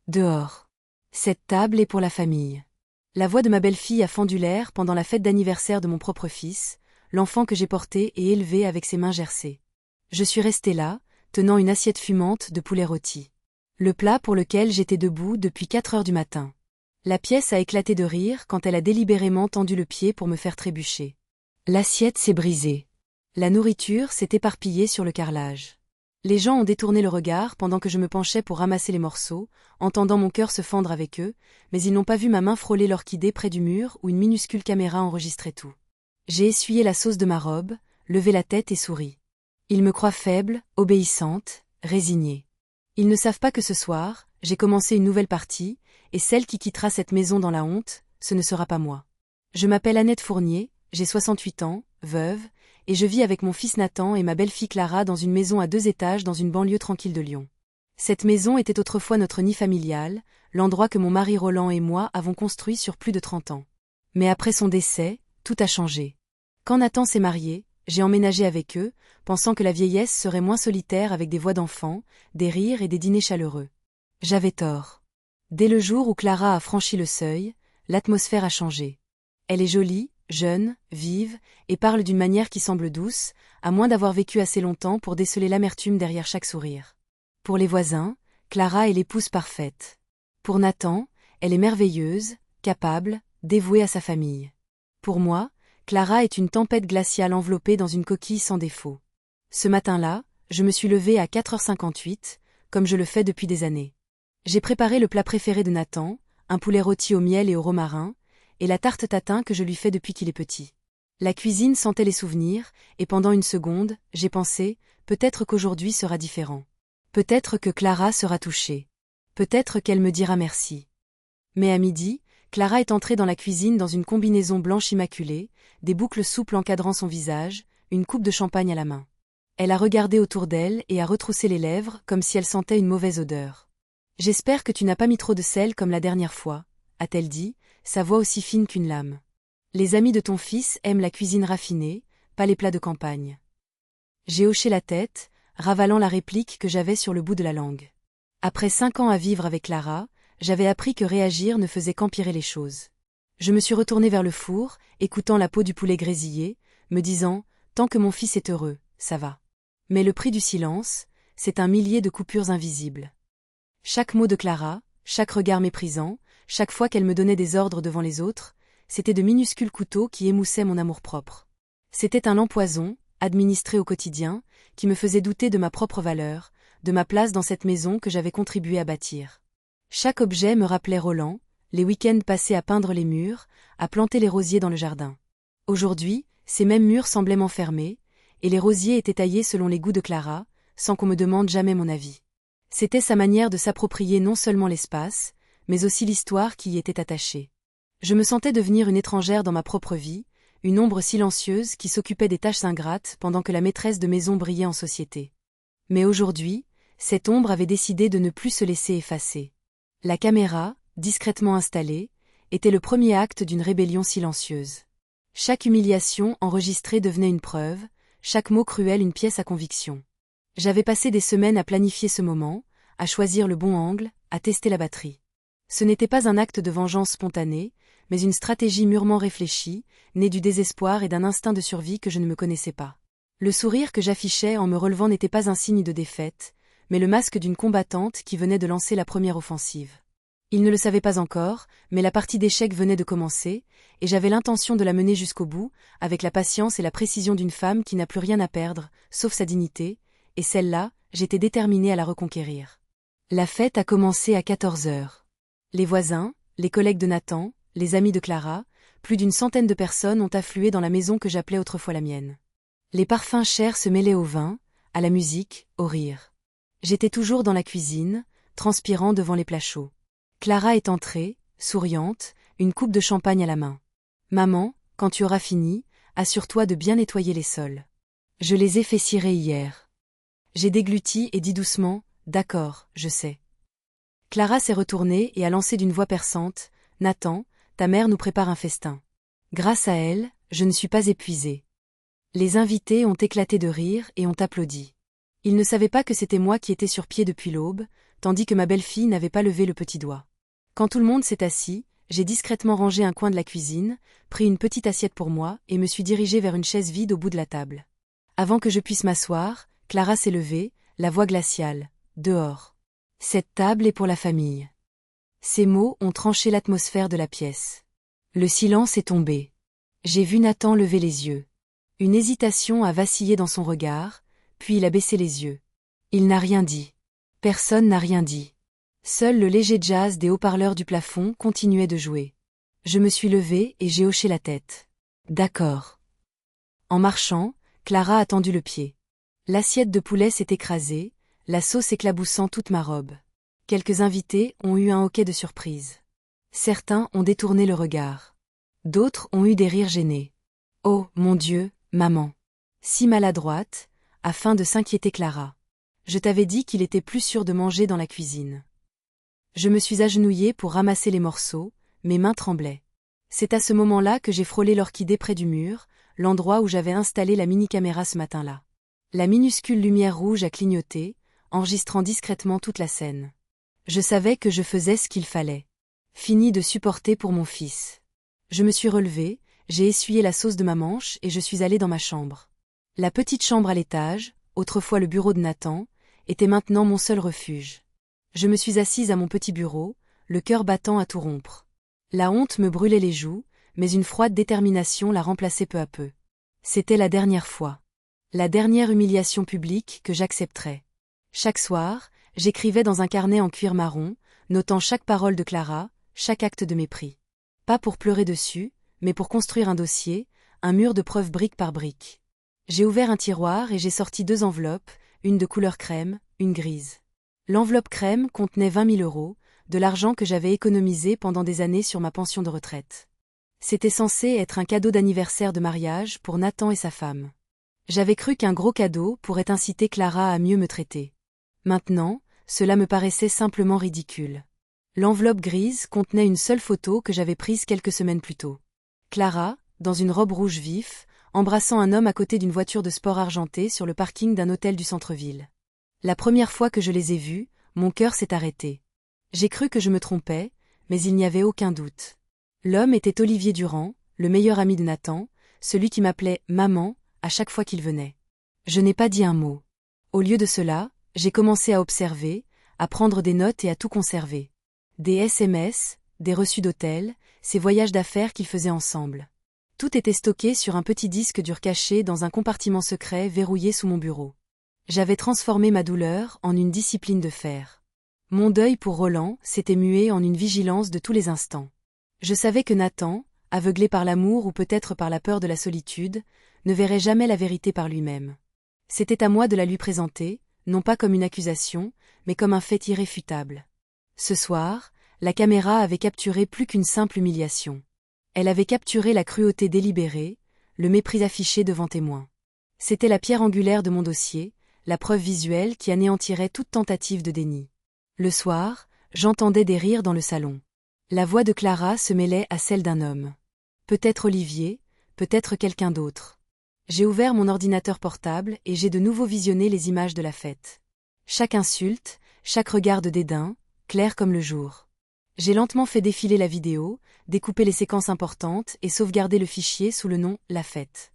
Dehors. Cette table est pour la famille. La voix de ma belle-fille a fendu l'air pendant la fête d'anniversaire de mon propre fils, l'enfant que j'ai porté et élevé avec ses mains gercées. Je suis restée là, tenant une assiette fumante de poulet rôti. Le plat pour lequel j'étais debout depuis 4 heures du matin. La pièce a éclaté de rire quand elle a délibérément tendu le pied pour me faire trébucher. L'assiette s'est brisée. La nourriture s'est éparpillée sur le carrelage. Les gens ont détourné le regard pendant que je me penchais pour ramasser les morceaux, entendant mon cœur se fendre avec eux, mais ils n'ont pas vu ma main frôler l'orchidée près du mur où une minuscule caméra enregistrait tout. J'ai essuyé la sauce de ma robe, levé la tête et souri. Ils me croient faible, obéissante, résignée. Ils ne savent pas que ce soir, j'ai commencé une nouvelle partie, et celle qui quittera cette maison dans la honte, ce ne sera pas moi. Je m'appelle Annette Fournier, j'ai 68 ans, veuve, et je vis avec mon fils Nathan et ma belle-fille Clara dans une maison à 2 étages dans une banlieue tranquille de Lyon. Cette maison était autrefois notre nid familial, l'endroit que mon mari Roland et moi avons construit sur plus de 30 ans. Mais après son décès, tout a changé. Quand Nathan s'est marié, j'ai emménagé avec eux, pensant que la vieillesse serait moins solitaire avec des voix d'enfants, des rires et des dîners chaleureux. J'avais tort. Dès le jour où Clara a franchi le seuil, l'atmosphère a changé. Elle est jolie, jeune, vive, et parle d'une manière qui semble douce, à moins d'avoir vécu assez longtemps pour déceler l'amertume derrière chaque sourire. Pour les voisins, Clara est l'épouse parfaite. Pour Nathan, elle est merveilleuse, capable, dévouée à sa famille. Pour moi, Clara est une tempête glaciale enveloppée dans une coquille sans défaut. Ce matin-là, je me suis levée à 4h58, comme je le fais depuis des années. J'ai préparé le plat préféré de Nathan, un poulet rôti au miel et au romarin, et la tarte tatin que je lui fais depuis qu'il est petit. La cuisine sentait les souvenirs, et pendant une seconde, j'ai pensé, peut-être qu'aujourd'hui sera différent. Peut-être que Clara sera touchée. Peut-être qu'elle me dira merci. Mais à midi, Clara est entrée dans la cuisine dans une combinaison blanche immaculée, des boucles souples encadrant son visage, une coupe de champagne à la main. Elle a regardé autour d'elle et a retroussé les lèvres comme si elle sentait une mauvaise odeur. « J'espère que tu n'as pas mis trop de sel comme la dernière fois », a-t-elle dit, sa voix aussi fine qu'une lame. Les amis de ton fils aiment la cuisine raffinée, pas les plats de campagne. J'ai hoché la tête, ravalant la réplique que j'avais sur le bout de la langue. Après 5 ans à vivre avec Clara, j'avais appris que réagir ne faisait qu'empirer les choses. Je me suis retournée vers le four, écoutant la peau du poulet grésiller, me disant « Tant que mon fils est heureux, ça va ». Mais le prix du silence, c'est un millier de coupures invisibles. Chaque mot de Clara, chaque regard méprisant, chaque fois qu'elle me donnait des ordres devant les autres, c'était de minuscules couteaux qui émoussaient mon amour-propre. C'était un empoison, administré au quotidien, qui me faisait douter de ma propre valeur, de ma place dans cette maison que j'avais contribué à bâtir. Chaque objet me rappelait Roland, les week-ends passés à peindre les murs, à planter les rosiers dans le jardin. Aujourd'hui, ces mêmes murs semblaient m'enfermer, et les rosiers étaient taillés selon les goûts de Clara, sans qu'on me demande jamais mon avis. C'était sa manière de s'approprier non seulement l'espace, mais aussi l'histoire qui y était attachée. Je me sentais devenir une étrangère dans ma propre vie, une ombre silencieuse qui s'occupait des tâches ingrates pendant que la maîtresse de maison brillait en société. Mais aujourd'hui, cette ombre avait décidé de ne plus se laisser effacer. La caméra, discrètement installée, était le premier acte d'une rébellion silencieuse. Chaque humiliation enregistrée devenait une preuve, chaque mot cruel une pièce à conviction. J'avais passé des semaines à planifier ce moment, à choisir le bon angle, à tester la batterie. Ce n'était pas un acte de vengeance spontanée, mais une stratégie mûrement réfléchie, née du désespoir et d'un instinct de survie que je ne me connaissais pas. Le sourire que j'affichais en me relevant n'était pas un signe de défaite, mais le masque d'une combattante qui venait de lancer la première offensive. Il ne le savait pas encore, mais la partie d'échecs venait de commencer, et j'avais l'intention de la mener jusqu'au bout, avec la patience et la précision d'une femme qui n'a plus rien à perdre, sauf sa dignité, et celle-là, j'étais déterminée à la reconquérir. La fête a commencé à 14 heures. Les voisins, les collègues de Nathan, les amis de Clara, plus d'une centaine de personnes ont afflué dans la maison que j'appelais autrefois la mienne. Les parfums chers se mêlaient au vin, à la musique, au rire. J'étais toujours dans la cuisine, transpirant devant les plats chauds. Clara est entrée, souriante, une coupe de champagne à la main. « Maman, quand tu auras fini, assure-toi de bien nettoyer les sols. Je les ai fait cirer hier. » J'ai dégluti et dit doucement « D'accord, je sais. » Clara s'est retournée et a lancé d'une voix perçante « Nathan, ta mère nous prépare un festin. » Grâce à elle, je ne suis pas épuisée. Les invités ont éclaté de rire et ont applaudi. Ils ne savaient pas que c'était moi qui étais sur pied depuis l'aube, tandis que ma belle-fille n'avait pas levé le petit doigt. Quand tout le monde s'est assis, j'ai discrètement rangé un coin de la cuisine, pris une petite assiette pour moi et me suis dirigée vers une chaise vide au bout de la table. Avant que je puisse m'asseoir, Clara s'est levée, la voix glaciale. « Dehors. Cette table est pour la famille. » Ces mots ont tranché l'atmosphère de la pièce. Le silence est tombé. J'ai vu Nathan lever les yeux. Une hésitation a vacillé dans son regard, puis il a baissé les yeux. Il n'a rien dit. Personne n'a rien dit. Seul le léger jazz des haut-parleurs du plafond continuait de jouer. Je me suis levée et j'ai hoché la tête. D'accord. En marchant, Clara a tendu le pied. L'assiette de poulet s'est écrasée, la sauce éclaboussant toute ma robe. Quelques invités ont eu un hoquet de surprise. Certains ont détourné le regard. D'autres ont eu des rires gênés. Oh, mon Dieu, maman. Si maladroite, afin de s'inquiéter Clara. Je t'avais dit qu'il était plus sûr de manger dans la cuisine. Je me suis agenouillée pour ramasser les morceaux, mes mains tremblaient. C'est à ce moment-là que j'ai frôlé l'orchidée près du mur, l'endroit où j'avais installé la mini-caméra ce matin-là. La minuscule lumière rouge a clignoté, enregistrant discrètement toute la scène. Je savais que je faisais ce qu'il fallait. Fini de supporter pour mon fils. Je me suis relevée, j'ai essuyé la sauce de ma manche et je suis allée dans ma chambre. La petite chambre à l'étage, autrefois le bureau de Nathan, était maintenant mon seul refuge. Je me suis assise à mon petit bureau, le cœur battant à tout rompre. La honte me brûlait les joues, mais une froide détermination la remplaçait peu à peu. C'était la dernière fois. La dernière humiliation publique que j'accepterais. Chaque soir, j'écrivais dans un carnet en cuir marron, notant chaque parole de Clara, chaque acte de mépris. Pas pour pleurer dessus, mais pour construire un dossier, un mur de preuves brique par brique. J'ai ouvert un tiroir et j'ai sorti 2 enveloppes, une de couleur crème, une grise. L'enveloppe crème contenait 20 000 €, de l'argent que j'avais économisé pendant des années sur ma pension de retraite. C'était censé être un cadeau d'anniversaire de mariage pour Nathan et sa femme. J'avais cru qu'un gros cadeau pourrait inciter Clara à mieux me traiter. Maintenant, cela me paraissait simplement ridicule. L'enveloppe grise contenait une seule photo que j'avais prise quelques semaines plus tôt. Clara, dans une robe rouge vif, embrassant un homme à côté d'une voiture de sport argentée sur le parking d'un hôtel du centre-ville. La première fois que je les ai vus, mon cœur s'est arrêté. J'ai cru que je me trompais, mais il n'y avait aucun doute. L'homme était Olivier Durand, le meilleur ami de Nathan, celui qui m'appelait « maman » à chaque fois qu'il venait. Je n'ai pas dit un mot. Au lieu de cela, j'ai commencé à observer, à prendre des notes et à tout conserver. Des SMS, des reçus d'hôtel, ces voyages d'affaires qu'ils faisaient ensemble. Tout était stocké sur un petit disque dur caché dans un compartiment secret verrouillé sous mon bureau. J'avais transformé ma douleur en une discipline de fer. Mon deuil pour Roland s'était mué en une vigilance de tous les instants. Je savais que Nathan, aveuglé par l'amour ou peut-être par la peur de la solitude, ne verrait jamais la vérité par lui-même. C'était à moi de la lui présenter, non pas comme une accusation, mais comme un fait irréfutable. Ce soir, la caméra avait capturé plus qu'une simple humiliation. Elle avait capturé la cruauté délibérée, le mépris affiché devant témoins. C'était la pierre angulaire de mon dossier, la preuve visuelle qui anéantirait toute tentative de déni. Le soir, j'entendais des rires dans le salon. La voix de Clara se mêlait à celle d'un homme. Peut-être Olivier, peut-être quelqu'un d'autre. J'ai ouvert mon ordinateur portable et j'ai de nouveau visionné les images de la fête. Chaque insulte, chaque regard de dédain, clair comme le jour. J'ai lentement fait défiler la vidéo, découpé les séquences importantes et sauvegardé le fichier sous le nom « La fête ».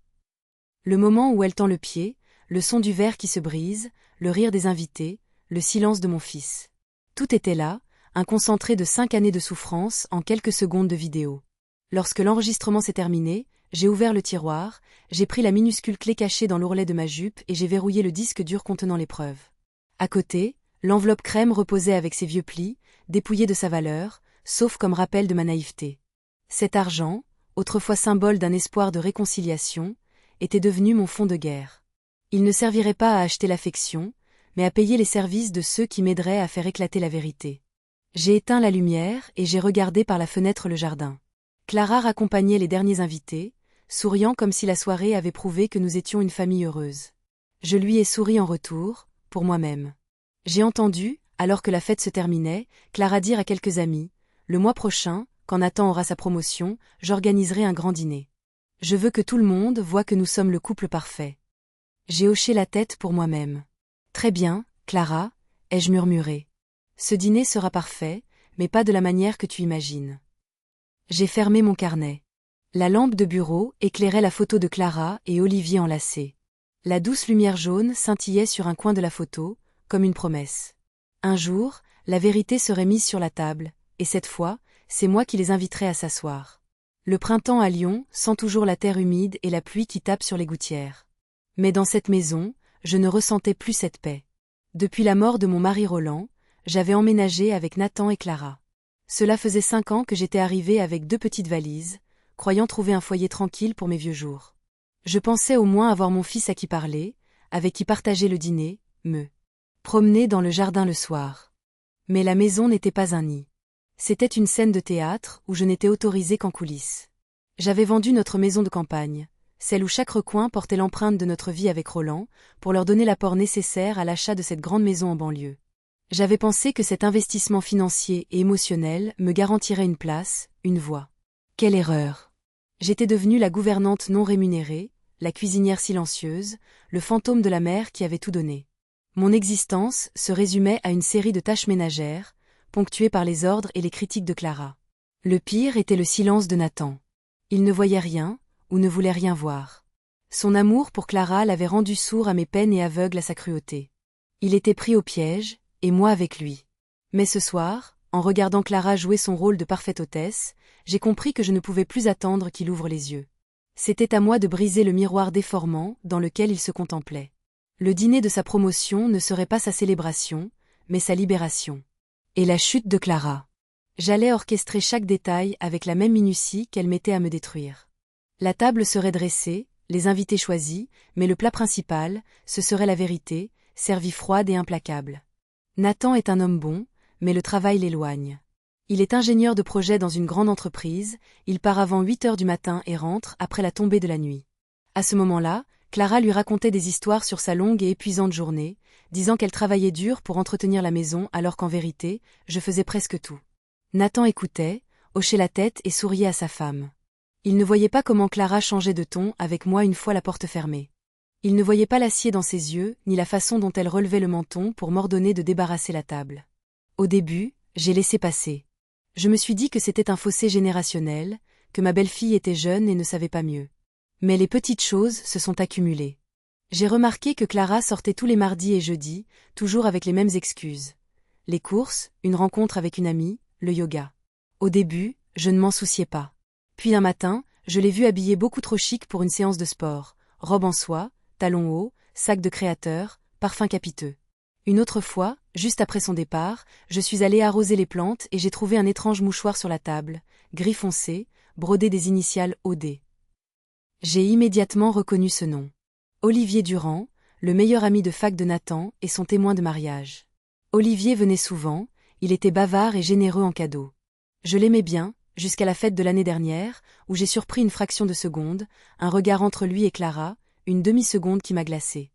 Le moment où elle tend le pied, le son du verre qui se brise, le rire des invités, le silence de mon fils. Tout était là, un concentré de 5 années de souffrance en quelques secondes de vidéo. Lorsque l'enregistrement s'est terminé, j'ai ouvert le tiroir, j'ai pris la minuscule clé cachée dans l'ourlet de ma jupe et j'ai verrouillé le disque dur contenant l'épreuve. À côté, l'enveloppe crème reposait avec ses vieux plis, dépouillée de sa valeur, sauf comme rappel de ma naïveté. Cet argent, autrefois symbole d'un espoir de réconciliation, était devenu mon fonds de guerre. Il ne servirait pas à acheter l'affection, mais à payer les services de ceux qui m'aideraient à faire éclater la vérité. J'ai éteint la lumière et j'ai regardé par la fenêtre le jardin. Clara raccompagnait les derniers invités, souriant comme si la soirée avait prouvé que nous étions une famille heureuse. Je lui ai souri en retour, pour moi-même. J'ai entendu, alors que la fête se terminait, Clara dire à quelques amis, « Le mois prochain, quand Nathan aura sa promotion, j'organiserai un grand dîner. Je veux que tout le monde voie que nous sommes le couple parfait. » J'ai hoché la tête pour moi-même. « Très bien, Clara » ai-je murmuré. Ce dîner sera parfait, mais pas de la manière que tu imagines. J'ai fermé mon carnet. La lampe de bureau éclairait la photo de Clara et Olivier enlacés. La douce lumière jaune scintillait sur un coin de la photo, comme une promesse. Un jour, la vérité serait mise sur la table, et cette fois, c'est moi qui les inviterai à s'asseoir. Le printemps à Lyon sent toujours la terre humide et la pluie qui tape sur les gouttières. Mais dans cette maison, je ne ressentais plus cette paix. Depuis la mort de mon mari Roland, j'avais emménagé avec Nathan et Clara. Cela faisait 5 ans que j'étais arrivée avec 2 petites valises, croyant trouver un foyer tranquille pour mes vieux jours. Je pensais au moins avoir mon fils à qui parler, avec qui partager le dîner, me promener dans le jardin le soir. Mais la maison n'était pas un nid. C'était une scène de théâtre où je n'étais autorisée qu'en coulisses. J'avais vendu notre maison de campagne, celle où chaque recoin portait l'empreinte de notre vie avec Roland, pour leur donner l'apport nécessaire à l'achat de cette grande maison en banlieue. J'avais pensé que cet investissement financier et émotionnel me garantirait une place, une voie. Quelle erreur! J'étais devenue la gouvernante non rémunérée, la cuisinière silencieuse, le fantôme de la mère qui avait tout donné. Mon existence se résumait à une série de tâches ménagères, ponctuées par les ordres et les critiques de Clara. Le pire était le silence de Nathan. Il ne voyait rien, ou ne voulait rien voir. Son amour pour Clara l'avait rendu sourd à mes peines et aveugle à sa cruauté. Il était pris au piège, et moi avec lui. Mais ce soir, en regardant Clara jouer son rôle de parfaite hôtesse, j'ai compris que je ne pouvais plus attendre qu'il ouvre les yeux. C'était à moi de briser le miroir déformant dans lequel il se contemplait. Le dîner de sa promotion ne serait pas sa célébration, mais sa libération. Et la chute de Clara. J'allais orchestrer chaque détail avec la même minutie qu'elle mettait à me détruire. La table serait dressée, les invités choisis, mais le plat principal, ce serait la vérité, servie froide et implacable. Nathan est un homme bon, mais le travail l'éloigne. Il est ingénieur de projet dans une grande entreprise, il part avant 8 heures du matin et rentre après la tombée de la nuit. À ce moment-là, Clara lui racontait des histoires sur sa longue et épuisante journée, disant qu'elle travaillait dur pour entretenir la maison alors qu'en vérité, je faisais presque tout. Nathan écoutait, hochait la tête et souriait à sa femme. Il ne voyait pas comment Clara changeait de ton avec moi une fois la porte fermée. Il ne voyait pas l'acier dans ses yeux, ni la façon dont elle relevait le menton pour m'ordonner de débarrasser la table. Au début, j'ai laissé passer. Je me suis dit que c'était un fossé générationnel, que ma belle-fille était jeune et ne savait pas mieux. Mais les petites choses se sont accumulées. J'ai remarqué que Clara sortait tous les mardis et jeudis, toujours avec les mêmes excuses. Les courses, une rencontre avec une amie, le yoga. Au début, je ne m'en souciais pas. Puis un matin, je l'ai vue habillée beaucoup trop chic pour une séance de sport, robe en soie, talons hauts, sac de créateur, parfum capiteux. Une autre fois, juste après son départ, je suis allée arroser les plantes et j'ai trouvé un étrange mouchoir sur la table, gris foncé, brodé des initiales OD. J'ai immédiatement reconnu ce nom. Olivier Durand, le meilleur ami de fac de Nathan et son témoin de mariage. Olivier venait souvent, il était bavard et généreux en cadeaux. Je l'aimais bien, jusqu'à la fête de l'année dernière, où j'ai surpris une fraction de seconde, un regard entre lui et Clara, une demi-seconde qui m'a glacée.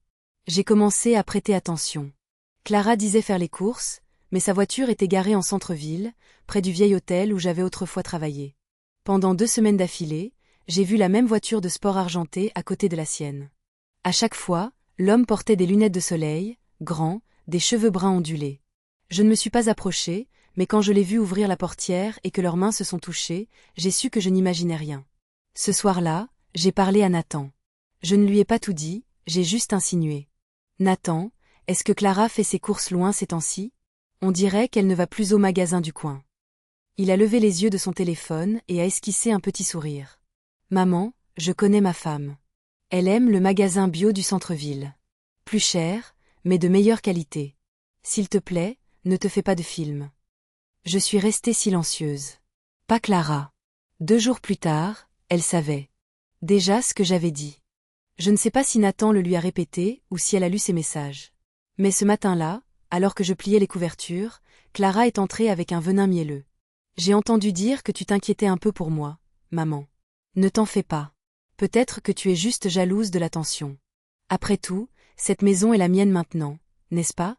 J'ai commencé à prêter attention. Clara disait faire les courses, mais sa voiture était garée en centre-ville, près du vieil hôtel où j'avais autrefois travaillé. Pendant 2 semaines d'affilée, j'ai vu la même voiture de sport argentée à côté de la sienne. À chaque fois, l'homme portait des lunettes de soleil, grand, des cheveux bruns ondulés. Je ne me suis pas approchée, mais quand je l'ai vu ouvrir la portière et que leurs mains se sont touchées, j'ai su que je n'imaginais rien. Ce soir-là, j'ai parlé à Nathan. Je ne lui ai pas tout dit, j'ai juste insinué. Nathan, est-ce que Clara fait ses courses loin ces temps-ci? On dirait qu'elle ne va plus au magasin du coin. Il a levé les yeux de son téléphone et a esquissé un petit sourire. Maman, je connais ma femme. Elle aime le magasin bio du centre-ville. Plus cher, mais de meilleure qualité. S'il te plaît, ne te fais pas de film. Je suis restée silencieuse. Pas Clara. 2 jours plus tard, elle savait. Déjà ce que j'avais dit. Je ne sais pas si Nathan le lui a répété ou si elle a lu ses messages. Mais ce matin-là, alors que je pliais les couvertures, Clara est entrée avec un venin mielleux. J'ai entendu dire que tu t'inquiétais un peu pour moi, maman. Ne t'en fais pas. Peut-être que tu es juste jalouse de l'attention. Après tout, cette maison est la mienne maintenant, n'est-ce pas?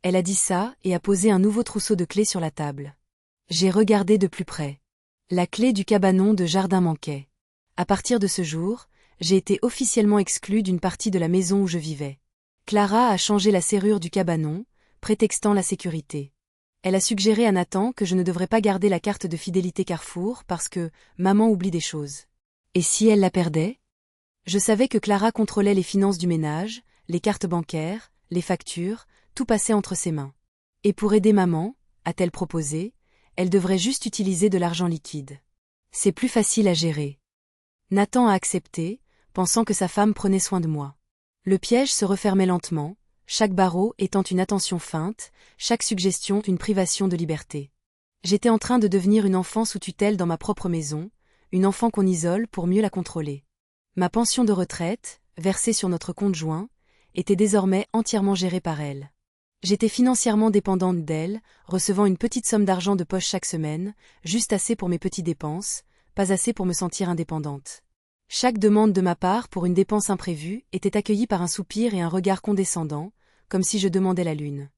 Elle a dit ça et a posé un nouveau trousseau de clés sur la table. J'ai regardé de plus près. La clé du cabanon de jardin manquait. À partir de ce jour, j'ai été officiellement exclue d'une partie de la maison où je vivais. Clara a changé la serrure du cabanon, prétextant la sécurité. Elle a suggéré à Nathan que je ne devrais pas garder la carte de fidélité Carrefour parce que maman oublie des choses. Et si elle la perdait? Je savais que Clara contrôlait les finances du ménage, les cartes bancaires, les factures, tout passait entre ses mains. Et pour aider maman, a-t-elle proposé, elle devrait juste utiliser de l'argent liquide. C'est plus facile à gérer. Nathan a accepté, pensant que sa femme prenait soin de moi. Le piège se refermait lentement, chaque barreau étant une attention feinte, chaque suggestion une privation de liberté. J'étais en train de devenir une enfant sous tutelle dans ma propre maison, une enfant qu'on isole pour mieux la contrôler. Ma pension de retraite, versée sur notre compte joint, était désormais entièrement gérée par elle. J'étais financièrement dépendante d'elle, recevant une petite somme d'argent de poche chaque semaine, juste assez pour mes petites dépenses, pas assez pour me sentir indépendante. Chaque demande de ma part pour une dépense imprévue était accueillie par un soupir et un regard condescendant, comme si je demandais la lune.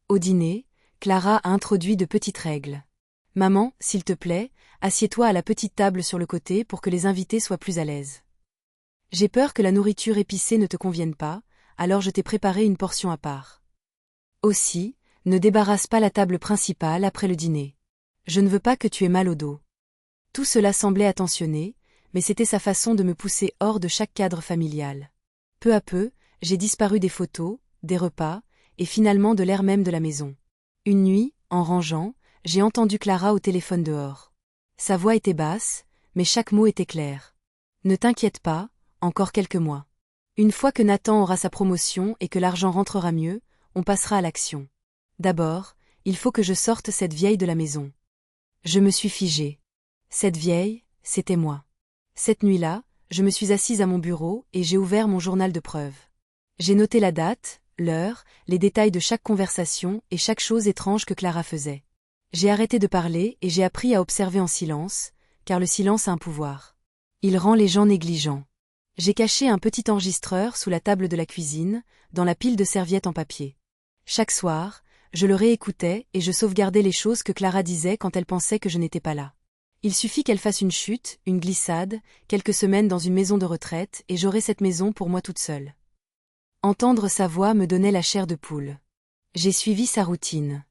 Au dîner, Clara a introduit de petites règles. « Maman, s'il te plaît, assieds-toi à la petite table sur le côté pour que les invités soient plus à l'aise. J'ai peur que la nourriture épicée ne te convienne pas, alors je t'ai préparé une portion à part. Aussi, ne débarrasse pas la table principale après le dîner. Je ne veux pas que tu aies mal au dos. » Tout cela semblait attentionné, mais c'était sa façon de me pousser hors de chaque cadre familial. Peu à peu, j'ai disparu des photos, des repas, et finalement de l'air même de la maison. Une nuit, en rangeant, j'ai entendu Clara au téléphone dehors. Sa voix était basse, mais chaque mot était clair. « Ne t'inquiète pas, encore quelques mois. Une fois que Nathan aura sa promotion et que l'argent rentrera mieux, on passera à l'action. D'abord, il faut que je sorte cette vieille de la maison. » Je me suis figée. Cette vieille, c'était moi. Cette nuit-là, je me suis assise à mon bureau et j'ai ouvert mon journal de preuves. J'ai noté la date, l'heure, les détails de chaque conversation et chaque chose étrange que Clara faisait. J'ai arrêté de parler et j'ai appris à observer en silence, car le silence a un pouvoir. Il rend les gens négligents. J'ai caché un petit enregistreur sous la table de la cuisine, dans la pile de serviettes en papier. Chaque soir, je le réécoutais et je sauvegardais les choses que Clara disait quand elle pensait que je n'étais pas là. Il suffit qu'elle fasse une chute, une glissade, quelques semaines dans une maison de retraite et j'aurai cette maison pour moi toute seule. Entendre sa voix me donnait la chair de poule. J'ai suivi sa routine.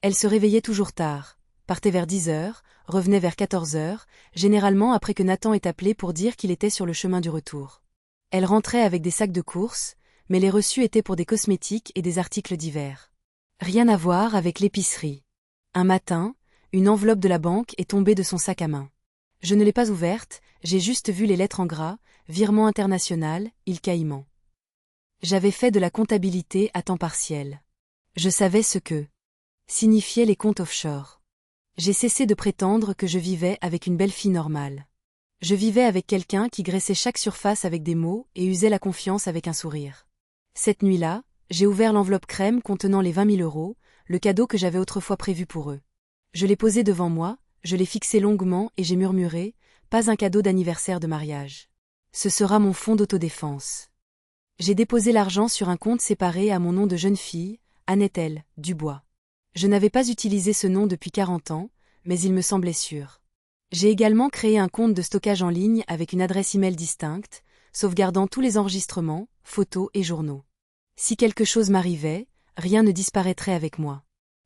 Elle se réveillait toujours tard, partait vers 10 heures, revenait vers 14 heures, généralement après que Nathan ait appelé pour dire qu'il était sur le chemin du retour. Elle rentrait avec des sacs de courses, mais les reçus étaient pour des cosmétiques et des articles divers. Rien à voir avec l'épicerie. Un matin, une enveloppe de la banque est tombée de son sac à main. Je ne l'ai pas ouverte, j'ai juste vu les lettres en gras, virement international, île Caïmans. J'avais fait de la comptabilité à temps partiel. Je savais ce que signifiaient les comptes offshore. J'ai cessé de prétendre que je vivais avec une belle fille normale. Je vivais avec quelqu'un qui graissait chaque surface avec des mots et usait la confiance avec un sourire. Cette nuit-là, j'ai ouvert l'enveloppe crème contenant les 20 000 €, le cadeau que j'avais autrefois prévu pour eux. Je l'ai posé devant moi, je l'ai fixé longuement et j'ai murmuré, pas un cadeau d'anniversaire de mariage. Ce sera mon fonds d'autodéfense. J'ai déposé l'argent sur un compte séparé à mon nom de jeune fille, Annette Dubois. Je n'avais pas utilisé ce nom depuis 40 ans, mais il me semblait sûr. J'ai également créé un compte de stockage en ligne avec une adresse email distincte, sauvegardant tous les enregistrements, photos et journaux. Si quelque chose m'arrivait, rien ne disparaîtrait avec moi.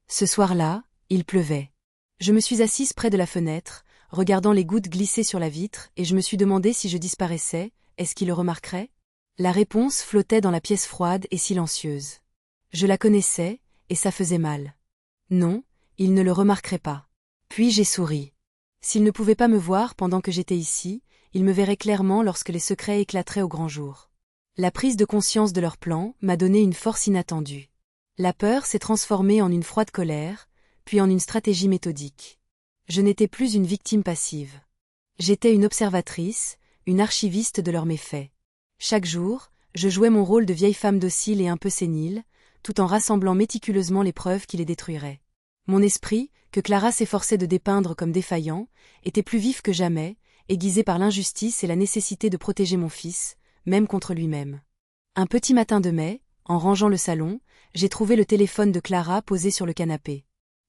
Ce soir-là, il pleuvait. Je me suis assise près de la fenêtre, regardant les gouttes glisser sur la vitre, et je me suis demandé si je disparaissais, est-ce qu'il le remarquerait? La réponse flottait dans la pièce froide et silencieuse. Je la connaissais, et ça faisait mal. Non, il ne le remarquerait pas. Puis j'ai souri. S'il ne pouvait pas me voir pendant que j'étais ici, il me verrait clairement lorsque les secrets éclateraient au grand jour. La prise de conscience de leur plan m'a donné une force inattendue. La peur s'est transformée en une froide colère, puis en une stratégie méthodique. Je n'étais plus une victime passive. J'étais une observatrice, une archiviste de leurs méfaits. Chaque jour, je jouais mon rôle de vieille femme docile et un peu sénile, tout en rassemblant méticuleusement les preuves qui les détruiraient. Mon esprit, que Clara s'efforçait de dépeindre comme défaillant, était plus vif que jamais, aiguisé par l'injustice et la nécessité de protéger mon fils, même contre lui-même. Un petit matin de mai, en rangeant le salon, j'ai trouvé le téléphone de Clara posé sur le canapé.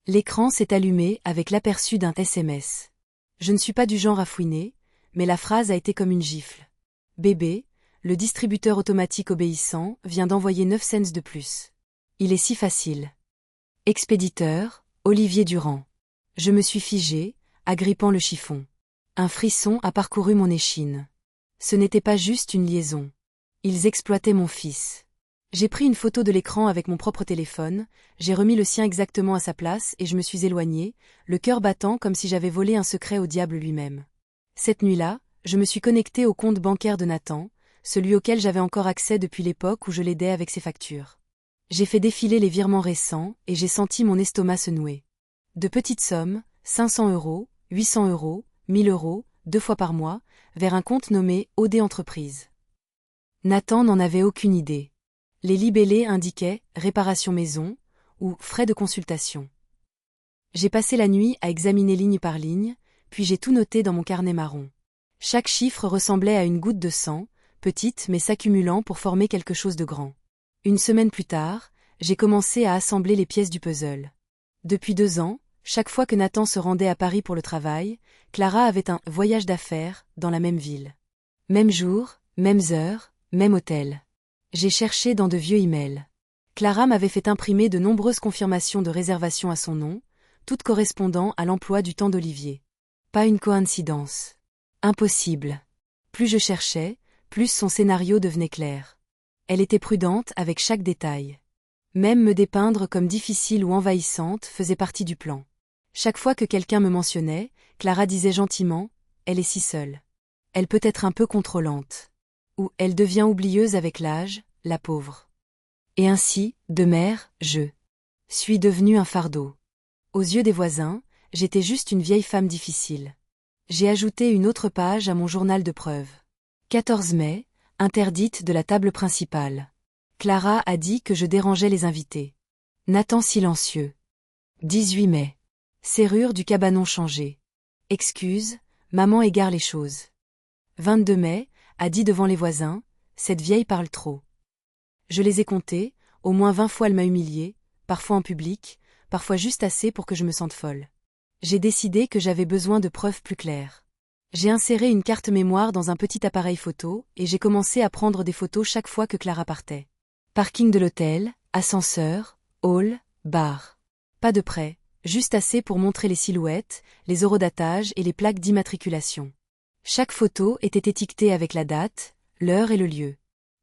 L'écran s'est allumé avec l'aperçu d'un SMS. Je ne suis pas du genre à fouiner, mais la phrase a été comme une gifle. Bébé, le distributeur automatique obéissant vient d'envoyer 9 cents de plus. Il est si facile. Expéditeur, Olivier Durand. Je me suis figée, agrippant le chiffon. Un frisson a parcouru mon échine. Ce n'était pas juste une liaison. Ils exploitaient mon fils. J'ai pris une photo de l'écran avec mon propre téléphone, j'ai remis le sien exactement à sa place et je me suis éloignée, le cœur battant comme si j'avais volé un secret au diable lui-même. Cette nuit-là, je me suis connectée au compte bancaire de Nathan, celui auquel j'avais encore accès depuis l'époque où je l'aidais avec ses factures. J'ai fait défiler les virements récents et j'ai senti mon estomac se nouer. De petites sommes, 500 €, 800 €, 1000 €, 2 fois par mois, vers un compte nommé OD Entreprise. Nathan n'en avait aucune idée. Les libellés indiquaient « réparation maison » ou « frais de consultation ». J'ai passé la nuit à examiner ligne par ligne, puis j'ai tout noté dans mon carnet marron. Chaque chiffre ressemblait à une goutte de sang, petite mais s'accumulant pour former quelque chose de grand. Une semaine plus tard, j'ai commencé à assembler les pièces du puzzle. Depuis 2 ans, chaque fois que Nathan se rendait à Paris pour le travail, Clara avait un « voyage d'affaires » dans la même ville. Même jour, mêmes heures, même hôtel. J'ai cherché dans de vieux emails. Clara m'avait fait imprimer de nombreuses confirmations de réservation à son nom, toutes correspondant à l'emploi du temps d'Olivier. Pas une coïncidence. Impossible. Plus je cherchais, plus son scénario devenait clair. Elle était prudente avec chaque détail. Même me dépeindre comme difficile ou envahissante faisait partie du plan. Chaque fois que quelqu'un me mentionnait, Clara disait gentiment « Elle est si seule. Elle peut être un peu contrôlante. » Ou « Elle devient oublieuse avec l'âge, la pauvre. » Et ainsi, de mère, je suis devenue un fardeau. Aux yeux des voisins, j'étais juste une vieille femme difficile. J'ai ajouté une autre page à mon journal de preuves. 14 mai, interdite de la table principale. Clara a dit que je dérangeais les invités. Nathan silencieux. 18 mai. Serrure du cabanon changée. Excuse, maman égare les choses. 22 mai, a dit devant les voisins, cette vieille parle trop. Je les ai comptés, au moins 20 fois elle m'a humiliée, parfois en public, parfois juste assez pour que je me sente folle. J'ai décidé que j'avais besoin de preuves plus claires. J'ai inséré une carte mémoire dans un petit appareil photo et j'ai commencé à prendre des photos chaque fois que Clara partait. Parking de l'hôtel, ascenseur, hall, bar. Pas de près, juste assez pour montrer les silhouettes, les horodatage et les plaques d'immatriculation. Chaque photo était étiquetée avec la date, l'heure et le lieu.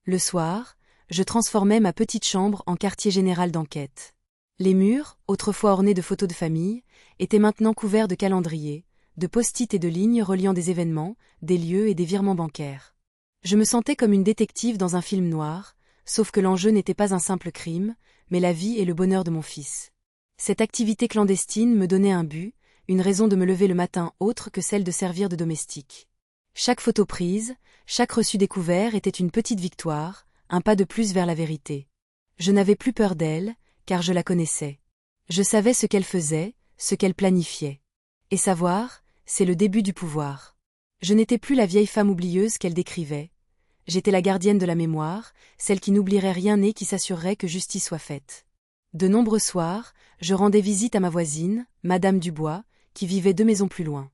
Le soir, je transformais ma petite chambre en quartier général d'enquête. Les murs, autrefois ornés de photos de famille, étaient maintenant couverts de calendriers, de post-it et de lignes reliant des événements, des lieux et des virements bancaires. Je me sentais comme une détective dans un film noir, sauf que l'enjeu n'était pas un simple crime, mais la vie et le bonheur de mon fils. Cette activité clandestine me donnait un but, une raison de me lever le matin autre que celle de servir de domestique. Chaque photo prise, chaque reçu découvert était une petite victoire, un pas de plus vers la vérité. Je n'avais plus peur d'elle, car je la connaissais. Je savais ce qu'elle faisait, ce qu'elle planifiait. Et savoir, c'est le début du pouvoir. Je n'étais plus la vieille femme oublieuse qu'elle décrivait. J'étais la gardienne de la mémoire, celle qui n'oublierait rien et qui s'assurerait que justice soit faite. De nombreux soirs, je rendais visite à ma voisine, Madame Dubois, qui vivait 2 maisons plus loin.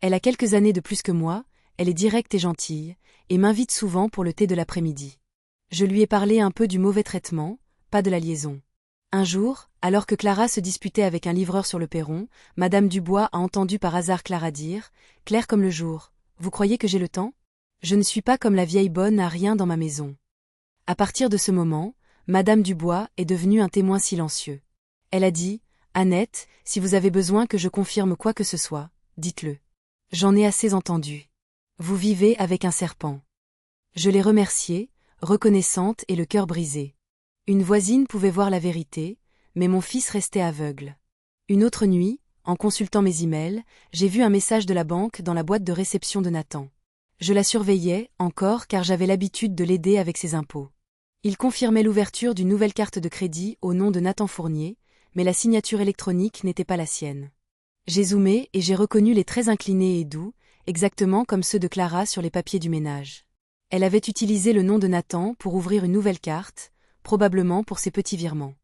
Elle a quelques années de plus que moi, elle est directe et gentille, et m'invite souvent pour le thé de l'après-midi. Je lui ai parlé un peu du mauvais traitement, pas de la liaison. Un jour, alors que Clara se disputait avec un livreur sur le perron, Madame Dubois a entendu par hasard Clara dire, claire comme le jour, « Vous croyez que j'ai le temps ? Je ne suis pas comme la vieille bonne à rien dans ma maison. » À partir de ce moment, Madame Dubois est devenue un témoin silencieux. Elle a dit, « Annette, si vous avez besoin que je confirme quoi que ce soit, dites-le. J'en ai assez entendu. Vous vivez avec un serpent. » Je l'ai remerciée, reconnaissante et le cœur brisé. Une voisine pouvait voir la vérité, mais mon fils restait aveugle. Une autre nuit, en consultant mes emails, j'ai vu un message de la banque dans la boîte de réception de Nathan. Je la surveillais, encore car j'avais l'habitude de l'aider avec ses impôts. Il confirmait l'ouverture d'une nouvelle carte de crédit au nom de Nathan Fournier, mais la signature électronique n'était pas la sienne. J'ai zoomé et j'ai reconnu les traits inclinés et doux, exactement comme ceux de Clara sur les papiers du ménage. Elle avait utilisé le nom de Nathan pour ouvrir une nouvelle carte, probablement pour ses petits virements.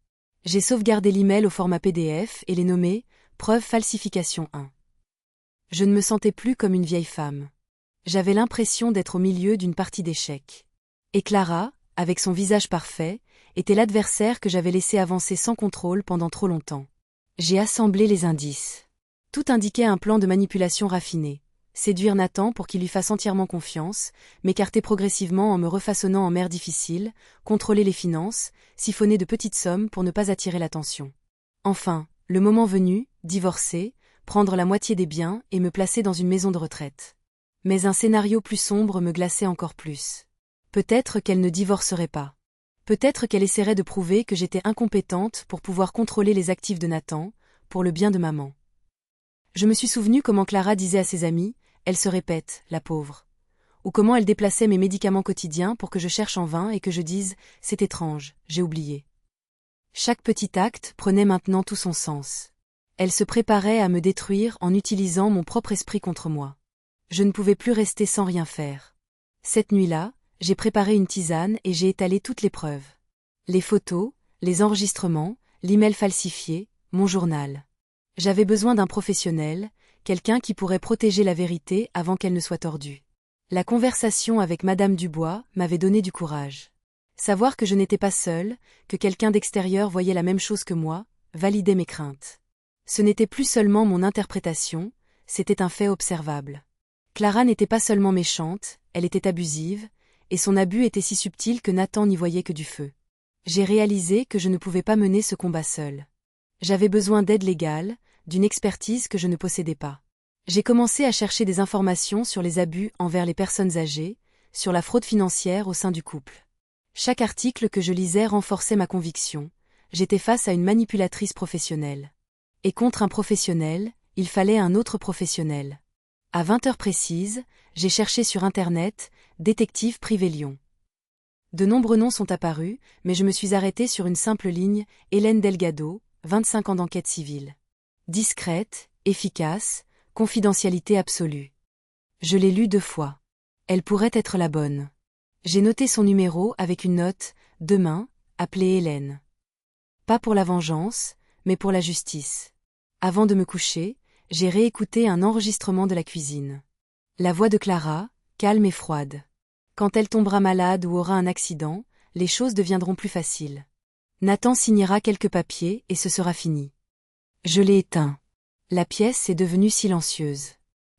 J'ai sauvegardé l'email au format PDF et l'ai nommé « Preuve falsification 1 ». Je ne me sentais plus comme une vieille femme. J'avais l'impression d'être au milieu d'une partie d'échecs. Et Clara, avec son visage parfait, était l'adversaire que j'avais laissé avancer sans contrôle pendant trop longtemps. J'ai assemblé les indices. Tout indiquait un plan de manipulation raffiné. Séduire Nathan pour qu'il lui fasse entièrement confiance, m'écarter progressivement en me refaçonnant en mère difficile, contrôler les finances, siphonner de petites sommes pour ne pas attirer l'attention. Enfin, le moment venu, divorcer, prendre la moitié des biens et me placer dans une maison de retraite. Mais un scénario plus sombre me glaçait encore plus. Peut-être qu'elle ne divorcerait pas. Peut-être qu'elle essaierait de prouver que j'étais incompétente pour pouvoir contrôler les actifs de Nathan, pour le bien de maman. Je me suis souvenu comment Clara disait à ses amis, elle se répète, la pauvre. Ou comment elle déplaçait mes médicaments quotidiens pour que je cherche en vain et que je dise, c'est étrange, j'ai oublié. Chaque petit acte prenait maintenant tout son sens. Elle se préparait à me détruire en utilisant mon propre esprit contre moi. Je ne pouvais plus rester sans rien faire. Cette nuit-là, j'ai préparé une tisane et j'ai étalé toutes les preuves. Les photos, les enregistrements, l'email falsifié, mon journal. J'avais besoin d'un professionnel, quelqu'un qui pourrait protéger la vérité avant qu'elle ne soit tordue. La conversation avec Madame Dubois m'avait donné du courage. Savoir que je n'étais pas seule, que quelqu'un d'extérieur voyait la même chose que moi, validait mes craintes. Ce n'était plus seulement mon interprétation, c'était un fait observable. Clara n'était pas seulement méchante, elle était abusive, et son abus était si subtil que Nathan n'y voyait que du feu. J'ai réalisé que je ne pouvais pas mener ce combat seul. J'avais besoin d'aide légale, d'une expertise que je ne possédais pas. J'ai commencé à chercher des informations sur les abus envers les personnes âgées, sur la fraude financière au sein du couple. Chaque article que je lisais renforçait ma conviction, j'étais face à une manipulatrice professionnelle. Et contre un professionnel, il fallait un autre professionnel. À 20 heures précises, j'ai cherché sur Internet « Détective privé Lyon ». De nombreux noms sont apparus, mais je me suis arrêtée sur une simple ligne « Hélène Delgado, 25 ans d'enquête civile ». Discrète, efficace, confidentialité absolue. Je l'ai lue 2 fois. Elle pourrait être la bonne. J'ai noté son numéro avec une note « Demain, appelez Hélène ». Pas pour la vengeance, mais pour la justice. Avant de me coucher, j'ai réécouté un enregistrement de la cuisine. La voix de Clara, calme et froide. Quand elle tombera malade ou aura un accident, les choses deviendront plus faciles. Nathan signera quelques papiers et ce sera fini. Je l'ai éteint. La pièce est devenue silencieuse.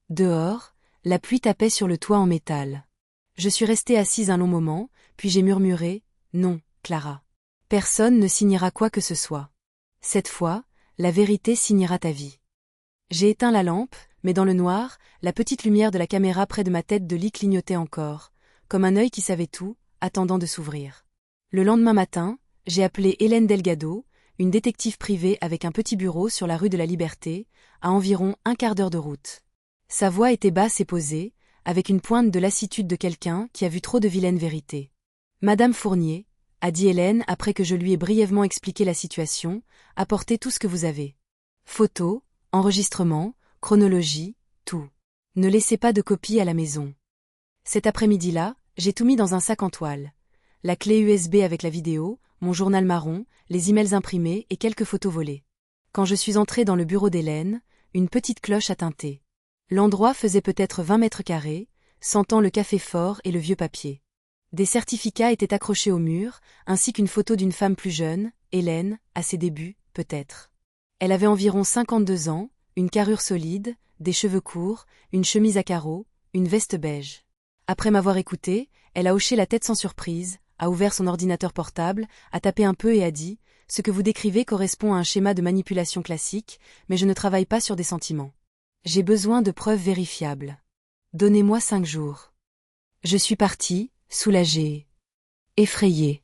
Dehors, la pluie tapait sur le toit en métal. Je suis restée assise un long moment, puis j'ai murmuré « Non, Clara. Personne ne signera quoi que ce soit. Cette fois, la vérité signera ta vie. » J'ai éteint la lampe, mais dans le noir, la petite lumière de la caméra près de ma tête de lit clignotait encore, comme un œil qui savait tout, attendant de s'ouvrir. Le lendemain matin, j'ai appelé Hélène Delgado, une détective privée avec un petit bureau sur la rue de la Liberté, à environ un quart d'heure de route. Sa voix était basse et posée, avec une pointe de lassitude de quelqu'un qui a vu trop de vilaines vérités. « Madame Fournier, » a dit Hélène après que je lui ai brièvement expliqué la situation, « apportez tout ce que vous avez. Photos, enregistrements, chronologie, tout. Ne laissez pas de copie à la maison. » Cet après-midi-là, j'ai tout mis dans un sac en toile. La clé USB avec la vidéo, mon journal marron, les emails imprimés et quelques photos volées. Quand je suis entrée dans le bureau d'Hélène, une petite cloche a tinté. L'endroit faisait peut-être 20 mètres carrés, sentant le café fort et le vieux papier. Des certificats étaient accrochés au mur, ainsi qu'une photo d'une femme plus jeune, Hélène, à ses débuts, peut-être. Elle avait environ 52 ans, une carrure solide, des cheveux courts, une chemise à carreaux, une veste beige. Après m'avoir écoutée, elle a hoché la tête sans surprise, a ouvert son ordinateur portable, a tapé un peu et a dit « Ce que vous décrivez correspond à un schéma de manipulation classique, mais je ne travaille pas sur des sentiments. J'ai besoin de preuves vérifiables. Donnez-moi 5 jours. » Je suis partie, soulagée. Effrayée.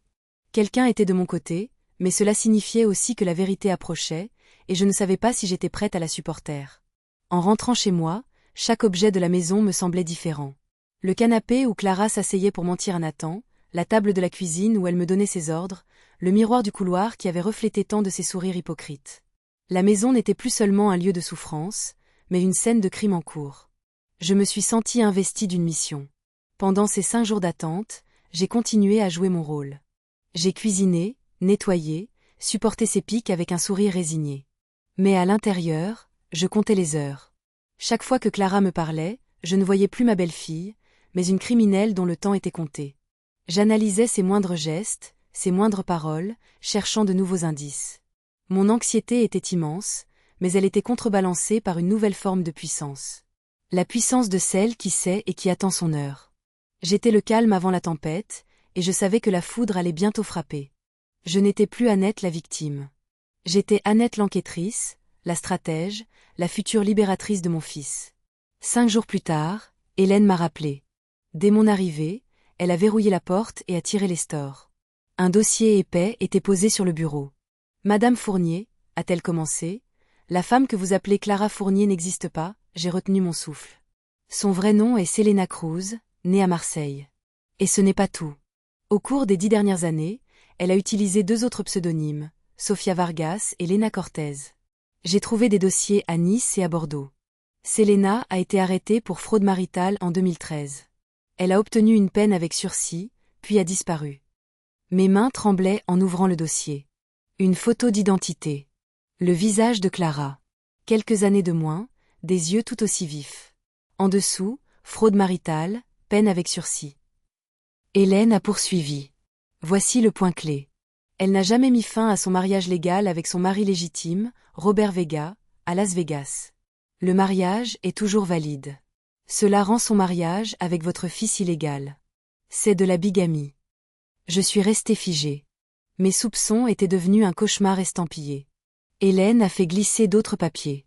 Quelqu'un était de mon côté, mais cela signifiait aussi que la vérité approchait, et je ne savais pas si j'étais prête à la supporter. En rentrant chez moi, chaque objet de la maison me semblait différent. Le canapé où Clara s'asseyait pour mentir à Nathan, la table de la cuisine où elle me donnait ses ordres, le miroir du couloir qui avait reflété tant de ses sourires hypocrites. La maison n'était plus seulement un lieu de souffrance, mais une scène de crime en cours. Je me suis sentie investie d'une mission. Pendant ces 5 jours d'attente, j'ai continué à jouer mon rôle. J'ai cuisiné, nettoyé, supporté ses pics avec un sourire résigné. Mais à l'intérieur, je comptais les heures. Chaque fois que Clara me parlait, je ne voyais plus ma belle-fille, mais une criminelle dont le temps était compté. J'analysais ses moindres gestes, ses moindres paroles, cherchant de nouveaux indices. Mon anxiété était immense, mais elle était contrebalancée par une nouvelle forme de puissance. La puissance de celle qui sait et qui attend son heure. J'étais le calme avant la tempête, et je savais que la foudre allait bientôt frapper. Je n'étais plus Annette la victime. J'étais Annette l'enquêtrice, la stratège, la future libératrice de mon fils. 5 jours plus tard, Hélène m'a rappelé. Dès mon arrivée, elle a verrouillé la porte et a tiré les stores. Un dossier épais était posé sur le bureau. Madame Fournier, a-t-elle commencé, la femme que vous appelez Clara Fournier n'existe pas, j'ai retenu mon souffle. Son vrai nom est Selena Cruz, née à Marseille. Et ce n'est pas tout. Au cours des 10 dernières années, elle a utilisé 2 autres pseudonymes, Sofia Vargas et Lena Cortez. J'ai trouvé des dossiers à Nice et à Bordeaux. Selena a été arrêtée pour fraude maritale en 2013. Elle a obtenu une peine avec sursis, puis a disparu. Mes mains tremblaient en ouvrant le dossier. Une photo d'identité. Le visage de Clara. Quelques années de moins, des yeux tout aussi vifs. En dessous, fraude maritale, peine avec sursis. Hélène a poursuivi. Voici le point clé. Elle n'a jamais mis fin à son mariage légal avec son mari légitime, Robert Vega, à Las Vegas. Le mariage est toujours valide. Cela rend son mariage avec votre fils illégal. C'est de la bigamie. Je suis restée figée. Mes soupçons étaient devenus un cauchemar estampillé. Hélène a fait glisser d'autres papiers.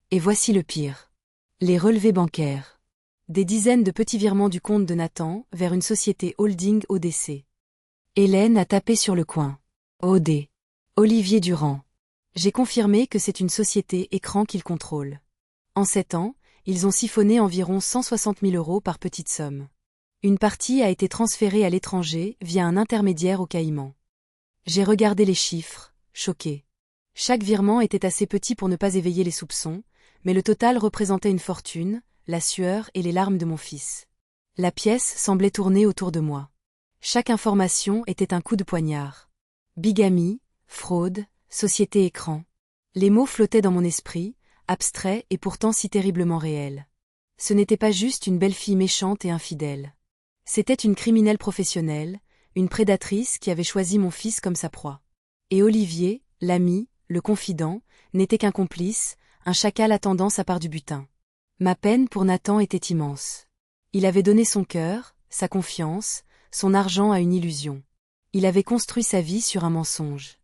Et voici le pire. Les relevés bancaires. Des dizaines de petits virements du compte de Nathan vers une société holding ODC. Hélène a tapé sur le coin. OD. Olivier Durand. J'ai confirmé que c'est une société écran qu'il contrôle. En 7 ans, ils ont siphonné environ 160 000 € par petite somme. Une partie a été transférée à l'étranger via un intermédiaire au Caïmans. J'ai regardé les chiffres, choqué. Chaque virement était assez petit pour ne pas éveiller les soupçons, mais le total représentait une fortune, la sueur et les larmes de mon fils. La pièce semblait tourner autour de moi. Chaque information était un coup de poignard. Bigamie, fraude, société écran. Les mots flottaient dans mon esprit, abstraits et pourtant si terriblement réels. Ce n'était pas juste une belle fille méchante et infidèle. C'était une criminelle professionnelle, une prédatrice qui avait choisi mon fils comme sa proie. Et Olivier, l'ami, le confident, n'était qu'un complice, un chacal attendant sa part du butin. Ma peine pour Nathan était immense. Il avait donné son cœur, sa confiance, son argent à une illusion. Il avait construit sa vie sur un mensonge.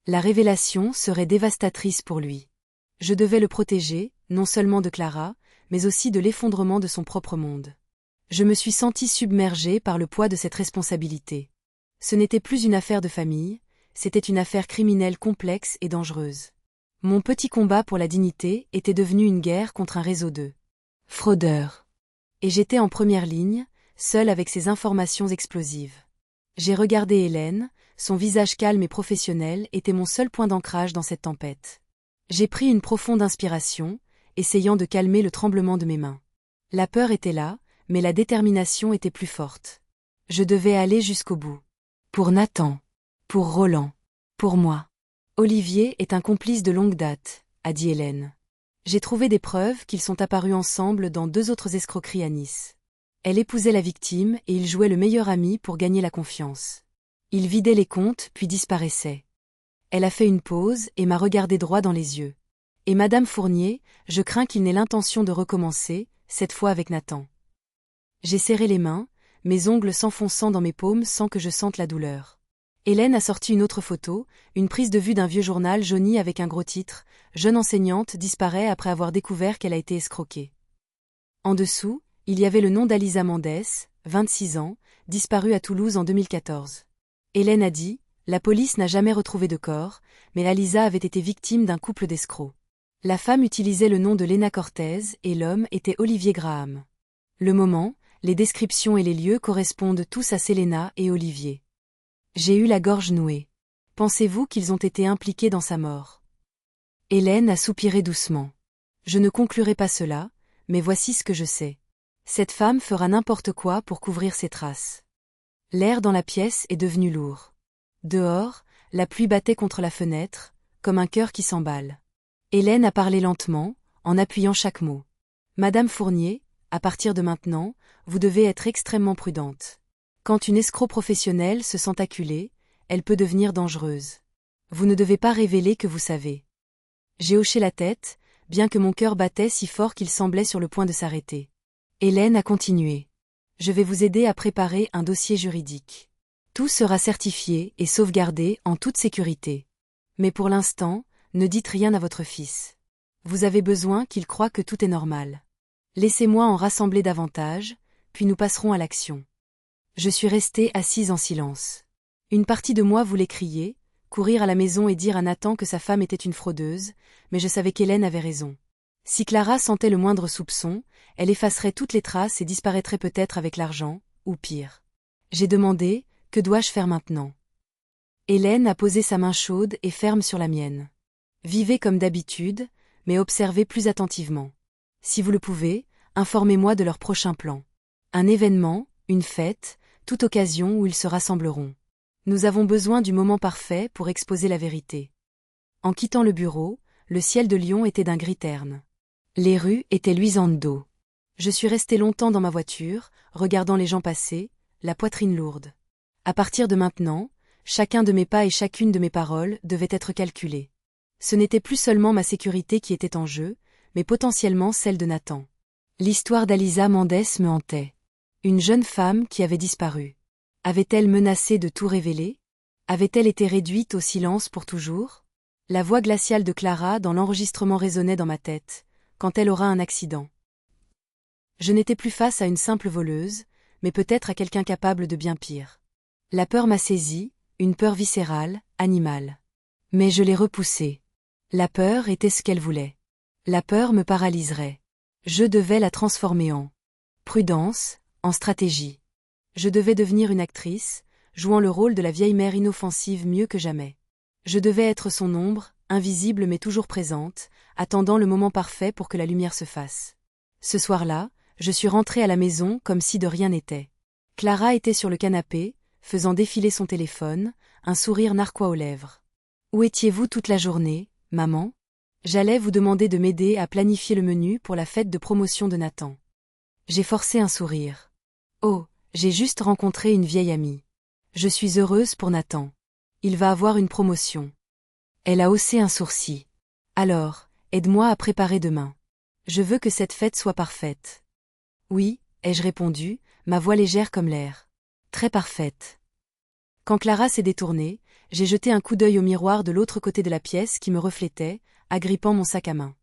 La révélation serait dévastatrice pour lui. Je devais le protéger, non seulement de Clara, mais aussi de l'effondrement de son propre monde. Je me suis sentie submergée par le poids de cette responsabilité. Ce n'était plus une affaire de famille, c'était une affaire criminelle complexe et dangereuse. Mon petit combat pour la dignité était devenu une guerre contre un réseau de fraudeurs. Et j'étais en première ligne, seule avec ces informations explosives. J'ai regardé Hélène, son visage calme et professionnel était mon seul point d'ancrage dans cette tempête. J'ai pris une profonde inspiration, essayant de calmer le tremblement de mes mains. La peur était là, mais la détermination était plus forte. Je devais aller jusqu'au bout. Pour Nathan. Pour Roland. Pour moi. Olivier est un complice de longue date, a dit Hélène. J'ai trouvé des preuves qu'ils sont apparus ensemble dans 2 autres escroqueries à Nice. Elle épousait la victime et il jouait le meilleur ami pour gagner la confiance. Il vidait les comptes puis disparaissait. Elle a fait une pause et m'a regardé droit dans les yeux. Et Madame Fournier, je crains qu'il n'ait l'intention de recommencer, cette fois avec Nathan. J'ai serré les mains, mes ongles s'enfonçant dans mes paumes sans que je sente la douleur. Hélène a sorti une autre photo, une prise de vue d'un vieux journal jauni avec un gros titre, « Jeune enseignante disparaît après avoir découvert qu'elle a été escroquée ». En dessous, il y avait le nom d'Alisa Mendes, 26 ans, disparue à Toulouse en 2014. Hélène a dit, la police n'a jamais retrouvé de corps, mais Alisa avait été victime d'un couple d'escrocs. La femme utilisait le nom de Lena Cortez et l'homme était Olivier Graham. Le moment, les descriptions et les lieux correspondent tous à Selena et Olivier. J'ai eu la gorge nouée. Pensez-vous qu'ils ont été impliqués dans sa mort? Hélène a soupiré doucement. Je ne conclurai pas cela, mais voici ce que je sais. Cette femme fera n'importe quoi pour couvrir ses traces. L'air dans la pièce est devenu lourd. Dehors, la pluie battait contre la fenêtre, comme un cœur qui s'emballe. Hélène a parlé lentement, en appuyant chaque mot. Madame Fournier, à partir de maintenant, vous devez être extrêmement prudente. Quand une escroc professionnelle se sent acculée, elle peut devenir dangereuse. Vous ne devez pas révéler que vous savez. J'ai hoché la tête, bien que mon cœur battait si fort qu'il semblait sur le point de s'arrêter. Hélène a continué. Je vais vous aider à préparer un dossier juridique. Tout sera certifié et sauvegardé en toute sécurité. Mais pour l'instant, ne dites rien à votre fils. Vous avez besoin qu'il croie que tout est normal. Laissez-moi en rassembler davantage, puis nous passerons à l'action. Je suis restée assise en silence. Une partie de moi voulait crier, courir à la maison et dire à Nathan que sa femme était une fraudeuse, mais je savais qu'Hélène avait raison. Si Clara sentait le moindre soupçon, elle effacerait toutes les traces et disparaîtrait peut-être avec l'argent, ou pire. J'ai demandé, que dois-je faire maintenant? Hélène a posé sa main chaude et ferme sur la mienne. Vivez comme d'habitude, mais observez plus attentivement. Si vous le pouvez, informez-moi de leur prochain plan. Un événement, une fête, toute occasion où ils se rassembleront. Nous avons besoin du moment parfait pour exposer la vérité. En quittant le bureau, le ciel de Lyon était d'un gris terne. Les rues étaient luisantes d'eau. Je suis restée longtemps dans ma voiture, regardant les gens passer, la poitrine lourde. À partir de maintenant, chacun de mes pas et chacune de mes paroles devait être calculé. Ce n'était plus seulement ma sécurité qui était en jeu, mais potentiellement celle de Nathan. L'histoire d'Alisa Mendès me hantait. Une jeune femme qui avait disparu. Avait-elle menacé de tout révéler? Avait-elle été réduite au silence pour toujours? La voix glaciale de Clara dans l'enregistrement résonnait dans ma tête. Quand elle aura un accident. Je n'étais plus face à une simple voleuse, mais peut-être à quelqu'un capable de bien pire. La peur m'a saisie, une peur viscérale, animale. Mais je l'ai repoussée. La peur était ce qu'elle voulait. La peur me paralyserait. Je devais la transformer en prudence, en stratégie. Je devais devenir une actrice, jouant le rôle de la vieille mère inoffensive mieux que jamais. Je devais être son ombre, invisible mais toujours présente, attendant le moment parfait pour que la lumière se fasse. Ce soir-là, je suis rentrée à la maison comme si de rien n'était. Clara était sur le canapé, faisant défiler son téléphone, un sourire narquois aux lèvres. « Où étiez-vous toute la journée, maman ? J'allais vous demander de m'aider à planifier le menu pour la fête de promotion de Nathan. » J'ai forcé un sourire. « Oh, j'ai juste rencontré une vieille amie. Je suis heureuse pour Nathan. Il va avoir une promotion. » Elle a haussé un sourcil. « Alors, aide-moi à préparer demain. Je veux que cette fête soit parfaite. » « Oui, » ai-je répondu, ma voix légère comme l'air. « Très parfaite. » Quand Clara s'est détournée, j'ai jeté un coup d'œil au miroir de l'autre côté de la pièce qui me reflétait, agrippant mon sac à main.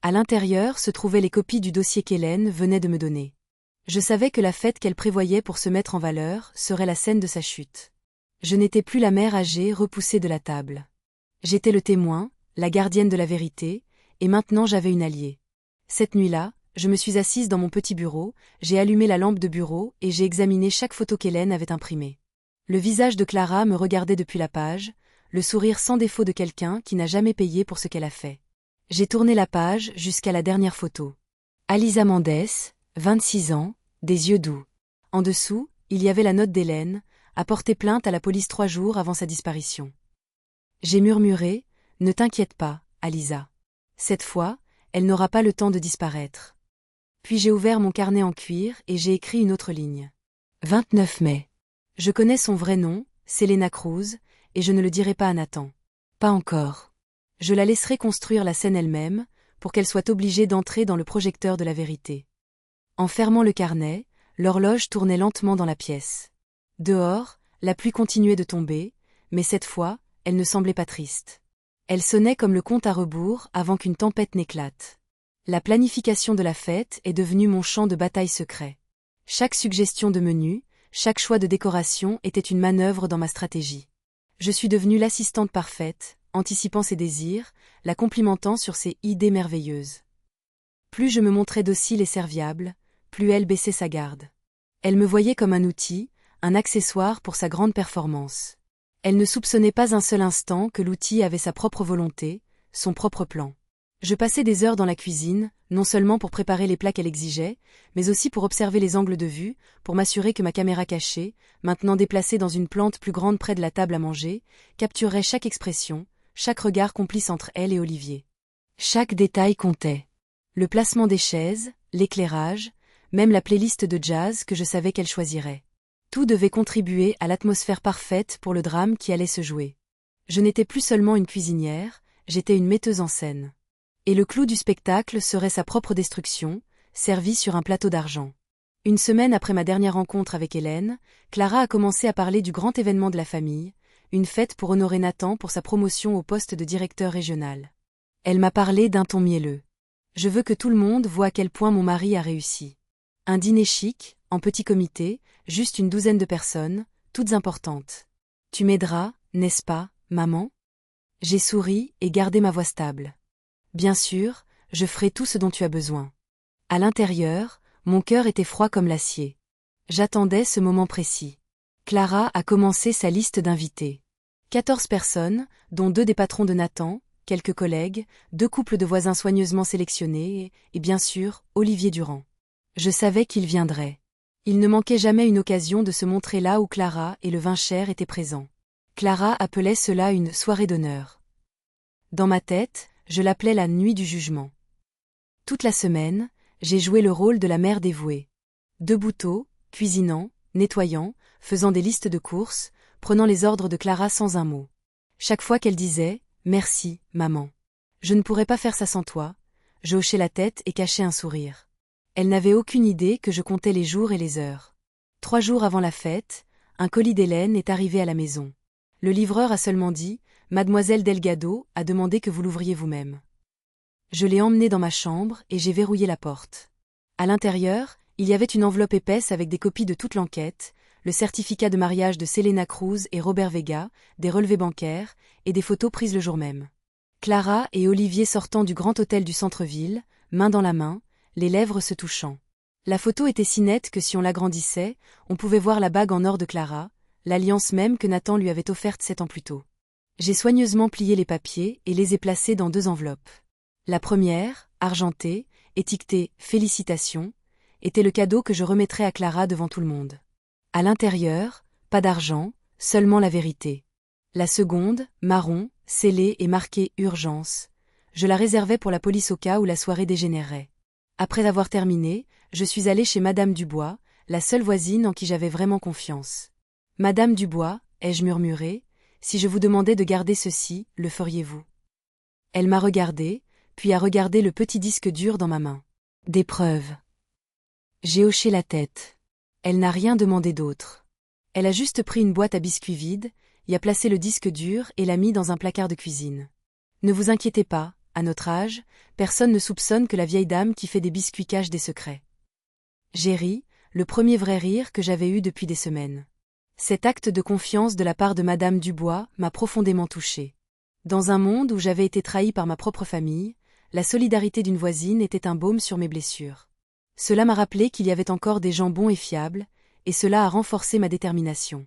À l'intérieur se trouvaient les copies du dossier qu'Hélène venait de me donner. Je savais que la fête qu'elle prévoyait pour se mettre en valeur serait la scène de sa chute. Je n'étais plus la mère âgée repoussée de la table. J'étais le témoin, la gardienne de la vérité, et maintenant j'avais une alliée. Cette nuit-là, je me suis assise dans mon petit bureau, j'ai allumé la lampe de bureau et j'ai examiné chaque photo qu'Hélène avait imprimée. Le visage de Clara me regardait depuis la page, le sourire sans défaut de quelqu'un qui n'a jamais payé pour ce qu'elle a fait. J'ai tourné la page jusqu'à la dernière photo. Alisa Mendès, 26 ans, des yeux doux. En dessous, il y avait la note d'Hélène, a porté plainte à la police 3 jours avant sa disparition. J'ai murmuré, « Ne t'inquiète pas, Alisa. Cette fois, elle n'aura pas le temps de disparaître. » Puis j'ai ouvert mon carnet en cuir et j'ai écrit une autre ligne. 29 mai. Je connais son vrai nom, Selena Cruz, et je ne le dirai pas à Nathan. Pas encore. Je la laisserai construire la scène elle-même, pour qu'elle soit obligée d'entrer dans le projecteur de la vérité. En fermant le carnet, l'horloge tournait lentement dans la pièce. Dehors, la pluie continuait de tomber, mais cette fois, elle ne semblait pas triste. Elle sonnait comme le compte à rebours avant qu'une tempête n'éclate. La planification de la fête est devenue mon champ de bataille secret. Chaque suggestion de menu, chaque choix de décoration était une manœuvre dans ma stratégie. Je suis devenue l'assistante parfaite, anticipant ses désirs, la complimentant sur ses idées merveilleuses. Plus je me montrais docile et serviable, plus elle baissait sa garde. Elle me voyait comme un outil, un accessoire pour sa grande performance. Elle ne soupçonnait pas un seul instant que l'outil avait sa propre volonté, son propre plan. Je passais des heures dans la cuisine, non seulement pour préparer les plats qu'elle exigeait, mais aussi pour observer les angles de vue, pour m'assurer que ma caméra cachée, maintenant déplacée dans une plante plus grande près de la table à manger, capturerait chaque expression, chaque regard complice entre elle et Olivier. Chaque détail comptait. Le placement des chaises, l'éclairage, même la playlist de jazz que je savais qu'elle choisirait. Tout devait contribuer à l'atmosphère parfaite pour le drame qui allait se jouer. Je n'étais plus seulement une cuisinière, j'étais une metteuse en scène. Et le clou du spectacle serait sa propre destruction, servie sur un plateau d'argent. Une semaine après ma dernière rencontre avec Hélène, Clara a commencé à parler du grand événement de la famille, une fête pour honorer Nathan pour sa promotion au poste de directeur régional. Elle m'a parlé d'un ton mielleux. Je veux que tout le monde voie à quel point mon mari a réussi. Un dîner chic, en petit comité, juste une douzaine de personnes, toutes importantes. Tu m'aideras, n'est-ce pas, maman? J'ai souri et gardé ma voix stable. Bien sûr, je ferai tout ce dont tu as besoin. À l'intérieur, mon cœur était froid comme l'acier. J'attendais ce moment précis. Clara a commencé sa liste d'invités. 14 personnes, dont 2 des patrons de Nathan, quelques collègues, 2 couples de voisins soigneusement sélectionnés et bien sûr, Olivier Durand. Je savais qu'il viendrait. Il ne manquait jamais une occasion de se montrer là où Clara et le vin cher étaient présents. Clara appelait cela une soirée d'honneur. Dans ma tête, je l'appelais la nuit du jugement. Toute la semaine, j'ai joué le rôle de la mère dévouée. Debout tôt, cuisinant, nettoyant, faisant des listes de courses, prenant les ordres de Clara sans un mot. Chaque fois qu'elle disait « Merci, maman. Je ne pourrais pas faire ça sans toi », je hochais la tête et cachais un sourire. Elle n'avait aucune idée que je comptais les jours et les heures. 3 jours avant la fête, un colis d'Hélène est arrivé à la maison. Le livreur a seulement dit « Mademoiselle Delgado a demandé que vous l'ouvriez vous-même ». Je l'ai emmené dans ma chambre et j'ai verrouillé la porte. À l'intérieur, il y avait une enveloppe épaisse avec des copies de toute l'enquête, le certificat de mariage de Selena Cruz et Robert Vega, des relevés bancaires et des photos prises le jour même. Clara et Olivier sortant du grand hôtel du centre-ville, main dans la main, les lèvres se touchant. La photo était si nette que si on l'agrandissait, on pouvait voir la bague en or de Clara, l'alliance même que Nathan lui avait offerte 7 ans plus tôt. J'ai soigneusement plié les papiers et les ai placés dans 2 enveloppes. La première, argentée, étiquetée « Félicitations », était le cadeau que je remettrais à Clara devant tout le monde. À l'intérieur, pas d'argent, seulement la vérité. La seconde, marron, scellée et marquée « Urgence », je la réservais pour la police au cas où la soirée dégénérerait. Après avoir terminé, je suis allée chez Madame Dubois, la seule voisine en qui j'avais vraiment confiance. « Madame Dubois, ai-je murmuré, si je vous demandais de garder ceci, le feriez-vous » Elle m'a regardé, puis a regardé le petit disque dur dans ma main. Des preuves. J'ai hoché la tête. Elle n'a rien demandé d'autre. Elle a juste pris une boîte à biscuits vide, y a placé le disque dur et l'a mis dans un placard de cuisine. Ne vous inquiétez pas, à notre âge, personne ne soupçonne que la vieille dame qui fait des biscuits cache des secrets. J'ai ri, le premier vrai rire que j'avais eu depuis des semaines. Cet acte de confiance de la part de Madame Dubois m'a profondément touchée. Dans un monde où j'avais été trahie par ma propre famille, la solidarité d'une voisine était un baume sur mes blessures. Cela m'a rappelé qu'il y avait encore des gens bons et fiables, et cela a renforcé ma détermination.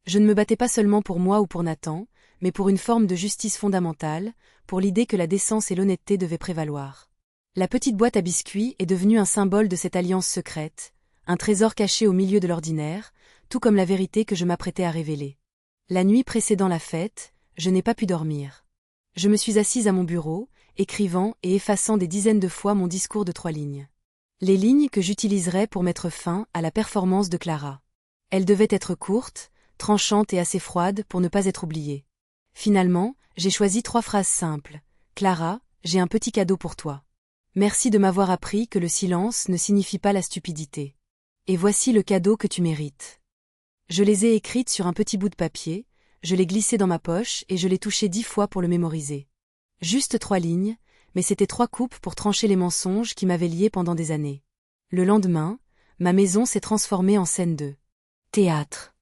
Je ne me battais pas seulement pour moi ou pour Nathan, mais pour une forme de justice fondamentale, pour l'idée que la décence et l'honnêteté devaient prévaloir. La petite boîte à biscuits est devenue un symbole de cette alliance secrète, un trésor caché au milieu de l'ordinaire, tout comme la vérité que je m'apprêtais à révéler. La nuit précédant la fête, je n'ai pas pu dormir. Je me suis assise à mon bureau, écrivant et effaçant des dizaines de fois mon discours de 3 lignes. Les lignes que j'utiliserais pour mettre fin à la performance de Clara. Elles devaient être courtes, tranchantes et assez froides pour ne pas être oubliées. Finalement, j'ai choisi 3 phrases simples. Clara, j'ai un petit cadeau pour toi. Merci de m'avoir appris que le silence ne signifie pas la stupidité. Et voici le cadeau que tu mérites. Je les ai écrites sur un petit bout de papier, je l'ai glissé dans ma poche et je l'ai touché 10 fois pour le mémoriser. Juste 3 lignes, mais c'était 3 coupes pour trancher les mensonges qui m'avaient lié pendant des années. Le lendemain, ma maison s'est transformée en scène de théâtre.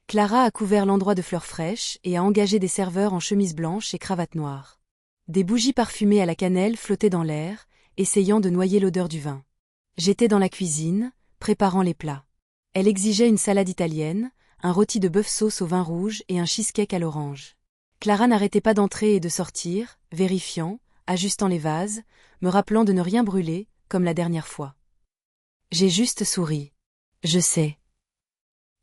Clara a couvert l'endroit de fleurs fraîches et a engagé des serveurs en chemise blanche et cravate noire. Des bougies parfumées à la cannelle flottaient dans l'air, essayant de noyer l'odeur du vin. J'étais dans la cuisine, préparant les plats. Elle exigeait une salade italienne, un rôti de bœuf sauce au vin rouge et un cheesecake à l'orange. Clara n'arrêtait pas d'entrer et de sortir, vérifiant, ajustant les vases, me rappelant de ne rien brûler, comme la dernière fois. J'ai juste souri. Je sais.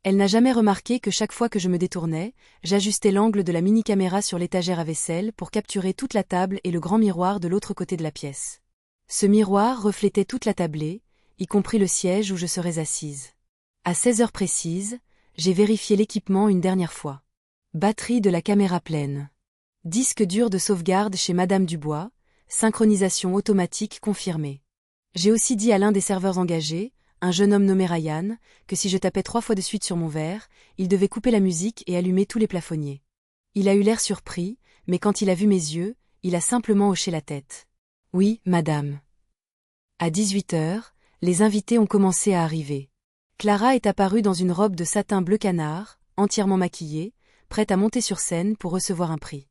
Elle n'a jamais remarqué que chaque fois que je me détournais, j'ajustais l'angle de la mini-caméra sur l'étagère à vaisselle pour capturer toute la table et le grand miroir de l'autre côté de la pièce. Ce miroir reflétait toute la tablée, y compris le siège où je serais assise. À 16 heures précises, j'ai vérifié l'équipement une dernière fois. Batterie de la caméra pleine. Disque dur de sauvegarde chez Madame Dubois, synchronisation automatique confirmée. J'ai aussi dit à l'un des serveurs engagés, un jeune homme nommé Ryan, que si je tapais 3 fois de suite sur mon verre, il devait couper la musique et allumer tous les plafonniers. Il a eu l'air surpris, mais quand il a vu mes yeux, il a simplement hoché la tête. Oui, madame. À 18h, les invités ont commencé à arriver. Clara est apparue dans une robe de satin bleu canard, entièrement maquillée, prête à monter sur scène pour recevoir un prix.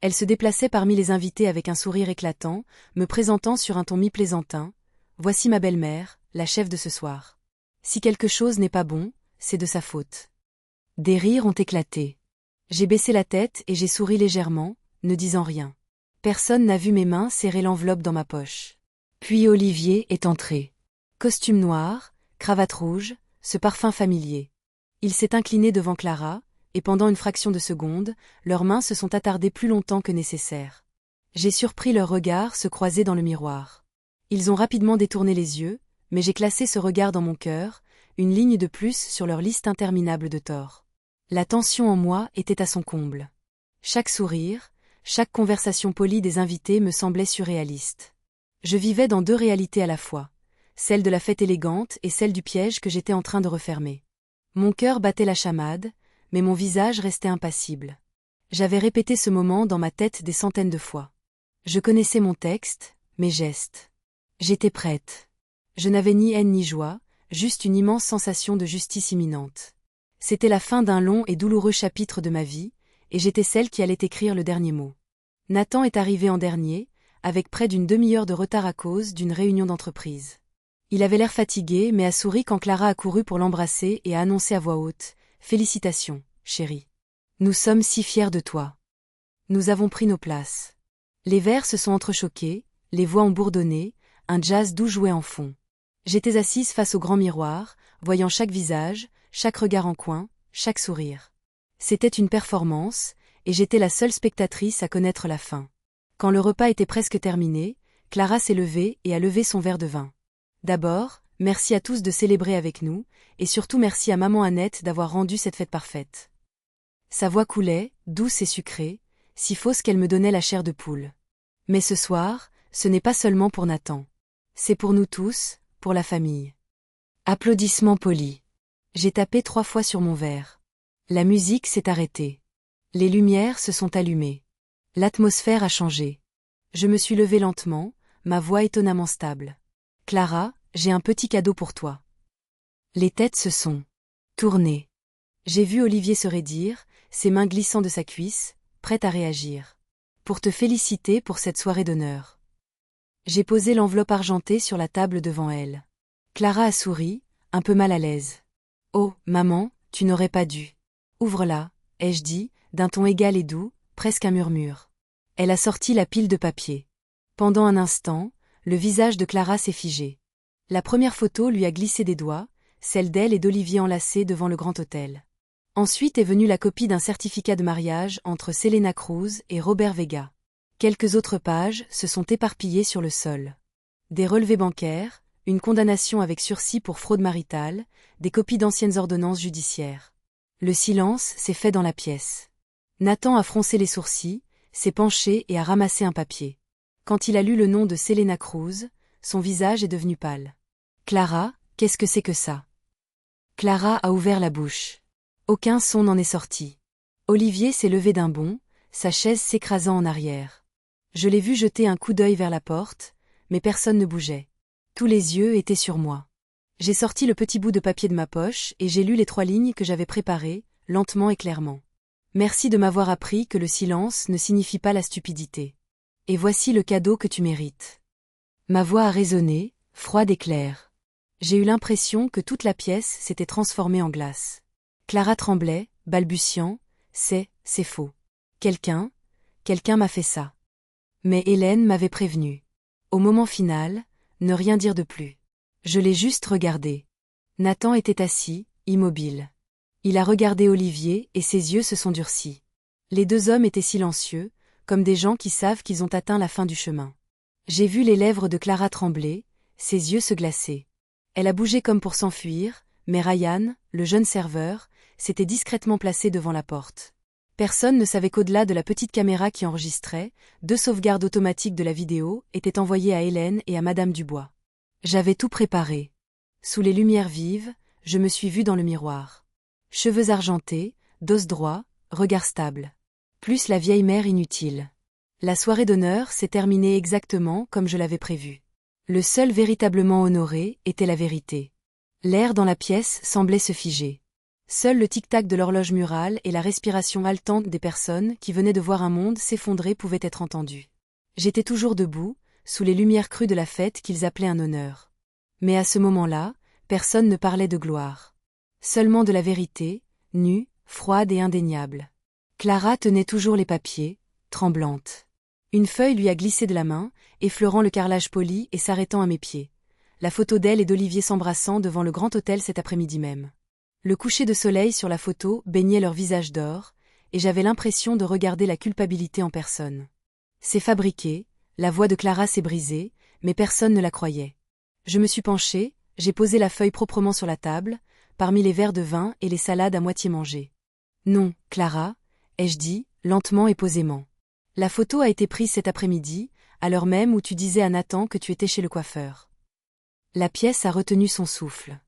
Elle se déplaçait parmi les invités avec un sourire éclatant, me présentant sur un ton mi-plaisantin. Voici ma belle-mère, la chef de ce soir. Si quelque chose n'est pas bon, c'est de sa faute. Des rires ont éclaté. J'ai baissé la tête et j'ai souri légèrement, ne disant rien. Personne n'a vu mes mains serrer l'enveloppe dans ma poche. Puis Olivier est entré. Costume noir, cravate rouge, ce parfum familier. Il s'est incliné devant Clara, et pendant une fraction de seconde, leurs mains se sont attardées plus longtemps que nécessaire. J'ai surpris leurs regards se croiser dans le miroir. Ils ont rapidement détourné les yeux, mais j'ai classé ce regard dans mon cœur, une ligne de plus sur leur liste interminable de torts. La tension en moi était à son comble. Chaque sourire, chaque conversation polie des invités me semblait surréaliste. Je vivais dans 2 réalités à la fois, celle de la fête élégante et celle du piège que j'étais en train de refermer. Mon cœur battait la chamade, mais mon visage restait impassible. J'avais répété ce moment dans ma tête des centaines de fois. Je connaissais mon texte, mes gestes. J'étais prête. Je n'avais ni haine ni joie, juste une immense sensation de justice imminente. C'était la fin d'un long et douloureux chapitre de ma vie, et j'étais celle qui allait écrire le dernier mot. Nathan est arrivé en dernier, avec près d'une demi-heure de retard à cause d'une réunion d'entreprise. Il avait l'air fatigué mais a souri quand Clara a couru pour l'embrasser et a annoncé à voix haute « Félicitations, chérie. Nous sommes si fiers de toi. » Nous avons pris nos places. Les verres se sont entrechoqués, les voix ont bourdonné, un jazz doux jouait en fond. J'étais assise face au grand miroir, voyant chaque visage, chaque regard en coin, chaque sourire. C'était une performance, et j'étais la seule spectatrice à connaître la fin. Quand le repas était presque terminé, Clara s'est levée et a levé son verre de vin. D'abord, merci à tous de célébrer avec nous, et surtout merci à maman Annette d'avoir rendu cette fête parfaite. Sa voix coulait, douce et sucrée, si fausse qu'elle me donnait la chair de poule. Mais ce soir, ce n'est pas seulement pour Nathan. C'est pour nous tous, pour la famille. Applaudissements polis. J'ai tapé 3 fois sur mon verre. La musique s'est arrêtée. Les lumières se sont allumées. L'atmosphère a changé. Je me suis levée lentement, ma voix étonnamment stable. Clara, j'ai un petit cadeau pour toi. Les têtes se sont tournées. J'ai vu Olivier se raidir, ses mains glissant de sa cuisse, prête à réagir. Pour te féliciter pour cette soirée d'honneur. J'ai posé l'enveloppe argentée sur la table devant elle. Clara a souri, un peu mal à l'aise. Oh, maman, tu n'aurais pas dû. Ouvre-la, ai-je dit, d'un ton égal et doux, presque un murmure. Elle a sorti la pile de papier. Pendant un instant, le visage de Clara s'est figé. La première photo lui a glissé des doigts, celle d'elle et d'Olivier enlacés devant le grand hôtel. Ensuite est venue la copie d'un certificat de mariage entre Selena Cruz et Robert Vega. Quelques autres pages se sont éparpillées sur le sol. Des relevés bancaires, une condamnation avec sursis pour fraude maritale, des copies d'anciennes ordonnances judiciaires. Le silence s'est fait dans la pièce. Nathan a froncé les sourcils, s'est penché et a ramassé un papier. Quand il a lu le nom de Selena Cruz, son visage est devenu pâle. Clara, qu'est-ce que c'est que ça? Clara a ouvert la bouche. Aucun son n'en est sorti. Olivier s'est levé d'un bond, sa chaise s'écrasant en arrière. Je l'ai vu jeter un coup d'œil vers la porte, mais personne ne bougeait. Tous les yeux étaient sur moi. J'ai sorti le petit bout de papier de ma poche et j'ai lu les 3 lignes que j'avais préparées, lentement et clairement. Merci de m'avoir appris que le silence ne signifie pas la stupidité. Et voici le cadeau que tu mérites. Ma voix a résonné, froide et claire. J'ai eu l'impression que toute la pièce s'était transformée en glace. Clara tremblait, balbutiant, c'est faux. Quelqu'un m'a fait ça. Mais Hélène m'avait prévenu. Au moment final, ne rien dire de plus. Je l'ai juste regardé. Nathan était assis, immobile. Il a regardé Olivier et ses yeux se sont durcis. Les 2 hommes étaient silencieux, comme des gens qui savent qu'ils ont atteint la fin du chemin. J'ai vu les lèvres de Clara trembler, ses yeux se glacer. Elle a bougé comme pour s'enfuir, mais Ryan, le jeune serveur, s'était discrètement placé devant la porte. Personne ne savait qu'au-delà de la petite caméra qui enregistrait, 2 sauvegardes automatiques de la vidéo étaient envoyées à Hélène et à Madame Dubois. J'avais tout préparé. Sous les lumières vives, je me suis vue dans le miroir. Cheveux argentés, dos droit, regard stable. Plus la vieille mère inutile. La soirée d'honneur s'est terminée exactement comme je l'avais prévu. Le seul véritablement honoré était la vérité. L'air dans la pièce semblait se figer. Seul le tic-tac de l'horloge murale et la respiration haletante des personnes qui venaient de voir un monde s'effondrer pouvaient être entendus. J'étais toujours debout, sous les lumières crues de la fête qu'ils appelaient un honneur. Mais à ce moment-là, personne ne parlait de gloire. Seulement de la vérité, nue, froide et indéniable. Clara tenait toujours les papiers, tremblante. Une feuille lui a glissé de la main, effleurant le carrelage poli et s'arrêtant à mes pieds. La photo d'elle et d'Olivier s'embrassant devant le grand hôtel cet après-midi même. Le coucher de soleil sur la photo baignait leur visage d'or, et j'avais l'impression de regarder la culpabilité en personne. C'est fabriqué, la voix de Clara s'est brisée, mais personne ne la croyait. Je me suis penchée, j'ai posé la feuille proprement sur la table, parmi les verres de vin et les salades à moitié mangées. Non, Clara, ai-je dit, lentement et posément. La photo a été prise cet après-midi, à l'heure même où tu disais à Nathan que tu étais chez le coiffeur. La pièce a retenu son souffle.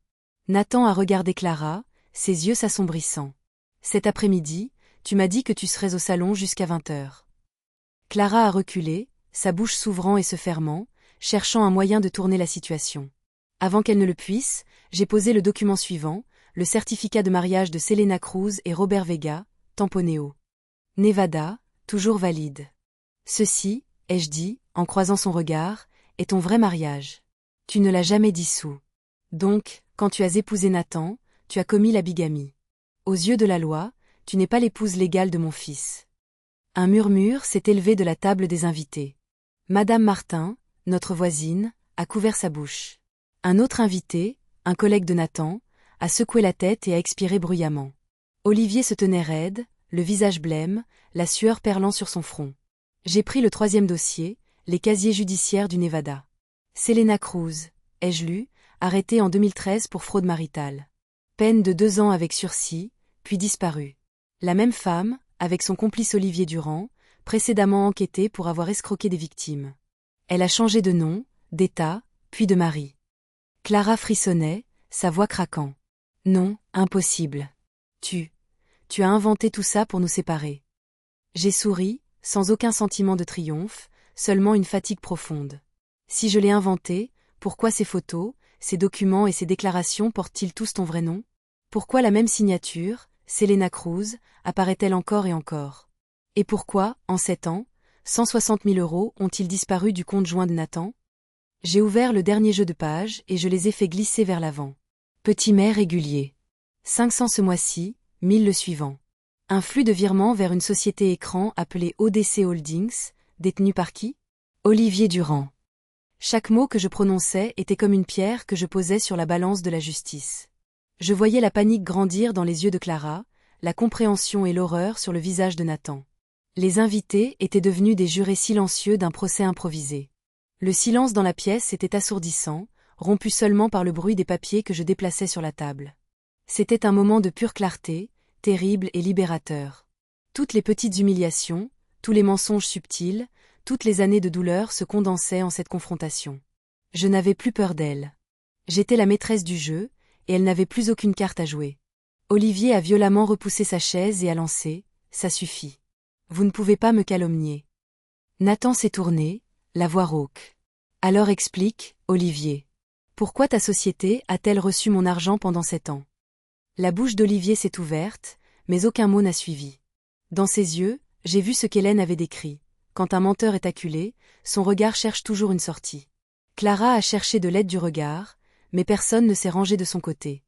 Nathan a regardé Clara, ses yeux s'assombrissant. Cet après-midi, tu m'as dit que tu serais au salon jusqu'à 20h. Clara a reculé, sa bouche s'ouvrant et se fermant, cherchant un moyen de tourner la situation. Avant qu'elle ne le puisse, j'ai posé le document suivant, le certificat de mariage de Selena Cruz et Robert Vega, tamponné au Nevada, toujours valide. Ceci, ai-je dit, en croisant son regard, est ton vrai mariage. Tu ne l'as jamais dissous. Donc, quand tu as épousé Nathan, tu as commis la bigamie. Aux yeux de la loi, tu n'es pas l'épouse légale de mon fils. Un murmure s'est élevé de la table des invités. Madame Martin, notre voisine, a couvert sa bouche. Un autre invité, un collègue de Nathan, a secoué la tête et a expiré bruyamment. Olivier se tenait raide, le visage blême, la sueur perlant sur son front. J'ai pris le 3e dossier, les casiers judiciaires du Nevada. Selena Cruz, ai-je lu, arrêtée en 2013 pour fraude maritale. Peine de 2 ans avec sursis, puis disparue. La même femme, avec son complice Olivier Durand, précédemment enquêté pour avoir escroqué des victimes. Elle a changé de nom, d'état, puis de mari. Clara frissonnait, sa voix craquant. Non, impossible. Tu as inventé tout ça pour nous séparer. J'ai souri, sans aucun sentiment de triomphe, seulement une fatigue profonde. Si je l'ai inventé, pourquoi ces photos, ces documents et ces déclarations portent-ils tous ton vrai nom? Pourquoi la même signature, Selena Cruz, apparaît-elle encore et encore? Et pourquoi, en 7 ans, 160 000 € ont-ils disparu du compte joint de Nathan? J'ai ouvert le dernier jeu de pages et je les ai fait glisser vers l'avant. Petit mais régulier. 500 ce mois-ci, 1000 le suivant. Un flux de virements vers une société écran appelée ODC Holdings, détenue par qui? Olivier Durand. Chaque mot que je prononçais était comme une pierre que je posais sur la balance de la justice. Je voyais la panique grandir dans les yeux de Clara, la compréhension et l'horreur sur le visage de Nathan. Les invités étaient devenus des jurés silencieux d'un procès improvisé. Le silence dans la pièce était assourdissant, rompu seulement par le bruit des papiers que je déplaçais sur la table. C'était un moment de pure clarté, terrible et libérateur. Toutes les petites humiliations, tous les mensonges subtils, toutes les années de douleur se condensaient en cette confrontation. Je n'avais plus peur d'elle. J'étais la maîtresse du jeu, et elle n'avait plus aucune carte à jouer. Olivier a violemment repoussé sa chaise et a lancé « Ça suffit. Vous ne pouvez pas me calomnier. » Nathan s'est tourné, la voix rauque. Alors explique, Olivier. Pourquoi ta société a-t-elle reçu mon argent pendant 7 ans? La bouche d'Olivier s'est ouverte, mais aucun mot n'a suivi. Dans ses yeux, j'ai vu ce qu'Hélène avait décrit. Quand un menteur est acculé, son regard cherche toujours une sortie. Clara a cherché de l'aide du regard, mais personne ne s'est rangé de son côté.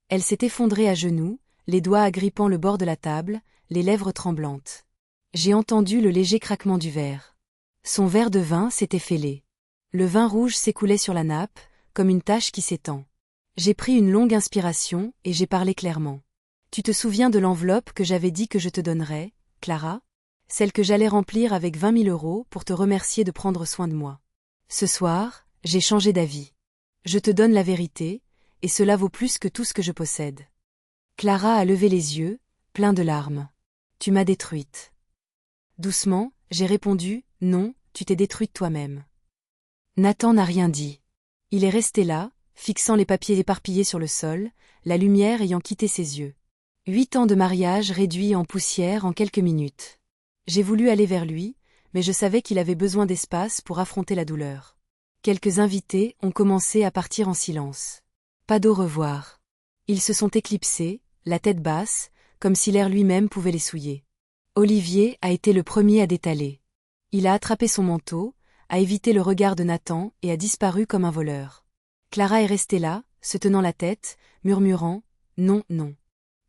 Elle s'est effondrée à genoux, les doigts agrippant le bord de la table, les lèvres tremblantes. J'ai entendu le léger craquement du verre. Son verre de vin s'était fêlé. Le vin rouge s'écoulait sur la nappe, comme une tache qui s'étend. J'ai pris une longue inspiration et j'ai parlé clairement. Tu te souviens de l'enveloppe que j'avais dit que je te donnerais, Clara? Celle que j'allais remplir avec 20 000 € pour te remercier de prendre soin de moi. Ce soir, j'ai changé d'avis. Je te donne la vérité, et cela vaut plus que tout ce que je possède. Clara a levé les yeux, plein de larmes. Tu m'as détruite. Doucement, j'ai répondu, non, tu t'es détruite toi-même. Nathan n'a rien dit. Il est resté là, fixant les papiers éparpillés sur le sol, la lumière ayant quitté ses yeux. 8 ans de mariage réduits en poussière en quelques minutes. J'ai voulu aller vers lui, mais je savais qu'il avait besoin d'espace pour affronter la douleur. Quelques invités ont commencé à partir en silence. Pas d'au revoir. Ils se sont éclipsés, la tête basse, comme si l'air lui-même pouvait les souiller. Olivier a été le premier à détaler. Il a attrapé son manteau, a évité le regard de Nathan et a disparu comme un voleur. Clara est restée là, se tenant la tête, murmurant « Non, non ».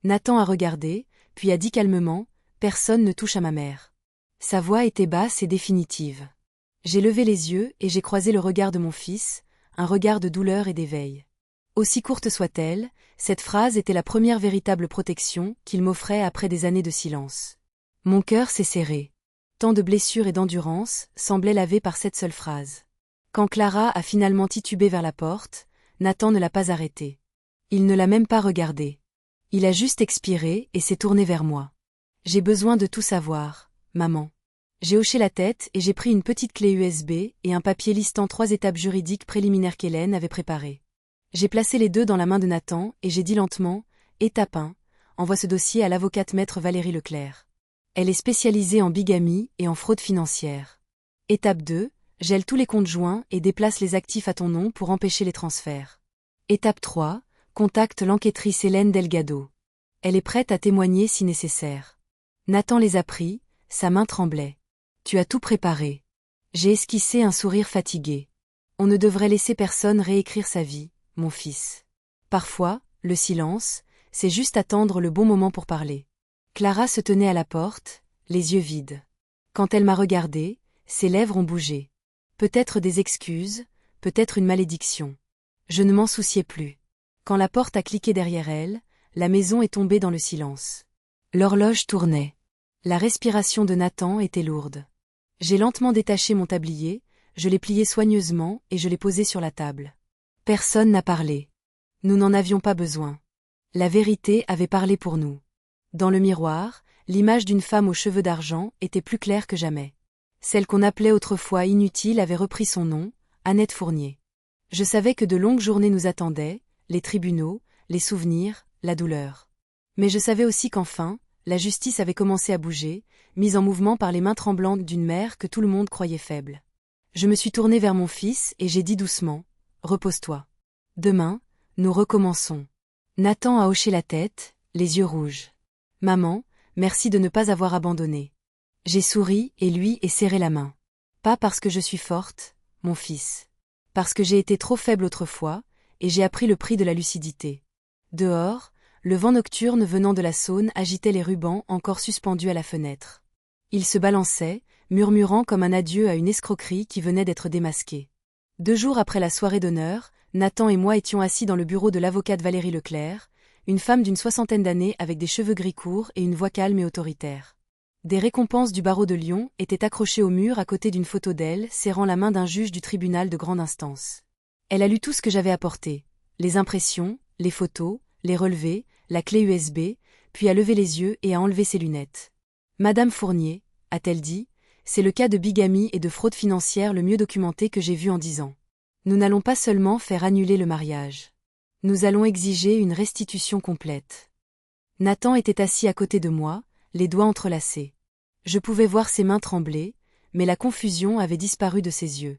Nathan a regardé, puis a dit calmement « Personne ne touche à ma mère ». Sa voix était basse et définitive. J'ai levé les yeux et j'ai croisé le regard de mon fils, un regard de douleur et d'éveil. Aussi courte soit-elle, cette phrase était la première véritable protection qu'il m'offrait après des années de silence. Mon cœur s'est serré. Tant de blessures et d'endurance semblaient lavées par cette seule phrase. Quand Clara a finalement titubé vers la porte, Nathan ne l'a pas arrêtée. Il ne l'a même pas regardée. Il a juste expiré et s'est tourné vers moi. J'ai besoin de tout savoir, maman. J'ai hoché la tête et j'ai pris une petite clé USB et un papier listant 3 étapes juridiques préliminaires qu'Hélène avait préparées. J'ai placé les deux dans la main de Nathan et j'ai dit lentement « Étape 1, envoie ce dossier à l'avocate maître Valérie Leclerc. Elle est spécialisée en bigamie et en fraude financière. Étape 2, gèle tous les comptes joints et déplace les actifs à ton nom pour empêcher les transferts. Étape 3, contacte l'enquêtrice Hélène Delgado. Elle est prête à témoigner si nécessaire. » Nathan les a pris, sa main tremblait. « Tu as tout préparé. » J'ai esquissé un sourire fatigué. On ne devrait laisser personne réécrire sa vie, mon fils. Parfois, le silence, c'est juste attendre le bon moment pour parler. Clara se tenait à la porte, les yeux vides. Quand elle m'a regardé, ses lèvres ont bougé. Peut-être des excuses, peut-être une malédiction. Je ne m'en souciais plus. Quand la porte a cliqué derrière elle, la maison est tombée dans le silence. L'horloge tournait. La respiration de Nathan était lourde. J'ai lentement détaché mon tablier, je l'ai plié soigneusement et je l'ai posé sur la table. Personne n'a parlé. Nous n'en avions pas besoin. La vérité avait parlé pour nous. Dans le miroir, l'image d'une femme aux cheveux d'argent était plus claire que jamais. Celle qu'on appelait autrefois inutile avait repris son nom, Annette Fournier. Je savais que de longues journées nous attendaient, les tribunaux, les souvenirs, la douleur. Mais je savais aussi qu'enfin, la justice avait commencé à bouger, mise en mouvement par les mains tremblantes d'une mère que tout le monde croyait faible. Je me suis tournée vers mon fils et j'ai dit doucement « Repose-toi. Demain, nous recommençons. » Nathan a hoché la tête, les yeux rouges. « Maman, merci de ne pas avoir abandonné. » J'ai souri et lui ai serré la main. Pas parce que je suis forte, mon fils. Parce que j'ai été trop faible autrefois, et j'ai appris le prix de la lucidité. Dehors, le vent nocturne venant de la Saône agitait les rubans encore suspendus à la fenêtre. Il se balançait, murmurant comme un adieu à une escroquerie qui venait d'être démasquée. 2 jours après la soirée d'honneur, Nathan et moi étions assis dans le bureau de l'avocate Valérie Leclerc, une femme d'une 60aine d'années avec des cheveux gris courts et une voix calme et autoritaire. Des récompenses du barreau de Lyon étaient accrochées au mur à côté d'une photo d'elle serrant la main d'un juge du tribunal de grande instance. Elle a lu tout ce que j'avais apporté, les impressions, les photos, les relevés, la clé USB, puis a levé les yeux et a enlevé ses lunettes. « Madame Fournier, a-t-elle dit, c'est le cas de bigamie et de fraude financière le mieux documenté que j'ai vu en 10 ans. Nous n'allons pas seulement faire annuler le mariage. Nous allons exiger une restitution complète. » Nathan était assis à côté de moi, les doigts entrelacés. Je pouvais voir ses mains trembler, mais la confusion avait disparu de ses yeux.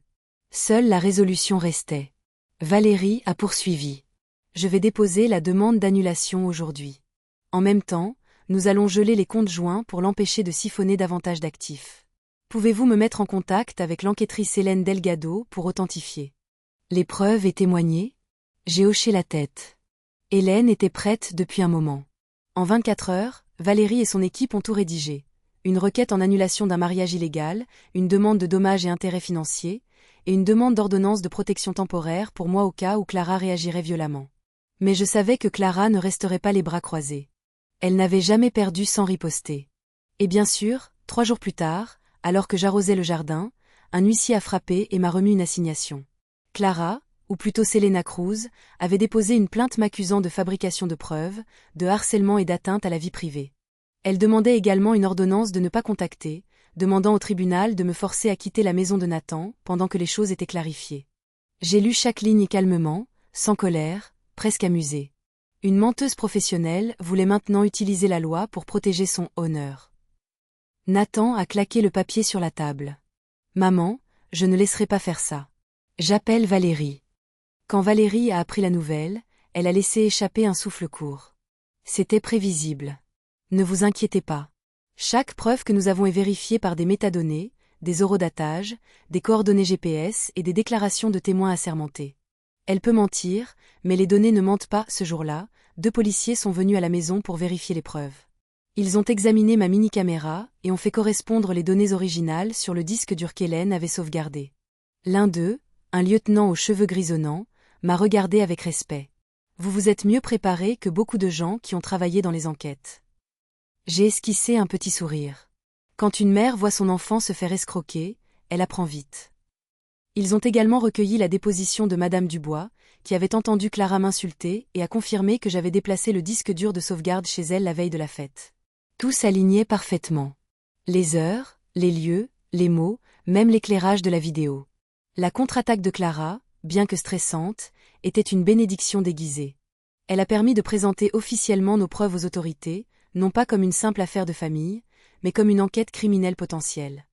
Seule la résolution restait. Valérie a poursuivi. Je vais déposer la demande d'annulation aujourd'hui. En même temps, nous allons geler les comptes joints pour l'empêcher de siphonner davantage d'actifs. Pouvez-vous me mettre en contact avec l'enquêtrice Hélène Delgado pour authentifier les preuves et témoigner? J'ai hoché la tête. Hélène était prête depuis un moment. En 24 heures, Valérie et son équipe ont tout rédigé. Une requête en annulation d'un mariage illégal, une demande de dommages et intérêts financiers, et une demande d'ordonnance de protection temporaire pour moi au cas où Clara réagirait violemment. Mais je savais que Clara ne resterait pas les bras croisés. Elle n'avait jamais perdu sans riposter. Et bien sûr, 3 jours plus tard, alors que j'arrosais le jardin, un huissier a frappé et m'a remis une assignation. Clara, ou plutôt Selena Cruz, avait déposé une plainte m'accusant de fabrication de preuves, de harcèlement et d'atteinte à la vie privée. Elle demandait également une ordonnance de ne pas contacter, demandant au tribunal de me forcer à quitter la maison de Nathan pendant que les choses étaient clarifiées. J'ai lu chaque ligne calmement, sans colère, presque amusée. Une menteuse professionnelle voulait maintenant utiliser la loi pour protéger son honneur. Nathan a claqué le papier sur la table. Maman, je ne laisserai pas faire ça. J'appelle Valérie. Quand Valérie a appris la nouvelle, elle a laissé échapper un souffle court. C'était prévisible. Ne vous inquiétez pas. Chaque preuve que nous avons est vérifiée par des métadonnées, des horodatages, des coordonnées GPS et des déclarations de témoins assermentés. Elle peut mentir, mais les données ne mentent pas. Ce jour-là, 2 policiers sont venus à la maison pour vérifier les preuves. Ils ont examiné ma mini-caméra et ont fait correspondre les données originales sur le disque dur qu'Hélène avait sauvegardé. L'un d'eux, un lieutenant aux cheveux grisonnants, m'a regardé avec respect. Vous vous êtes mieux préparé que beaucoup de gens qui ont travaillé dans les enquêtes. J'ai esquissé un petit sourire. Quand une mère voit son enfant se faire escroquer, elle apprend vite. Ils ont également recueilli la déposition de Madame Dubois, qui avait entendu Clara m'insulter et a confirmé que j'avais déplacé le disque dur de sauvegarde chez elle la veille de la fête. Tout s'alignait parfaitement. Les heures, les lieux, les mots, même l'éclairage de la vidéo. La contre-attaque de Clara, bien que stressante, était une bénédiction déguisée. Elle a permis de présenter officiellement nos preuves aux autorités, non pas comme une simple affaire de famille, mais comme une enquête criminelle potentielle.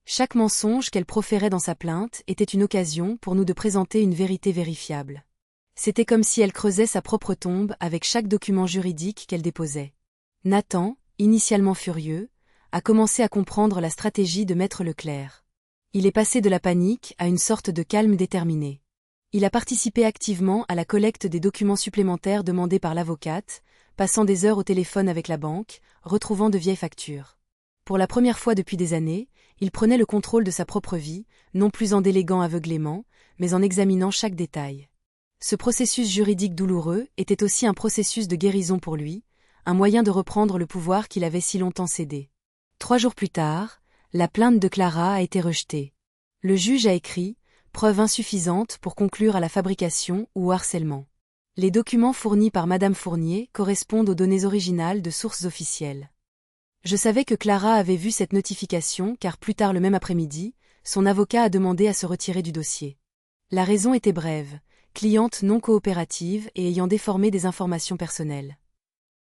Chaque mensonge qu'elle proférait dans sa plainte était une occasion pour nous de présenter une vérité vérifiable. C'était comme si elle creusait sa propre tombe avec chaque document juridique qu'elle déposait. Nathan, initialement furieux, a commencé à comprendre la stratégie de Maître Leclerc. Il est passé de la panique à une sorte de calme déterminé. Il a participé activement à la collecte des documents supplémentaires demandés par l'avocate, passant des heures au téléphone avec la banque, retrouvant de vieilles factures. Pour la première fois depuis des années, il prenait le contrôle de sa propre vie, non plus en déléguant aveuglément, mais en examinant chaque détail. Ce processus juridique douloureux était aussi un processus de guérison pour lui, un moyen de reprendre le pouvoir qu'il avait si longtemps cédé. 3 jours plus tard, la plainte de Clara a été rejetée. Le juge a écrit « Preuve insuffisante pour conclure à la fabrication ou au harcèlement ». Les documents fournis par Madame Fournier correspondent aux données originales de sources officielles. Je savais que Clara avait vu cette notification car plus tard le même après-midi, son avocat a demandé à se retirer du dossier. La raison était brève, cliente non coopérative et ayant déformé des informations personnelles.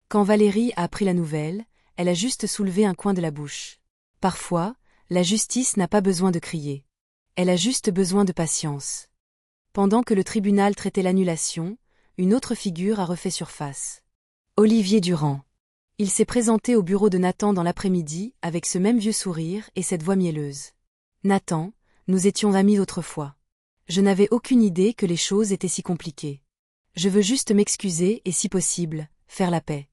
Quand Valérie a appris la nouvelle, elle a juste soulevé un coin de la bouche. Parfois, la justice n'a pas besoin de crier. Elle a juste besoin de patience. Pendant que le tribunal traitait l'annulation, une autre figure a refait surface. Olivier Durand. Il s'est présenté au bureau de Nathan dans l'après-midi avec ce même vieux sourire et cette voix mielleuse. Nathan, nous étions amis autrefois. Je n'avais aucune idée que les choses étaient si compliquées. Je veux juste m'excuser et si possible, faire la paix.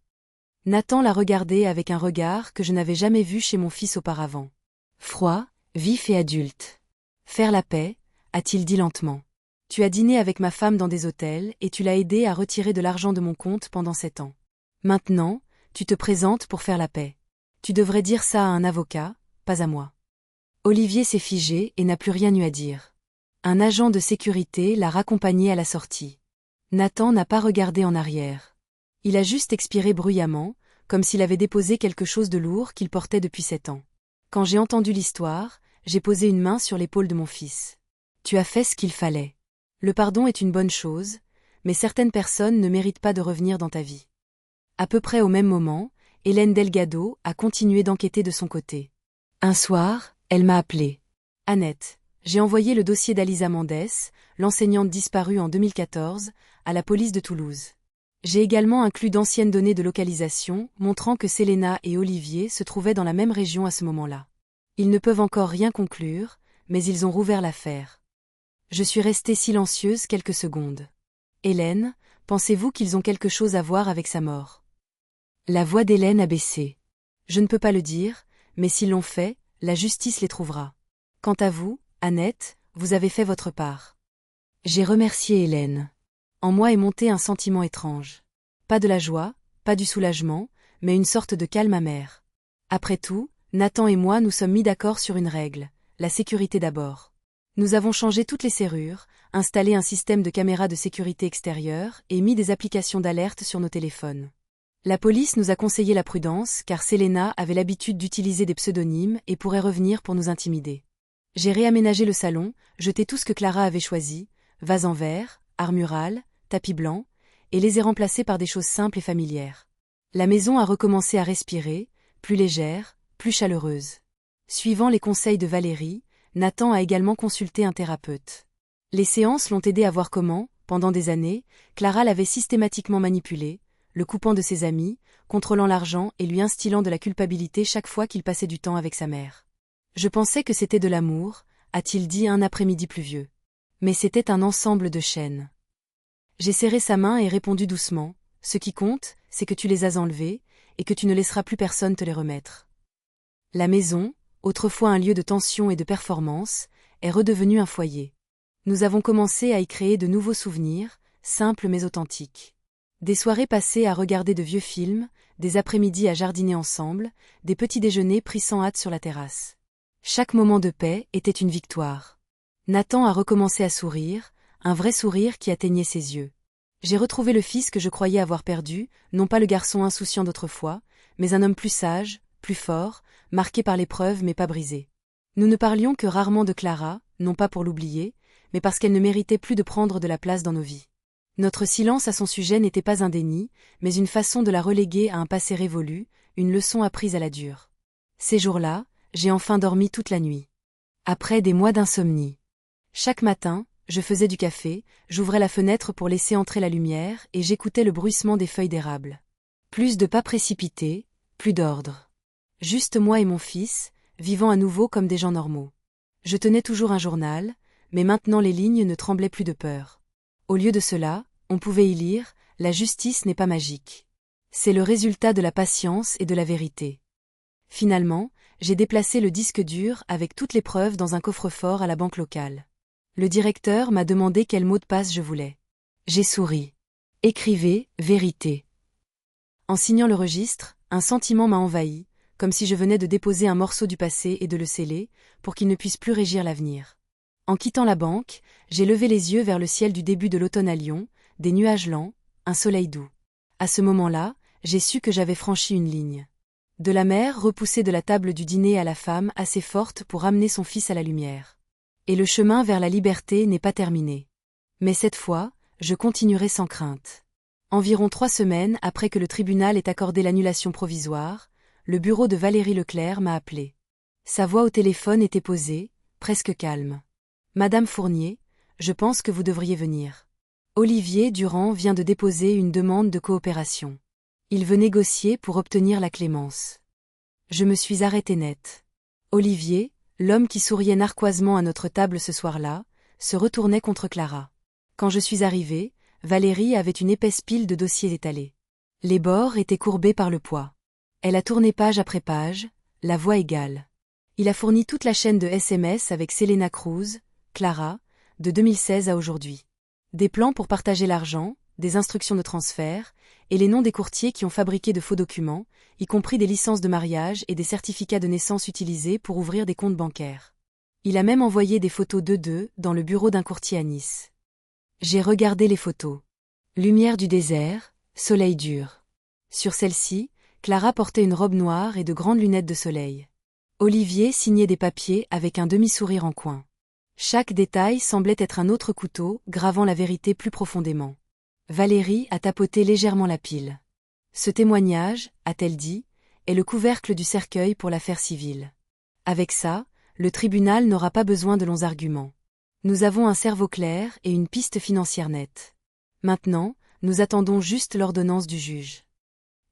Nathan l'a regardé avec un regard que je n'avais jamais vu chez mon fils auparavant. Froid, vif et adulte. Faire la paix, a-t-il dit lentement. Tu as dîné avec ma femme dans des hôtels et tu l'as aidé à retirer de l'argent de mon compte pendant 7 ans. Maintenant, tu te présentes pour faire la paix. Tu devrais dire ça à un avocat, pas à moi. Olivier s'est figé et n'a plus rien eu à dire. Un agent de sécurité l'a raccompagné à la sortie. Nathan n'a pas regardé en arrière. Il a juste expiré bruyamment, comme s'il avait déposé quelque chose de lourd qu'il portait depuis 7 ans. Quand j'ai entendu l'histoire, j'ai posé une main sur l'épaule de mon fils. Tu as fait ce qu'il fallait. Le pardon est une bonne chose, mais certaines personnes ne méritent pas de revenir dans ta vie. À peu près au même moment, Hélène Delgado a continué d'enquêter de son côté. Un soir, elle m'a appelé. Annette, j'ai envoyé le dossier d'Alisa Mendes, l'enseignante disparue en 2014, à la police de Toulouse. J'ai également inclus d'anciennes données de localisation montrant que Selena et Olivier se trouvaient dans la même région à ce moment-là. Ils ne peuvent encore rien conclure, mais ils ont rouvert l'affaire. Je suis restée silencieuse quelques secondes. Hélène, pensez-vous qu'ils ont quelque chose à voir avec sa mort? La voix d'Hélène a baissé. Je ne peux pas le dire, mais s'ils l'ont fait, la justice les trouvera. Quant à vous, Annette, vous avez fait votre part. J'ai remercié Hélène. En moi est monté un sentiment étrange. Pas de la joie, pas du soulagement, mais une sorte de calme amer. Après tout, Nathan et moi nous sommes mis d'accord sur une règle, la sécurité d'abord. Nous avons changé toutes les serrures, installé un système de caméras de sécurité extérieure et mis des applications d'alerte sur nos téléphones. La police nous a conseillé la prudence car Selena avait l'habitude d'utiliser des pseudonymes et pourrait revenir pour nous intimider. J'ai réaménagé le salon, jeté tout ce que Clara avait choisi, vase en verre, art mural, tapis blanc, et les ai remplacés par des choses simples et familières. La maison a recommencé à respirer, plus légère, plus chaleureuse. Suivant les conseils de Valérie, Nathan a également consulté un thérapeute. Les séances l'ont aidé à voir comment, pendant des années, Clara l'avait systématiquement manipulé, le coupant de ses amis, contrôlant l'argent et lui instillant de la culpabilité chaque fois qu'il passait du temps avec sa mère. Je pensais que c'était de l'amour, a-t-il dit un après-midi pluvieux. Mais c'était un ensemble de chaînes. J'ai serré sa main et répondu doucement, « Ce qui compte, c'est que tu les as enlevés, et que tu ne laisseras plus personne te les remettre. » La maison, autrefois un lieu de tension et de performance, est redevenue un foyer. Nous avons commencé à y créer de nouveaux souvenirs, simples mais authentiques. Des soirées passées à regarder de vieux films, des après-midi à jardiner ensemble, des petits déjeuners pris sans hâte sur la terrasse. Chaque moment de paix était une victoire. Nathan a recommencé à sourire, un vrai sourire qui atteignait ses yeux. J'ai retrouvé le fils que je croyais avoir perdu, non pas le garçon insouciant d'autrefois, mais un homme plus sage, plus fort, marqué par l'épreuve mais pas brisé. Nous ne parlions que rarement de Clara, non pas pour l'oublier, mais parce qu'elle ne méritait plus de prendre de la place dans nos vies. Notre silence à son sujet n'était pas un déni, mais une façon de la reléguer à un passé révolu, une leçon apprise à la dure. Ces jours-là, j'ai enfin dormi toute la nuit. Après des mois d'insomnie. Chaque matin, je faisais du café, j'ouvrais la fenêtre pour laisser entrer la lumière et j'écoutais le bruissement des feuilles d'érable. Plus de pas précipités, plus d'ordre. Juste moi et mon fils, vivant à nouveau comme des gens normaux. Je tenais toujours un journal, mais maintenant les lignes ne tremblaient plus de peur. Au lieu de cela, on pouvait y lire « La justice n'est pas magique. C'est le résultat de la patience et de la vérité. » Finalement, j'ai déplacé le disque dur avec toutes les preuves dans un coffre-fort à la banque locale. Le directeur m'a demandé quel mot de passe je voulais. J'ai souri. Écrivez « Vérité ». En signant le registre, un sentiment m'a envahi, comme si je venais de déposer un morceau du passé et de le sceller, pour qu'il ne puisse plus régir l'avenir. En quittant la banque, j'ai levé les yeux vers le ciel du début de l'automne à Lyon, des nuages lents, un soleil doux. À ce moment-là, j'ai su que j'avais franchi une ligne. De la mère repoussée de la table du dîner à la femme assez forte pour amener son fils à la lumière. Et le chemin vers la liberté n'est pas terminé. Mais cette fois, je continuerai sans crainte. Environ 3 semaines après que le tribunal ait accordé l'annulation provisoire, le bureau de Valérie Leclerc m'a appelé. Sa voix au téléphone était posée, presque calme. « Madame Fournier, je pense que vous devriez venir. Olivier Durand vient de déposer une demande de coopération. Il veut négocier pour obtenir la clémence. » Je me suis arrêtée net. Olivier, l'homme qui souriait narquoisement à notre table ce soir-là, se retournait contre Clara. Quand je suis arrivée, Valérie avait une épaisse pile de dossiers étalés. Les bords étaient courbés par le poids. Elle a tourné page après page, la voix égale. Il a fourni toute la chaîne de SMS avec Selena Cruz, Clara, de 2016 à aujourd'hui. Des plans pour partager l'argent, des instructions de transfert, et les noms des courtiers qui ont fabriqué de faux documents, y compris des licences de mariage et des certificats de naissance utilisés pour ouvrir des comptes bancaires. Il a même envoyé des photos d'eux dans le bureau d'un courtier à Nice. J'ai regardé les photos. Lumière du désert, soleil dur. Sur celle-ci, Clara portait une robe noire et de grandes lunettes de soleil. Olivier signait des papiers avec un demi-sourire en coin. Chaque détail semblait être un autre couteau, gravant la vérité plus profondément. Valérie a tapoté légèrement la pile. Ce témoignage, a-t-elle dit, est le couvercle du cercueil pour l'affaire civile. Avec ça, le tribunal n'aura pas besoin de longs arguments. Nous avons un cerveau clair et une piste financière nette. Maintenant, nous attendons juste l'ordonnance du juge.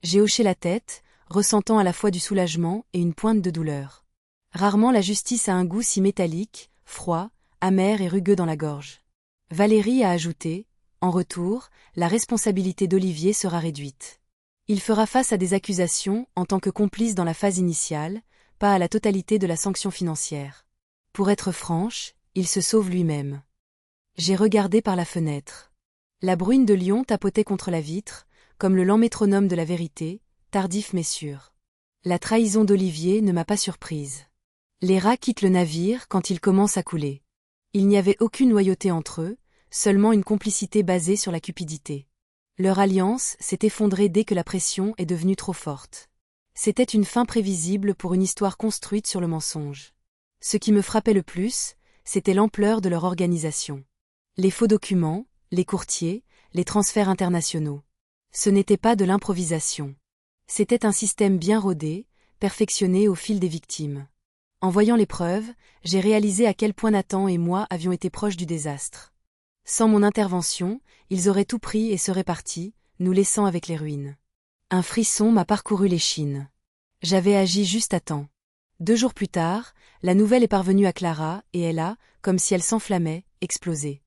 J'ai hoché la tête, ressentant à la fois du soulagement et une pointe de douleur. Rarement la justice a un goût si métallique, froid, amer et rugueux dans la gorge. Valérie a ajouté, en retour, la responsabilité d'Olivier sera réduite. Il fera face à des accusations en tant que complice dans la phase initiale, pas à la totalité de la sanction financière. Pour être franche, il se sauve lui-même. J'ai regardé par la fenêtre. La bruine de Lyon tapotait contre la vitre, comme le lent métronome de la vérité, tardif mais sûr. La trahison d'Olivier ne m'a pas surprise. Les rats quittent le navire quand il commence à couler. Il n'y avait aucune loyauté entre eux, seulement une complicité basée sur la cupidité. Leur alliance s'est effondrée dès que la pression est devenue trop forte. C'était une fin prévisible pour une histoire construite sur le mensonge. Ce qui me frappait le plus, c'était l'ampleur de leur organisation. Les faux documents, les courtiers, les transferts internationaux. Ce n'était pas de l'improvisation. C'était un système bien rodé, perfectionné au fil des victimes. En voyant les preuves, j'ai réalisé à quel point Nathan et moi avions été proches du désastre. Sans mon intervention, ils auraient tout pris et seraient partis, nous laissant avec les ruines. Un frisson m'a parcouru l'échine. J'avais agi juste à temps. 2 jours plus tard, la nouvelle est parvenue à Clara et elle a, comme si elle s'enflammait, explosé.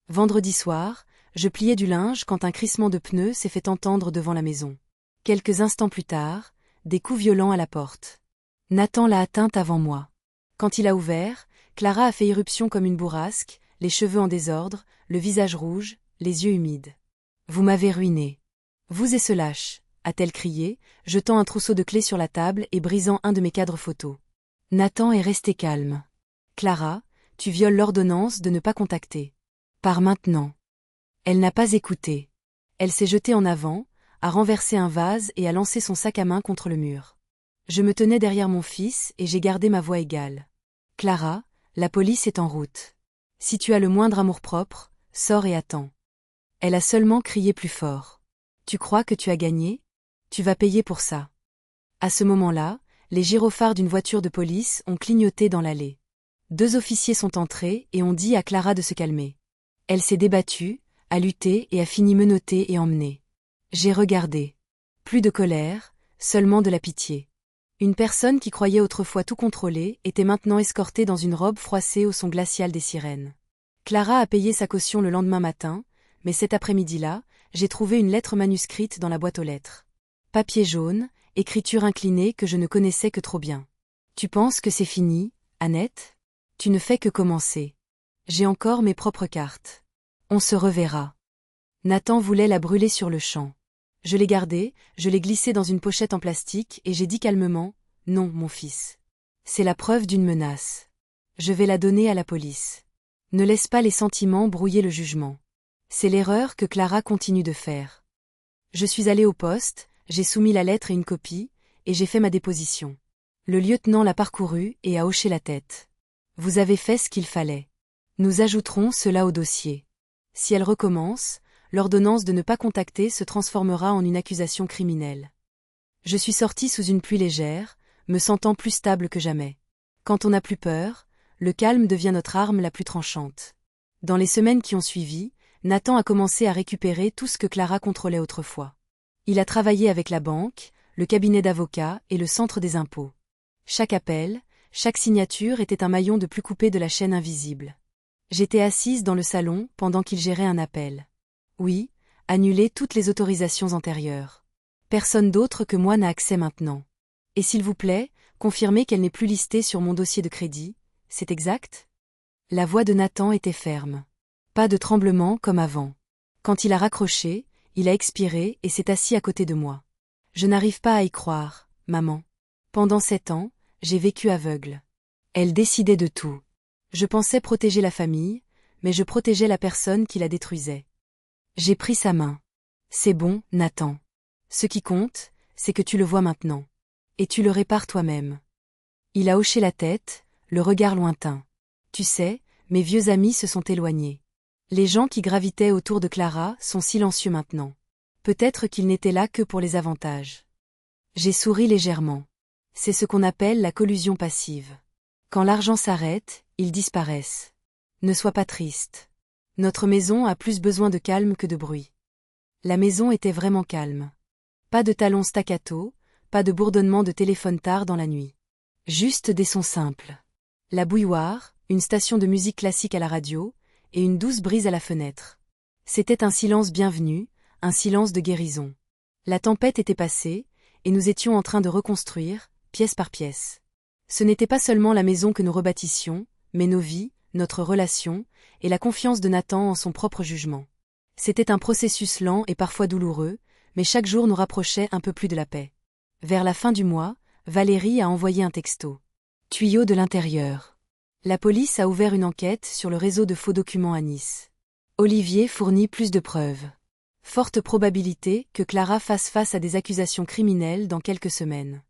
Vendredi soir, je pliais du linge quand un crissement de pneus s'est fait entendre devant la maison. Quelques instants plus tard, des coups violents à la porte. Nathan l'a atteinte avant moi. Quand il a ouvert, Clara a fait irruption comme une bourrasque, les cheveux en désordre, le visage rouge, les yeux humides. « Vous m'avez ruiné. Vous et ce lâche !» a-t-elle crié, jetant un trousseau de clés sur la table et brisant un de mes cadres photos. Nathan est resté calme. « Clara, tu violes l'ordonnance de ne pas contacter. Pars maintenant. » Elle n'a pas écouté. Elle s'est jetée en avant, a renversé un vase et a lancé son sac à main contre le mur. Je me tenais derrière mon fils et j'ai gardé ma voix égale. « Clara, la police est en route. Si tu as le moindre amour-propre, sors et attends. » Elle a seulement crié plus fort. « Tu crois que tu as gagné ? Tu vas payer pour ça. » À ce moment-là, les gyrophares d'une voiture de police ont clignoté dans l'allée. 2 officiers sont entrés et ont dit à Clara de se calmer. Elle s'est débattue, a lutté et a fini menottée et emmenée. J'ai regardé. Plus de colère, seulement de la pitié. Une personne qui croyait autrefois tout contrôler était maintenant escortée dans une robe froissée au son glacial des sirènes. Clara a payé sa caution le lendemain matin, mais cet après-midi-là, j'ai trouvé une lettre manuscrite dans la boîte aux lettres. Papier jaune, écriture inclinée que je ne connaissais que trop bien. « Tu penses que c'est fini, Annette ? Tu ne fais que commencer. J'ai encore mes propres cartes. On se reverra. » Nathan voulait la brûler sur le champ. Je l'ai gardée, je l'ai glissée dans une pochette en plastique et j'ai dit calmement « Non, mon fils. C'est la preuve d'une menace. Je vais la donner à la police. Ne laisse pas les sentiments brouiller le jugement. » C'est l'erreur que Clara continue de faire. Je suis allée au poste, j'ai soumis la lettre et une copie, et j'ai fait ma déposition. Le lieutenant l'a parcourue et a hoché la tête. « Vous avez fait ce qu'il fallait. Nous ajouterons cela au dossier. Si elle recommence, l'ordonnance de ne pas contacter se transformera en une accusation criminelle. » Je suis sortie sous une pluie légère, me sentant plus stable que jamais. Quand on n'a plus peur, le calme devient notre arme la plus tranchante. Dans les semaines qui ont suivi, Nathan a commencé à récupérer tout ce que Clara contrôlait autrefois. Il a travaillé avec la banque, le cabinet d'avocats et le centre des impôts. Chaque appel, chaque signature était un maillon de plus coupé de la chaîne invisible. J'étais assise dans le salon pendant qu'il gérait un appel. Oui, annuler toutes les autorisations antérieures. Personne d'autre que moi n'a accès maintenant. Et s'il vous plaît, confirmez qu'elle n'est plus listée sur mon dossier de crédit, c'est exact ? La voix de Nathan était ferme. Pas de tremblement comme avant. Quand il a raccroché, il a expiré et s'est assis à côté de moi. Je n'arrive pas à y croire, maman. Pendant 7 ans, j'ai vécu aveugle. Elle décidait de tout. Je pensais protéger la famille, mais je protégeais la personne qui la détruisait. J'ai pris sa main. C'est bon, Nathan. Ce qui compte, c'est que tu le vois maintenant. Et tu le répares toi-même. Il a hoché la tête, le regard lointain. Tu sais, mes vieux amis se sont éloignés. Les gens qui gravitaient autour de Clara sont silencieux maintenant. Peut-être qu'ils n'étaient là que pour les avantages. J'ai souri légèrement. C'est ce qu'on appelle la collusion passive. Quand l'argent s'arrête, ils disparaissent. Ne sois pas triste. Notre maison a plus besoin de calme que de bruit. La maison était vraiment calme. Pas de talons staccato, pas de bourdonnement de téléphone tard dans la nuit. Juste des sons simples. La bouilloire, une station de musique classique à la radio, et une douce brise à la fenêtre. C'était un silence bienvenu, un silence de guérison. La tempête était passée, et nous étions en train de reconstruire, pièce par pièce. Ce n'était pas seulement la maison que nous rebâtissions, mais nos vies, notre relation, et la confiance de Nathan en son propre jugement. C'était un processus lent et parfois douloureux, mais chaque jour nous rapprochait un peu plus de la paix. Vers la fin du mois, Valérie a envoyé un texto. Tuyau de l'intérieur. La police a ouvert une enquête sur le réseau de faux documents à Nice. Olivier fournit plus de preuves. Forte probabilité que Clara fasse face à des accusations criminelles dans quelques semaines.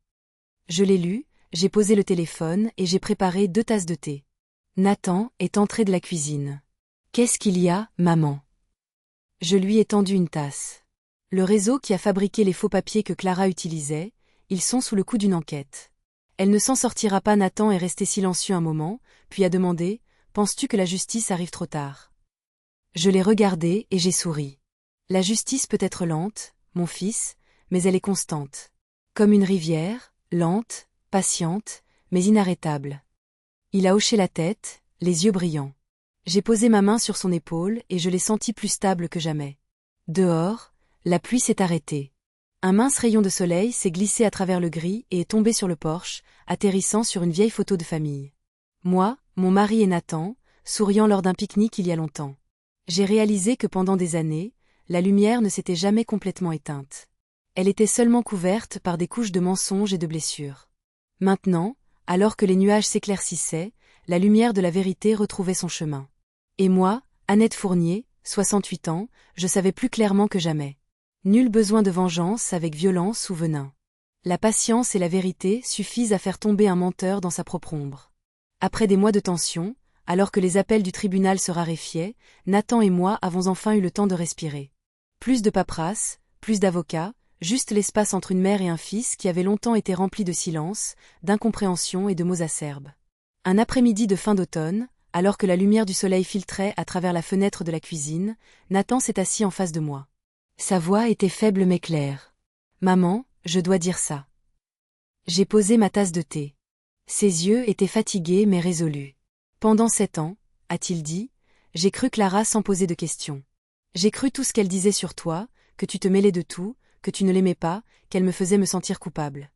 Je l'ai lu, j'ai posé le téléphone et j'ai préparé 2 tasses de thé. Nathan est entré de la cuisine. Qu'est-ce qu'il y a, maman? Je lui ai tendu une tasse. Le réseau qui a fabriqué les faux papiers que Clara utilisait, ils sont sous le coup d'une enquête. Elle ne s'en sortira pas. Nathan est resté silencieux un moment, puis a demandé, « Penses-tu que la justice arrive trop tard ?» Je l'ai regardé et j'ai souri. La justice peut être lente, mon fils, mais elle est constante. Comme une rivière, lente, patiente, mais inarrêtable. Il a hoché la tête, les yeux brillants. J'ai posé ma main sur son épaule et je l'ai senti plus stable que jamais. Dehors, la pluie s'est arrêtée. Un mince rayon de soleil s'est glissé à travers le gris et est tombé sur le porche, atterrissant sur une vieille photo de famille. Moi, mon mari et Nathan, souriant lors d'un pique-nique il y a longtemps. J'ai réalisé que pendant des années, la lumière ne s'était jamais complètement éteinte. Elle était seulement couverte par des couches de mensonges et de blessures. Maintenant, alors que les nuages s'éclaircissaient, la lumière de la vérité retrouvait son chemin. Et moi, Annette Fournier, 68 ans, je savais plus clairement que jamais. Nul besoin de vengeance avec violence ou venin. La patience et la vérité suffisent à faire tomber un menteur dans sa propre ombre. Après des mois de tension, alors que les appels du tribunal se raréfiaient, Nathan et moi avons enfin eu le temps de respirer. Plus de paperasse, plus d'avocats, juste l'espace entre une mère et un fils qui avait longtemps été rempli de silence, d'incompréhension et de mots acerbes. Un après-midi de fin d'automne, alors que la lumière du soleil filtrait à travers la fenêtre de la cuisine, Nathan s'est assis en face de moi. Sa voix était faible mais claire. « Maman, je dois dire ça. » J'ai posé ma tasse de thé. Ses yeux étaient fatigués mais résolus. « Pendant 7 ans, a-t-il dit, j'ai cru Clara sans poser de questions. J'ai cru tout ce qu'elle disait sur toi, que tu te mêlais de tout, que tu ne l'aimais pas, qu'elle me faisait me sentir coupable.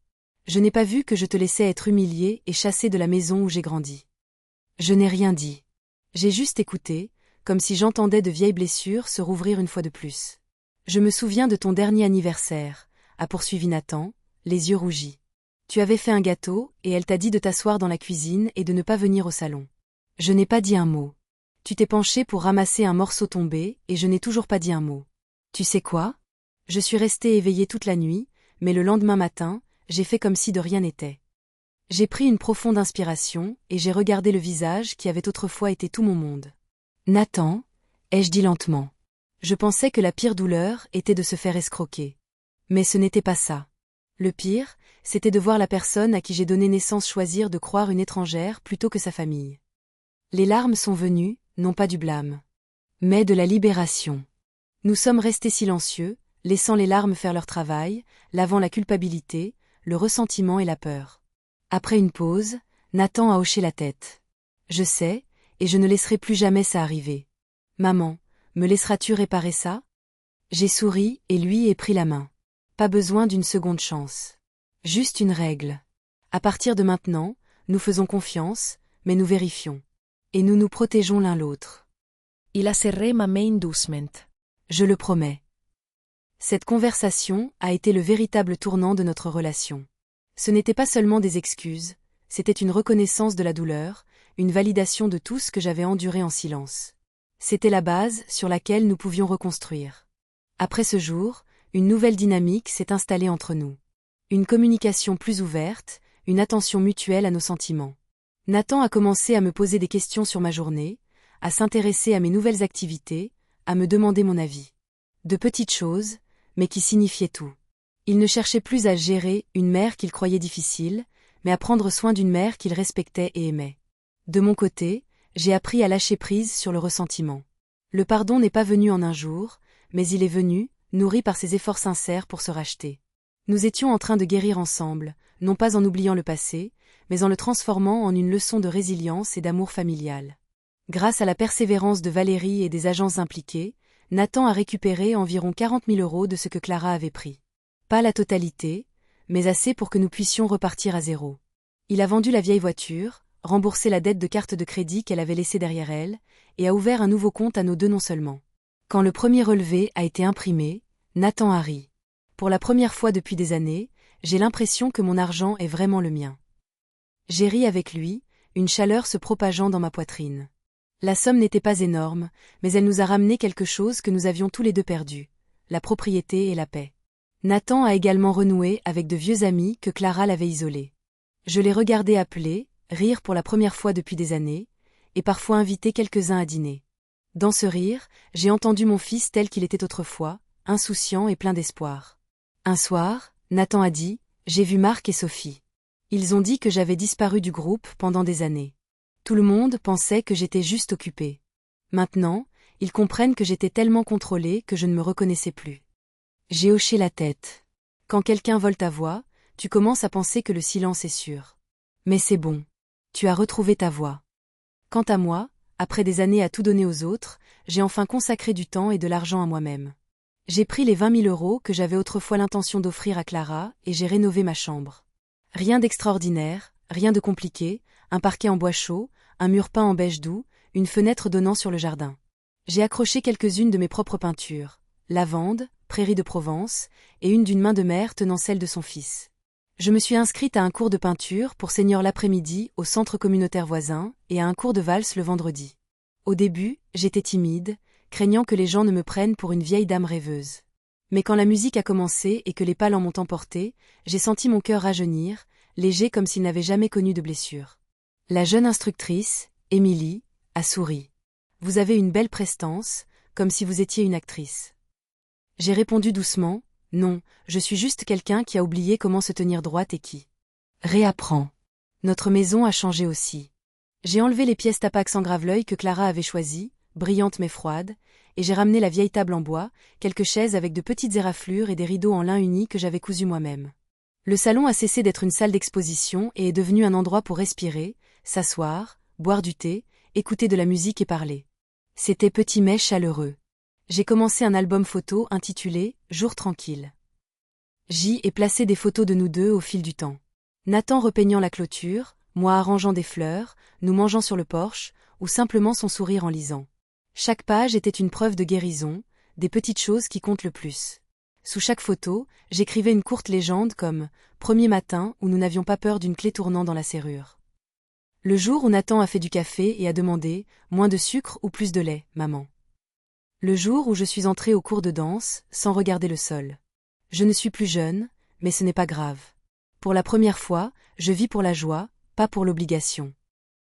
Je n'ai pas vu que je te laissais être humiliée et chassée de la maison où j'ai grandi. Je n'ai rien dit. J'ai juste écouté, comme si j'entendais de vieilles blessures se rouvrir une fois de plus. Je me souviens de ton dernier anniversaire, a poursuivi Nathan, les yeux rougis. Tu avais fait un gâteau et elle t'a dit de t'asseoir dans la cuisine et de ne pas venir au salon. Je n'ai pas dit un mot. Tu t'es penché pour ramasser un morceau tombé et je n'ai toujours pas dit un mot. Tu sais quoi? Je suis restée éveillée toute la nuit, mais le lendemain matin, j'ai fait comme si de rien n'était. J'ai pris une profonde inspiration et j'ai regardé le visage qui avait autrefois été tout mon monde. Nathan, ai-je dit lentement. Je pensais que la pire douleur était de se faire escroquer. Mais ce n'était pas ça. Le pire, c'était de voir la personne à qui j'ai donné naissance choisir de croire une étrangère plutôt que sa famille. Les larmes sont venues, non pas du blâme, mais de la libération. Nous sommes restés silencieux, laissant les larmes faire leur travail, lavant la culpabilité, le ressentiment et la peur. Après une pause, Nathan a hoché la tête. Je sais, et je ne laisserai plus jamais ça arriver. Maman, me laisseras-tu réparer ça? J'ai souri et lui ai pris la main. Pas besoin d'une seconde chance. Juste une règle. À partir de maintenant, nous faisons confiance, mais nous vérifions. Et nous nous protégeons l'un l'autre. Il a serré ma main doucement. Je le promets. Cette conversation a été le véritable tournant de notre relation. Ce n'était pas seulement des excuses, c'était une reconnaissance de la douleur, une validation de tout ce que j'avais enduré en silence. C'était la base sur laquelle nous pouvions reconstruire. Après ce jour, une nouvelle dynamique s'est installée entre nous. Une communication plus ouverte, une attention mutuelle à nos sentiments. Nathan a commencé à me poser des questions sur ma journée, à s'intéresser à mes nouvelles activités, à me demander mon avis. De petites choses, mais qui signifiaient tout. Il ne cherchait plus à gérer une mère qu'il croyait difficile, mais à prendre soin d'une mère qu'il respectait et aimait. De mon côté, j'ai appris à lâcher prise sur le ressentiment. Le pardon n'est pas venu en un jour, mais il est venu, nourri par ses efforts sincères pour se racheter. Nous étions en train de guérir ensemble, non pas en oubliant le passé, mais en le transformant en une leçon de résilience et d'amour familial. Grâce à la persévérance de Valérie et des agents impliqués, Nathan a récupéré environ 40 000 € de ce que Clara avait pris. Pas la totalité, mais assez pour que nous puissions repartir à zéro. Il a vendu la vieille voiture, remboursé la dette de carte de crédit qu'elle avait laissée derrière elle, et a ouvert un nouveau compte à nos deux non seulement. Quand le premier relevé a été imprimé, Nathan a ri. Pour la première fois depuis des années, j'ai l'impression que mon argent est vraiment le mien. J'ai ri avec lui, une chaleur se propageant dans ma poitrine. La somme n'était pas énorme, mais elle nous a ramené quelque chose que nous avions tous les deux perdu. la propriété et la paix. Nathan a également renoué avec de vieux amis que Clara l'avait isolés. Je les regardais appeler, rire pour la première fois depuis des années, et parfois inviter quelques-uns à dîner. Dans ce rire, j'ai entendu mon fils tel qu'il était autrefois, insouciant et plein d'espoir. Un soir, Nathan a dit « J'ai vu Marc et Sophie. Ils ont dit que j'avais disparu du groupe pendant des années. Tout le monde pensait que j'étais juste occupée. Maintenant, ils comprennent que j'étais tellement contrôlée que je ne me reconnaissais plus. » J'ai hoché la tête. Quand quelqu'un vole ta voix, tu commences à penser que le silence est sûr. Mais c'est bon. Tu as retrouvé ta voix. Quant à moi, après des années à tout donner aux autres, j'ai enfin consacré du temps et de l'argent à moi-même. J'ai pris les 20 000 € que j'avais autrefois l'intention d'offrir à Clara et j'ai rénové ma chambre. Rien d'extraordinaire, rien de compliqué, un parquet en bois chaud, un mur peint en beige doux, une fenêtre donnant sur le jardin. J'ai accroché quelques-unes de mes propres peintures, lavande, prairie de Provence, et une d'une main de mère tenant celle de son fils. Je me suis inscrite à un cours de peinture pour senior l'après-midi au centre communautaire voisin et à un cours de valse le vendredi. Au début, j'étais timide, craignant que les gens ne me prennent pour une vieille dame rêveuse. Mais quand la musique a commencé et que les pas l'en m'ont emporté, j'ai senti mon cœur rajeunir, léger comme s'il n'avait jamais connu de blessure. La jeune instructrice, Émilie, a souri. « Vous avez une belle prestance, comme si vous étiez une actrice. » J'ai répondu doucement, « Non, je suis juste quelqu'un qui a oublié comment se tenir droite et qui réapprend. » Notre maison a changé aussi. J'ai enlevé les pièces Tapax en graveleuil que Clara avait choisies, brillantes mais froides, et j'ai ramené la vieille table en bois, quelques chaises avec de petites éraflures et des rideaux en lin uni que j'avais cousus moi-même. Le salon a cessé d'être une salle d'exposition et est devenu un endroit pour respirer, s'asseoir, boire du thé, écouter de la musique et parler. C'était petit mais chaleureux. J'ai commencé un album photo intitulé « Jour tranquille ». J'y ai placé des photos de nous deux au fil du temps. Nathan repeignant la clôture, moi arrangeant des fleurs, nous mangeant sur le porche, ou simplement son sourire en lisant. Chaque page était une preuve de guérison, des petites choses qui comptent le plus. Sous chaque photo, j'écrivais une courte légende comme « Premier matin où nous n'avions pas peur d'une clé tournant dans la serrure ». Le jour où Nathan a fait du café et a demandé « Moins de sucre ou plus de lait, maman ?» Le jour où je suis entrée au cours de danse, sans regarder le sol. Je ne suis plus jeune, mais ce n'est pas grave. Pour la première fois, je vis pour la joie, pas pour l'obligation.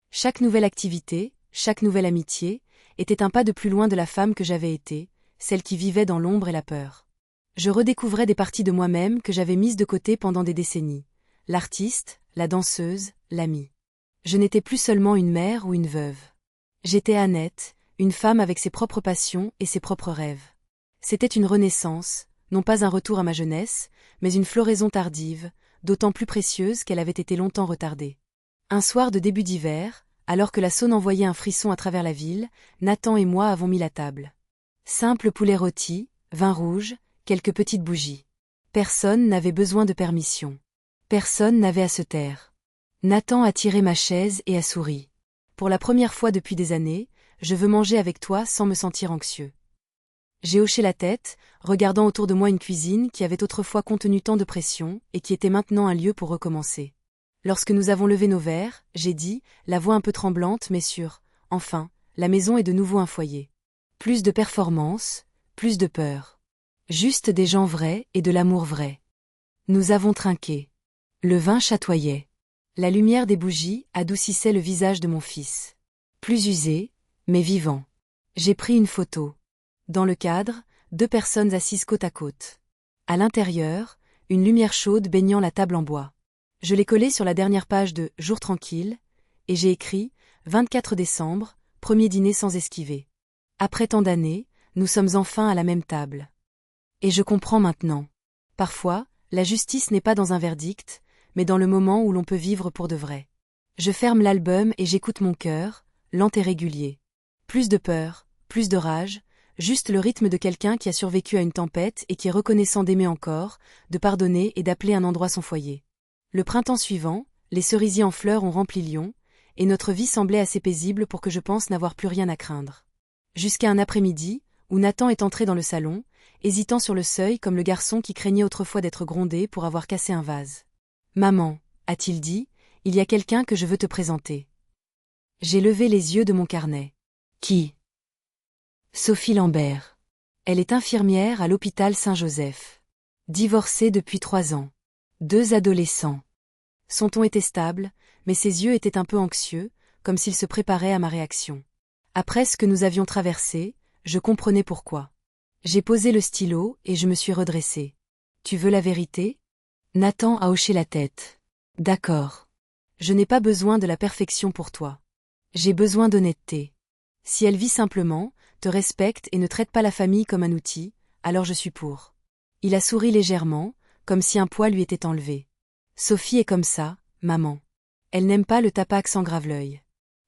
Chaque nouvelle activité, chaque nouvelle amitié, était un pas de plus loin de la femme que j'avais été, celle qui vivait dans l'ombre et la peur. Je redécouvrais des parties de moi-même que j'avais mises de côté pendant des décennies. L'artiste, la danseuse, l'amie. Je n'étais plus seulement une mère ou une veuve. J'étais Annette, une femme avec ses propres passions et ses propres rêves. C'était une renaissance, non pas un retour à ma jeunesse, mais une floraison tardive, d'autant plus précieuse qu'elle avait été longtemps retardée. Un soir de début d'hiver, alors que la Saône envoyait un frisson à travers la ville, Nathan et moi avons mis la table. Simple poulet rôti, vin rouge, quelques petites bougies. Personne n'avait besoin de permission. Personne n'avait à se taire. Nathan a tiré ma chaise et a souri. Pour la première fois depuis des années, je veux manger avec toi sans me sentir anxieux. J'ai hoché la tête, regardant autour de moi une cuisine qui avait autrefois contenu tant de pression et qui était maintenant un lieu pour recommencer. Lorsque nous avons levé nos verres, j'ai dit, la voix un peu tremblante mais sûre, « Enfin, la maison est de nouveau un foyer. Plus de performance, plus de peur. Juste des gens vrais et de l'amour vrai. » Nous avons trinqué. Le vin chatoyait. La lumière des bougies adoucissait le visage de mon fils. Plus usé, mais vivant. J'ai pris une photo. Dans le cadre, 2 personnes assises côte à côte. À l'intérieur, une lumière chaude baignant la table en bois. Je l'ai collée sur la dernière page de « Jour tranquille » et j'ai écrit « 24 décembre, premier dîner sans esquiver ». Après tant d'années, nous sommes enfin à la même table. Et je comprends maintenant. Parfois, la justice n'est pas dans un verdict, mais dans le moment où l'on peut vivre pour de vrai. Je ferme l'album et j'écoute mon cœur, lent et régulier. Plus de peur, plus de rage, juste le rythme de quelqu'un qui a survécu à une tempête et qui est reconnaissant d'aimer encore, de pardonner et d'appeler un endroit son foyer. Le printemps suivant, les cerisiers en fleurs ont rempli Lyon, et notre vie semblait assez paisible pour que je pense n'avoir plus rien à craindre. Jusqu'à un après-midi, où Nathan est entré dans le salon, hésitant sur le seuil comme le garçon qui craignait autrefois d'être grondé pour avoir cassé un vase. « Maman, a-t-il dit, il y a quelqu'un que je veux te présenter. » J'ai levé les yeux de mon carnet. « Qui ?» « Sophie Lambert. » Elle est infirmière à l'hôpital Saint-Joseph. Divorcée depuis 3 ans. 2 adolescents. Son ton était stable, mais ses yeux étaient un peu anxieux, comme s'il se préparait à ma réaction. Après ce que nous avions traversé, je comprenais pourquoi. J'ai posé le stylo et je me suis redressée. Tu veux la vérité? Nathan a hoché la tête. D'accord. Je n'ai pas besoin de la perfection pour toi. J'ai besoin d'honnêteté. Si elle vit simplement, te respecte et ne traite pas la famille comme un outil, alors je suis pour. Il a souri légèrement, comme si un poids lui était enlevé. Sophie est comme ça, maman. Elle n'aime pas le tapac sans grave-l'œil.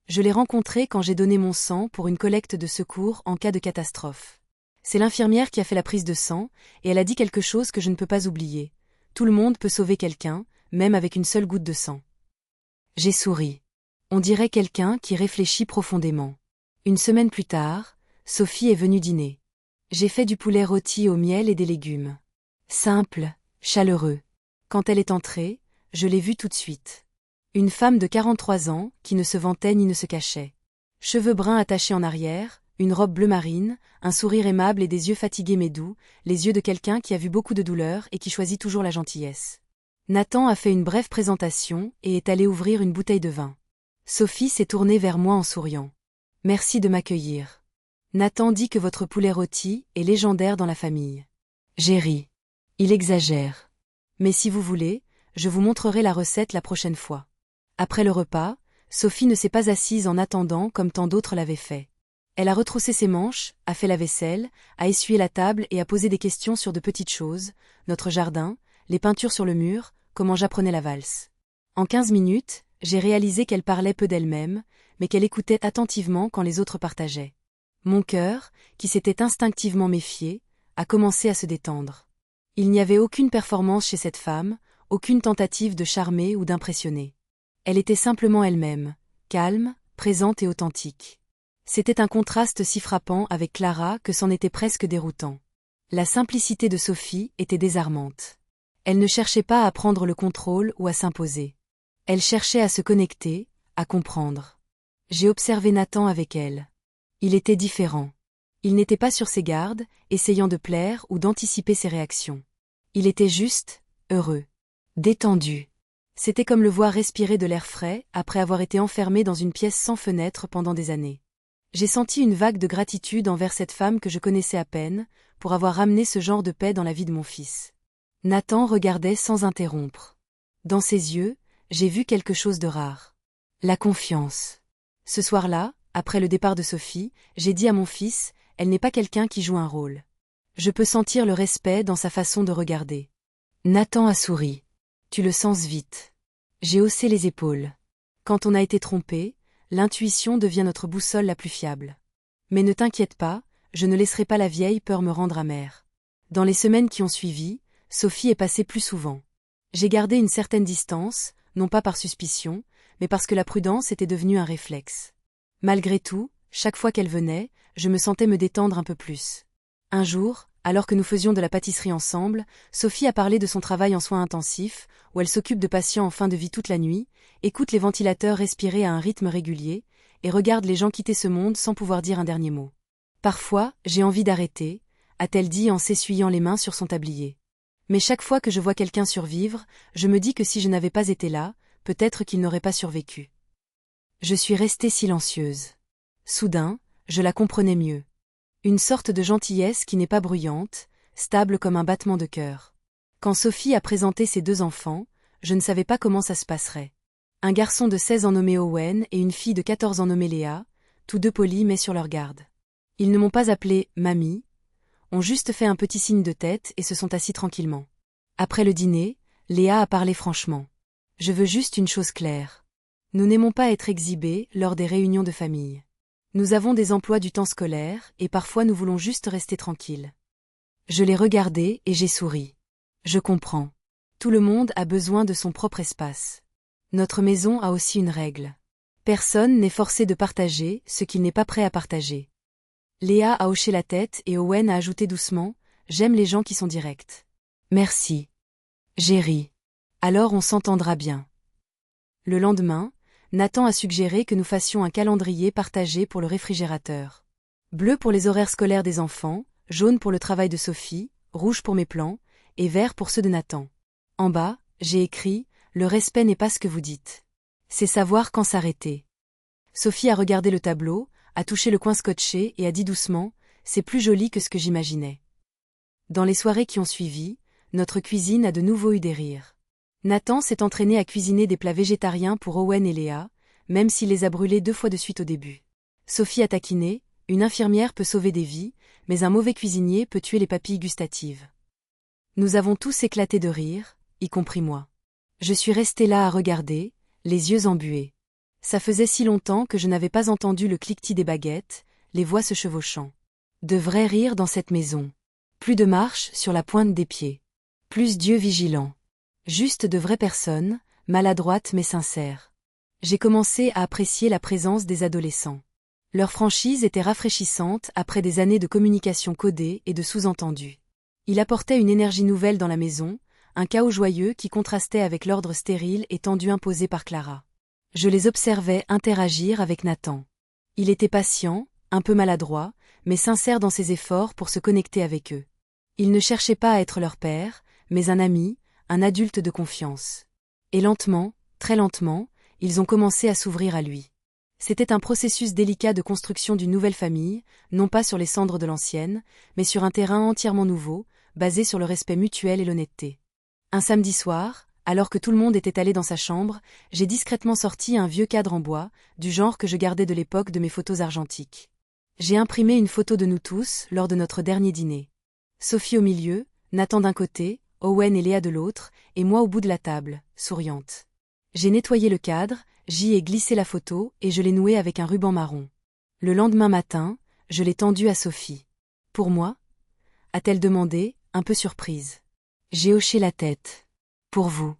Je l'ai rencontrée quand j'ai donné mon sang pour une collecte de secours en cas de catastrophe. C'est l'infirmière qui a fait la prise de sang, et elle a dit quelque chose que je ne peux pas oublier. Tout le monde peut sauver quelqu'un, même avec une seule goutte de sang. J'ai souri. On dirait quelqu'un qui réfléchit profondément. Une semaine plus tard, Sophie est venue dîner. J'ai fait du poulet rôti au miel et des légumes. Simple, chaleureux. Quand elle est entrée, je l'ai vue tout de suite. Une femme de 43 ans, qui ne se vantait ni ne se cachait. Cheveux bruns attachés en arrière, une robe bleu marine, un sourire aimable et des yeux fatigués mais doux, les yeux de quelqu'un qui a vu beaucoup de douleur et qui choisit toujours la gentillesse. Nathan a fait une brève présentation et est allé ouvrir une bouteille de vin. Sophie s'est tournée vers moi en souriant. Merci de m'accueillir. Nathan dit que votre poulet rôti est légendaire dans la famille. J'ai ri. Il exagère. Mais si vous voulez, je vous montrerai la recette la prochaine fois. Après le repas, Sophie ne s'est pas assise en attendant comme tant d'autres l'avaient fait. Elle a retroussé ses manches, a fait la vaisselle, a essuyé la table et a posé des questions sur de petites choses, notre jardin, les peintures sur le mur, comment j'apprenais la valse. En 15 minutes, j'ai réalisé qu'elle parlait peu d'elle-même, mais qu'elle écoutait attentivement quand les autres partageaient. Mon cœur, qui s'était instinctivement méfié, a commencé à se détendre. Il n'y avait aucune performance chez cette femme, aucune tentative de charmer ou d'impressionner. Elle était simplement elle-même, calme, présente et authentique. C'était un contraste si frappant avec Clara que c'en était presque déroutant. La simplicité de Sophie était désarmante. Elle ne cherchait pas à prendre le contrôle ou à s'imposer. Elle cherchait à se connecter, à comprendre. J'ai observé Nathan avec elle. Il était différent. Il n'était pas sur ses gardes, essayant de plaire ou d'anticiper ses réactions. Il était juste, heureux, détendu. C'était comme le voir respirer de l'air frais après avoir été enfermé dans une pièce sans fenêtre pendant des années. J'ai senti une vague de gratitude envers cette femme que je connaissais à peine, pour avoir ramené ce genre de paix dans la vie de mon fils. Nathan regardait sans interrompre. Dans ses yeux, j'ai vu quelque chose de rare. La confiance. Ce soir-là, après le départ de Sophie, j'ai dit à mon fils, elle n'est pas quelqu'un qui joue un rôle. Je peux sentir le respect dans sa façon de regarder. Nathan a souri. Tu le sens vite. J'ai haussé les épaules. Quand on a été trompé, l'intuition devient notre boussole la plus fiable. Mais ne t'inquiète pas, je ne laisserai pas la vieille peur me rendre amère. Dans les semaines qui ont suivi, Sophie est passée plus souvent. J'ai gardé une certaine distance, non pas par suspicion, mais parce que la prudence était devenue un réflexe. Malgré tout, chaque fois qu'elle venait, je me sentais me détendre un peu plus. Un jour, alors que nous faisions de la pâtisserie ensemble, Sophie a parlé de son travail en soins intensifs, où elle s'occupe de patients en fin de vie toute la nuit, écoute les ventilateurs respirer à un rythme régulier, et regarde les gens quitter ce monde sans pouvoir dire un dernier mot. Parfois, j'ai envie d'arrêter, a-t-elle dit en s'essuyant les mains sur son tablier. Mais chaque fois que je vois quelqu'un survivre, je me dis que si je n'avais pas été là, peut-être qu'il n'aurait pas survécu. Je suis restée silencieuse. Soudain, je la comprenais mieux. Une sorte de gentillesse qui n'est pas bruyante, stable comme un battement de cœur. Quand Sophie a présenté ses 2 enfants, je ne savais pas comment ça se passerait. Un garçon de 16 ans nommé Owen et une fille de 14 ans nommée Léa, tous 2 polis mais sur leur garde. Ils ne m'ont pas appelée « mamie », ont juste fait un petit signe de tête et se sont assis tranquillement. Après le dîner, Léa a parlé franchement. Je veux juste une chose claire. Nous n'aimons pas être exhibés lors des réunions de famille. Nous avons des emplois du temps scolaire et parfois nous voulons juste rester tranquilles. Je l'ai regardé et j'ai souri. Je comprends. Tout le monde a besoin de son propre espace. Notre maison a aussi une règle. Personne n'est forcé de partager ce qu'il n'est pas prêt à partager. Léa a hoché la tête et Owen a ajouté doucement, « J'aime les gens qui sont directs. » Merci. J'ai ri. Alors on s'entendra bien. Le lendemain, Nathan a suggéré que nous fassions un calendrier partagé pour le réfrigérateur. Bleu pour les horaires scolaires des enfants, jaune pour le travail de Sophie, rouge pour mes plans, et vert pour ceux de Nathan. En bas, j'ai écrit « Le respect n'est pas ce que vous dites. C'est savoir quand s'arrêter ». Sophie a regardé le tableau, a touché le coin scotché et a dit doucement « C'est plus joli que ce que j'imaginais ». Dans les soirées qui ont suivi, notre cuisine a de nouveau eu des rires. Nathan s'est entraîné à cuisiner des plats végétariens pour Owen et Léa, même s'il les a brûlés 2 fois de suite au début. Sophie a taquiné, une infirmière peut sauver des vies, mais un mauvais cuisinier peut tuer les papilles gustatives. Nous avons tous éclaté de rire, y compris moi. Je suis restée là à regarder, les yeux embués. Ça faisait si longtemps que je n'avais pas entendu le cliquetis des baguettes, les voix se chevauchant. De vrais rires dans cette maison. Plus de marche sur la pointe des pieds. Plus Dieu vigilant. Juste de vraies personnes, maladroites mais sincères. J'ai commencé à apprécier la présence des adolescents. Leur franchise était rafraîchissante après des années de communication codée et de sous-entendus. Il apportait une énergie nouvelle dans la maison, un chaos joyeux qui contrastait avec l'ordre stérile et tendu imposé par Clara. Je les observais interagir avec Nathan. Il était patient, un peu maladroit, mais sincère dans ses efforts pour se connecter avec eux. Il ne cherchait pas à être leur père, mais un ami, un adulte de confiance. Et lentement, très lentement, ils ont commencé à s'ouvrir à lui. C'était un processus délicat de construction d'une nouvelle famille, non pas sur les cendres de l'ancienne, mais sur un terrain entièrement nouveau, basé sur le respect mutuel et l'honnêteté. Un samedi soir, alors que tout le monde était allé dans sa chambre, j'ai discrètement sorti un vieux cadre en bois, du genre que je gardais de l'époque de mes photos argentiques. J'ai imprimé une photo de nous tous lors de notre dernier dîner. Sophie au milieu, Nathan d'un côté, Owen et Léa de l'autre, et moi au bout de la table, souriante. J'ai nettoyé le cadre, j'y ai glissé la photo et je l'ai nouée avec un ruban marron. Le lendemain matin, je l'ai tendue à Sophie. « Pour moi » a-t-elle demandé, un peu surprise. J'ai hoché la tête. « Pour vous.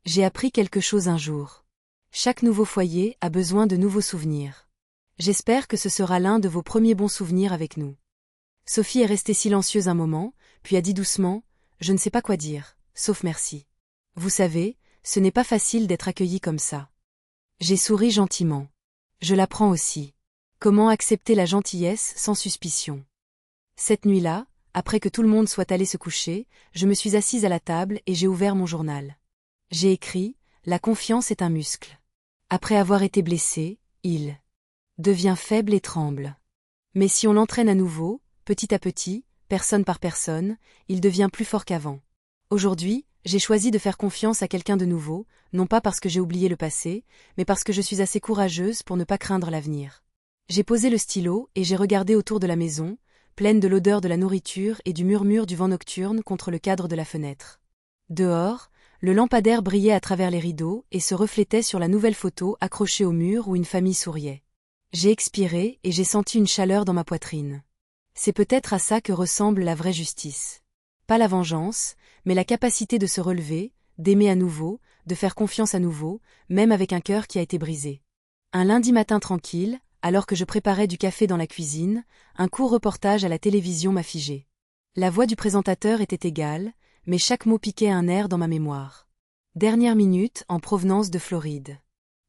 J'ai appris quelque chose un jour. Chaque nouveau foyer a besoin de nouveaux souvenirs. J'espère que ce sera l'un de vos premiers bons souvenirs avec nous. » Sophie est restée silencieuse un moment, puis a dit doucement « Je ne sais pas quoi dire, sauf merci. Vous savez, ce n'est pas facile d'être accueillie comme ça. » J'ai souri gentiment. Je l'apprends aussi. Comment accepter la gentillesse sans suspicion? Cette nuit-là, après que tout le monde soit allé se coucher, je me suis assise à la table et j'ai ouvert mon journal. J'ai écrit « La confiance est un muscle. Après avoir été blessé, il devient faible et tremble. Mais si on l'entraîne à nouveau, petit à petit, personne par personne, il devient plus fort qu'avant. Aujourd'hui, j'ai choisi de faire confiance à quelqu'un de nouveau, non pas parce que j'ai oublié le passé, mais parce que je suis assez courageuse pour ne pas craindre l'avenir. » J'ai posé le stylo et j'ai regardé autour de la maison, pleine de l'odeur de la nourriture et du murmure du vent nocturne contre le cadre de la fenêtre. Dehors, le lampadaire brillait à travers les rideaux et se reflétait sur la nouvelle photo accrochée au mur où une famille souriait. J'ai expiré et j'ai senti une chaleur dans ma poitrine. C'est peut-être à ça que ressemble la vraie justice. Pas la vengeance, mais la capacité de se relever, d'aimer à nouveau, de faire confiance à nouveau, même avec un cœur qui a été brisé. Un lundi matin tranquille, alors que je préparais du café dans la cuisine, un court reportage à la télévision m'a figé. La voix du présentateur était égale, mais chaque mot piquait un air dans ma mémoire. Dernière minute en provenance de Floride.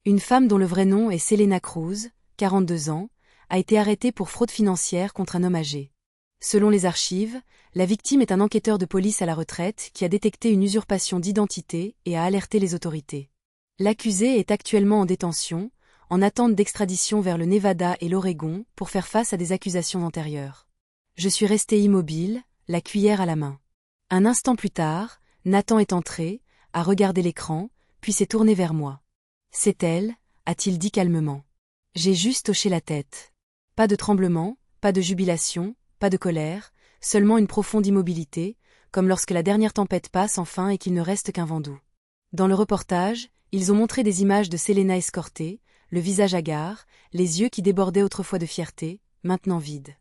Une femme dont le vrai nom est Selena Cruz, 42 ans, a été arrêtée pour fraude financière contre un homme âgé. Selon les archives, la victime est un enquêteur de police à la retraite qui a détecté une usurpation d'identité et a alerté les autorités. L'accusé est actuellement en détention, en attente d'extradition vers le Nevada et l'Oregon pour faire face à des accusations antérieures. Je suis restée immobile, la cuillère à la main. Un instant plus tard, Nathan est entré, a regardé l'écran, puis s'est tourné vers moi. « C'est elle » a-t-il dit calmement. J'ai juste hoché la tête. Pas de tremblement, pas de jubilation, pas de colère, seulement une profonde immobilité, comme lorsque la dernière tempête passe enfin et qu'il ne reste qu'un vent doux. Dans le reportage, ils ont montré des images de Selena escortée, le visage hagard, les yeux qui débordaient autrefois de fierté, maintenant vides.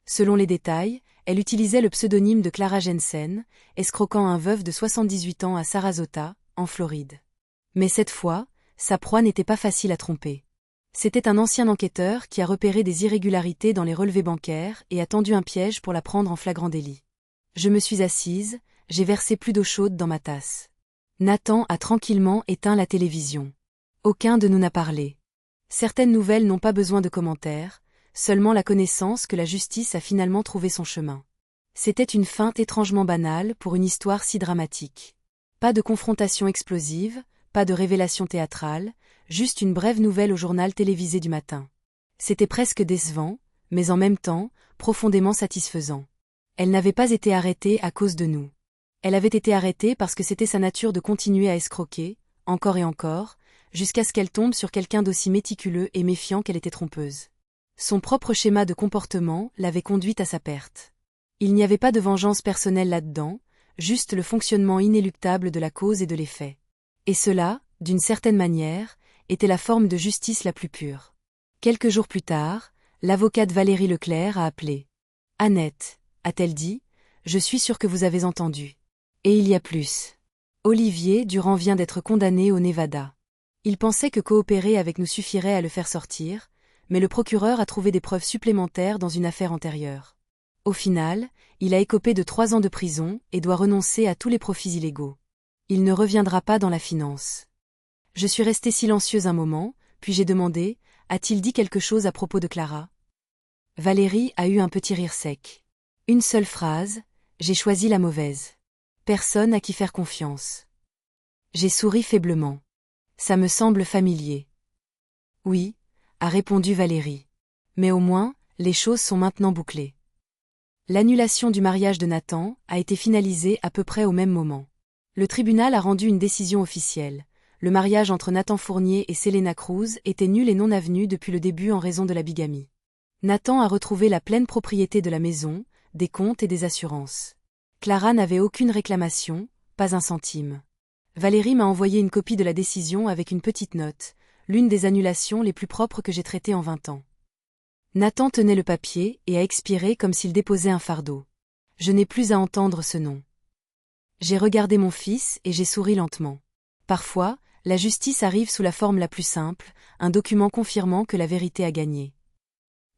Selon les détails, elle utilisait le pseudonyme de Clara Jensen, escroquant un veuf de 78 ans à Sarasota, en Floride. Mais cette fois, sa proie n'était pas facile à tromper. C'était un ancien enquêteur qui a repéré des irrégularités dans les relevés bancaires et a tendu un piège pour la prendre en flagrant délit. Je me suis assise, j'ai versé plus d'eau chaude dans ma tasse. Nathan a tranquillement éteint la télévision. Aucun de nous n'a parlé. Certaines nouvelles n'ont pas besoin de commentaires, seulement la connaissance que la justice a finalement trouvé son chemin. C'était une fin étrangement banale pour une histoire si dramatique. Pas de confrontation explosive, pas de révélation théâtrale, juste une brève nouvelle au journal télévisé du matin. C'était presque décevant, mais en même temps, profondément satisfaisant. Elle n'avait pas été arrêtée à cause de nous. Elle avait été arrêtée parce que c'était sa nature de continuer à escroquer, encore et encore, jusqu'à ce qu'elle tombe sur quelqu'un d'aussi méticuleux et méfiant qu'elle était trompeuse. Son propre schéma de comportement l'avait conduite à sa perte. Il n'y avait pas de vengeance personnelle là-dedans, juste le fonctionnement inéluctable de la cause et de l'effet. Et cela, d'une certaine manière, était la forme de justice la plus pure. Quelques jours plus tard, l'avocate Valérie Leclerc a appelé. « Annette, a-t-elle dit, je suis sûre que vous avez entendu. Et il y a plus. Olivier Durand vient d'être condamné au Nevada. Il pensait que coopérer avec nous suffirait à le faire sortir, mais le procureur a trouvé des preuves supplémentaires dans une affaire antérieure. Au final, il a écopé de 3 ans de prison et doit renoncer à tous les profits illégaux. Il ne reviendra pas dans la finance. » Je suis restée silencieuse un moment, puis j'ai demandé, a-t-il dit quelque chose à propos de Clara? Valérie a eu un petit rire sec. Une seule phrase, j'ai choisi la mauvaise. Personne à qui faire confiance. J'ai souri faiblement. Ça me semble familier. Oui, a répondu Valérie. Mais au moins, les choses sont maintenant bouclées. L'annulation du mariage de Nathan a été finalisée à peu près au même moment. Le tribunal a rendu une décision officielle. Le mariage entre Nathan Fournier et Selena Cruz était nul et non avenu depuis le début en raison de la bigamie. Nathan a retrouvé la pleine propriété de la maison, des comptes et des assurances. Clara n'avait aucune réclamation, pas un centime. Valérie m'a envoyé une copie de la décision avec une petite note, l'une des annulations les plus propres que j'ai traitées en 20 ans. Nathan tenait le papier et a expiré comme s'il déposait un fardeau. Je n'ai plus à entendre ce nom. J'ai regardé mon fils et j'ai souri lentement. Parfois, la justice arrive sous la forme la plus simple, un document confirmant que la vérité a gagné.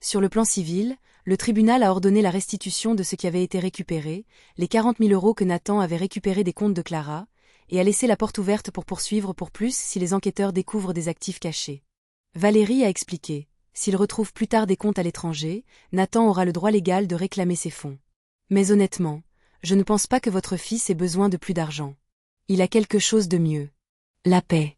Sur le plan civil, le tribunal a ordonné la restitution de ce qui avait été récupéré, les 40 000 € que Nathan avait récupérés des comptes de Clara, et a laissé la porte ouverte pour poursuivre pour plus si les enquêteurs découvrent des actifs cachés. Valérie a expliqué, s'il retrouve plus tard des comptes à l'étranger, Nathan aura le droit légal de réclamer ses fonds. Mais honnêtement, je ne pense pas que votre fils ait besoin de plus d'argent. Il a quelque chose de mieux. La paix.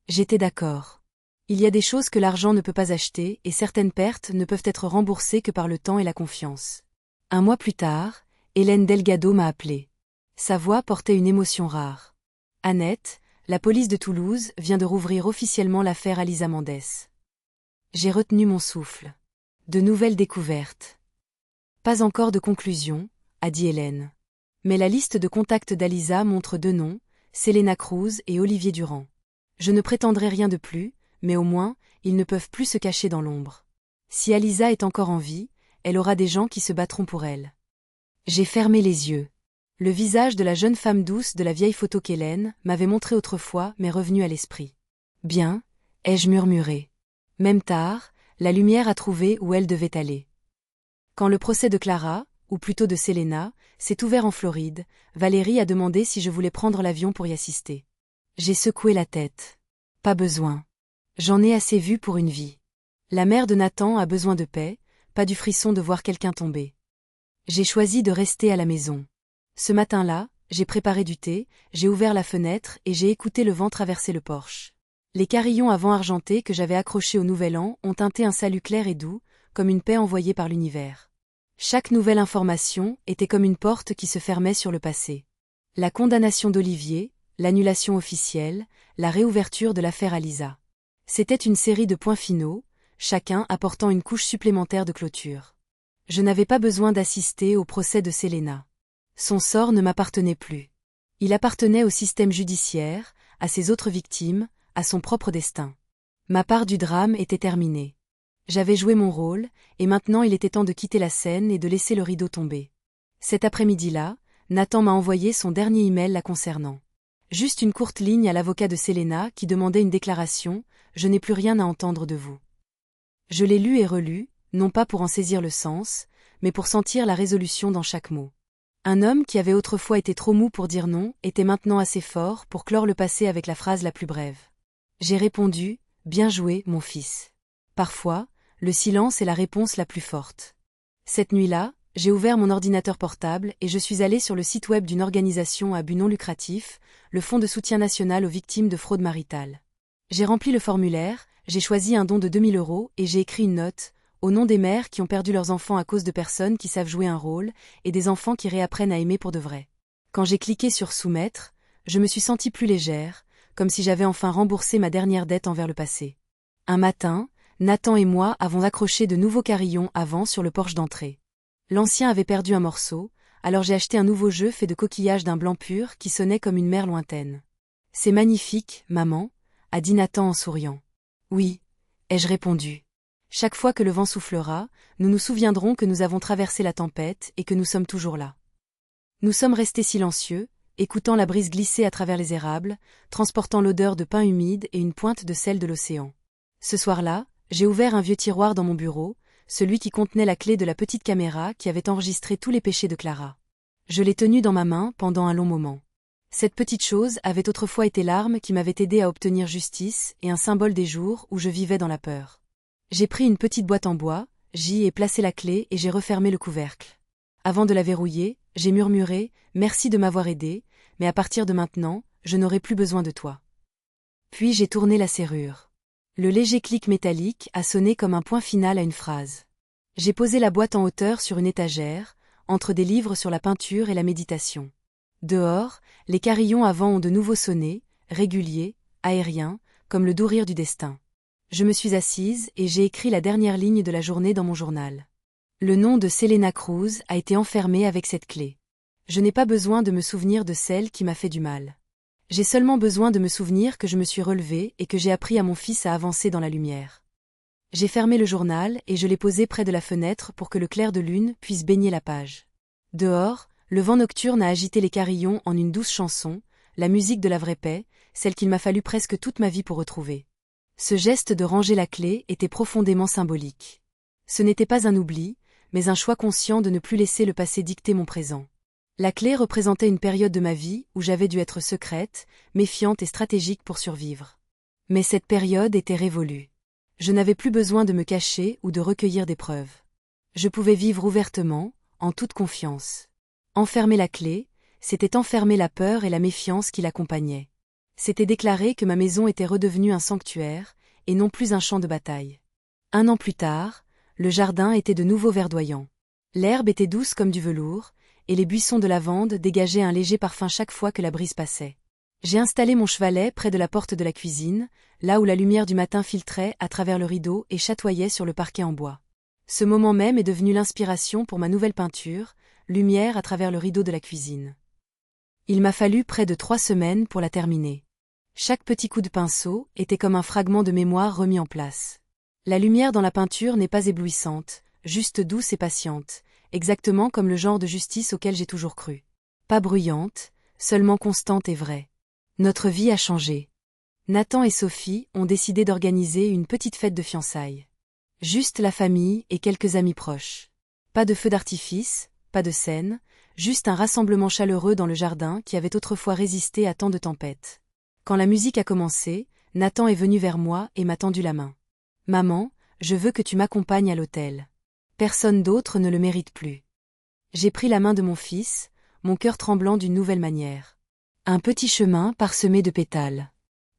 J'étais d'accord. Il y a des choses que l'argent ne peut pas acheter et certaines pertes ne peuvent être remboursées que par le temps et la confiance. Un mois plus tard, Hélène Delgado m'a appelé. Sa voix portait une émotion rare. Annette, la police de Toulouse vient de rouvrir officiellement l'affaire Alisa Mendès. J'ai retenu mon souffle. De nouvelles découvertes. Pas encore de conclusion, a dit Hélène. Mais la liste de contacts d'Alisa montre 2 noms, Selena Cruz et Olivier Durand. Je ne prétendrai rien de plus, mais au moins, ils ne peuvent plus se cacher dans l'ombre. Si Alisa est encore en vie, elle aura des gens qui se battront pour elle. J'ai fermé les yeux. Le visage de la jeune femme douce de la vieille photo qu'Hélène m'avait montrée autrefois m'est revenu à l'esprit. Bien, ai-je murmuré. Même tard, la lumière a trouvé où elle devait aller. Quand le procès de Clara, ou plutôt de Selena, s'est ouvert en Floride, Valérie a demandé si je voulais prendre l'avion pour y assister. J'ai secoué la tête. Pas besoin. J'en ai assez vu pour une vie. La mère de Nathan a besoin de paix, pas du frisson de voir quelqu'un tomber. J'ai choisi de rester à la maison. Ce matin-là, j'ai préparé du thé, j'ai ouvert la fenêtre et j'ai écouté le vent traverser le porche. Les carillons à vent argenté que j'avais accrochés au Nouvel An ont teinté un salut clair et doux, comme une paix envoyée par l'univers. Chaque nouvelle information était comme une porte qui se fermait sur le passé. La condamnation d'Olivier, l'annulation officielle, la réouverture de l'affaire Alisa. C'était une série de points finaux, chacun apportant une couche supplémentaire de clôture. Je n'avais pas besoin d'assister au procès de Selena. Son sort ne m'appartenait plus. Il appartenait au système judiciaire, à ses autres victimes, à son propre destin. Ma part du drame était terminée. J'avais joué mon rôle, et maintenant il était temps de quitter la scène et de laisser le rideau tomber. Cet après-midi-là, Nathan m'a envoyé son dernier email la concernant. Juste une courte ligne à l'avocat de Selena qui demandait une déclaration, « Je n'ai plus rien à entendre de vous ». Je l'ai lu et relu, non pas pour en saisir le sens, mais pour sentir la résolution dans chaque mot. Un homme qui avait autrefois été trop mou pour dire non, était maintenant assez fort pour clore le passé avec la phrase la plus brève. J'ai répondu, « Bien joué, mon fils ». Parfois, le silence est la réponse la plus forte. Cette nuit-là, J'ai ouvert mon ordinateur portable et je suis allée sur le site web d'une organisation à but non lucratif, le Fonds de soutien national aux victimes de fraude maritale. J'ai rempli le formulaire, j'ai choisi un don de 2000 € et j'ai écrit une note, au nom des mères qui ont perdu leurs enfants à cause de personnes qui savent jouer un rôle, et des enfants qui réapprennent à aimer pour de vrai. Quand j'ai cliqué sur Soumettre, je me suis sentie plus légère, comme si j'avais enfin remboursé ma dernière dette envers le passé. Un matin, Nathan et moi avons accroché de nouveaux carillons avant sur le porche d'entrée. L'ancien avait perdu un morceau, alors j'ai acheté un nouveau jeu fait de coquillages d'un blanc pur qui sonnait comme une mer lointaine. « C'est magnifique, maman », a dit Nathan en souriant. « Oui », ai-je répondu. Chaque fois que le vent soufflera, nous nous souviendrons que nous avons traversé la tempête et que nous sommes toujours là. Nous sommes restés silencieux, écoutant la brise glisser à travers les érables, transportant l'odeur de pain humide et une pointe de sel de l'océan. Ce soir-là, j'ai ouvert un vieux tiroir dans mon bureau, celui qui contenait la clé de la petite caméra qui avait enregistré tous les péchés de Clara. Je l'ai tenue dans ma main pendant un long moment. Cette petite chose avait autrefois été l'arme qui m'avait aidé à obtenir justice et un symbole des jours où je vivais dans la peur. J'ai pris une petite boîte en bois, j'y ai placé la clé et j'ai refermé le couvercle. Avant de la verrouiller, j'ai murmuré « Merci de m'avoir aidé, mais à partir de maintenant, je n'aurai plus besoin de toi. » Puis j'ai tourné la serrure. Le léger clic métallique a sonné comme un point final à une phrase. J'ai posé la boîte en hauteur sur une étagère, entre des livres sur la peinture et la méditation. Dehors, les carillons avant ont de nouveau sonné, réguliers, aériens, comme le doux rire du destin. Je me suis assise et j'ai écrit la dernière ligne de la journée dans mon journal. Le nom de Selena Cruz a été enfermé avec cette clé. Je n'ai pas besoin de me souvenir de celle qui m'a fait du mal. J'ai seulement besoin de me souvenir que je me suis relevée et que j'ai appris à mon fils à avancer dans la lumière. J'ai fermé le journal et je l'ai posé près de la fenêtre pour que le clair de lune puisse baigner la page. Dehors, le vent nocturne a agité les carillons en une douce chanson, la musique de la vraie paix, celle qu'il m'a fallu presque toute ma vie pour retrouver. Ce geste de ranger la clé était profondément symbolique. Ce n'était pas un oubli, mais un choix conscient de ne plus laisser le passé dicter mon présent. La clé représentait une période de ma vie où j'avais dû être secrète, méfiante et stratégique pour survivre. Mais cette période était révolue. Je n'avais plus besoin de me cacher ou de recueillir des preuves. Je pouvais vivre ouvertement, en toute confiance. Enfermer la clé, c'était enfermer la peur et la méfiance qui l'accompagnaient. C'était déclarer que ma maison était redevenue un sanctuaire, et non plus un champ de bataille. 1 an plus tard, le jardin était de nouveau verdoyant. L'herbe était douce comme du velours, et les buissons de lavande dégageaient un léger parfum chaque fois que la brise passait. J'ai installé mon chevalet près de la porte de la cuisine, là où la lumière du matin filtrait à travers le rideau et chatoyait sur le parquet en bois. Ce moment même est devenu l'inspiration pour ma nouvelle peinture, Lumière à travers le rideau de la cuisine. Il m'a fallu près de 3 semaines pour la terminer. Chaque petit coup de pinceau était comme un fragment de mémoire remis en place. La lumière dans la peinture n'est pas éblouissante, juste douce et patiente, exactement comme le genre de justice auquel j'ai toujours cru. Pas bruyante, seulement constante et vraie. Notre vie a changé. Nathan et Sophie ont décidé d'organiser une petite fête de fiançailles. Juste la famille et quelques amis proches. Pas de feu d'artifice, pas de scène, juste un rassemblement chaleureux dans le jardin qui avait autrefois résisté à tant de tempêtes. Quand la musique a commencé, Nathan est venu vers moi et m'a tendu la main. « Maman, je veux que tu m'accompagnes à l'hôtel. Personne d'autre ne le mérite plus. » J'ai pris la main de mon fils, mon cœur tremblant d'une nouvelle manière. Un petit chemin parsemé de pétales.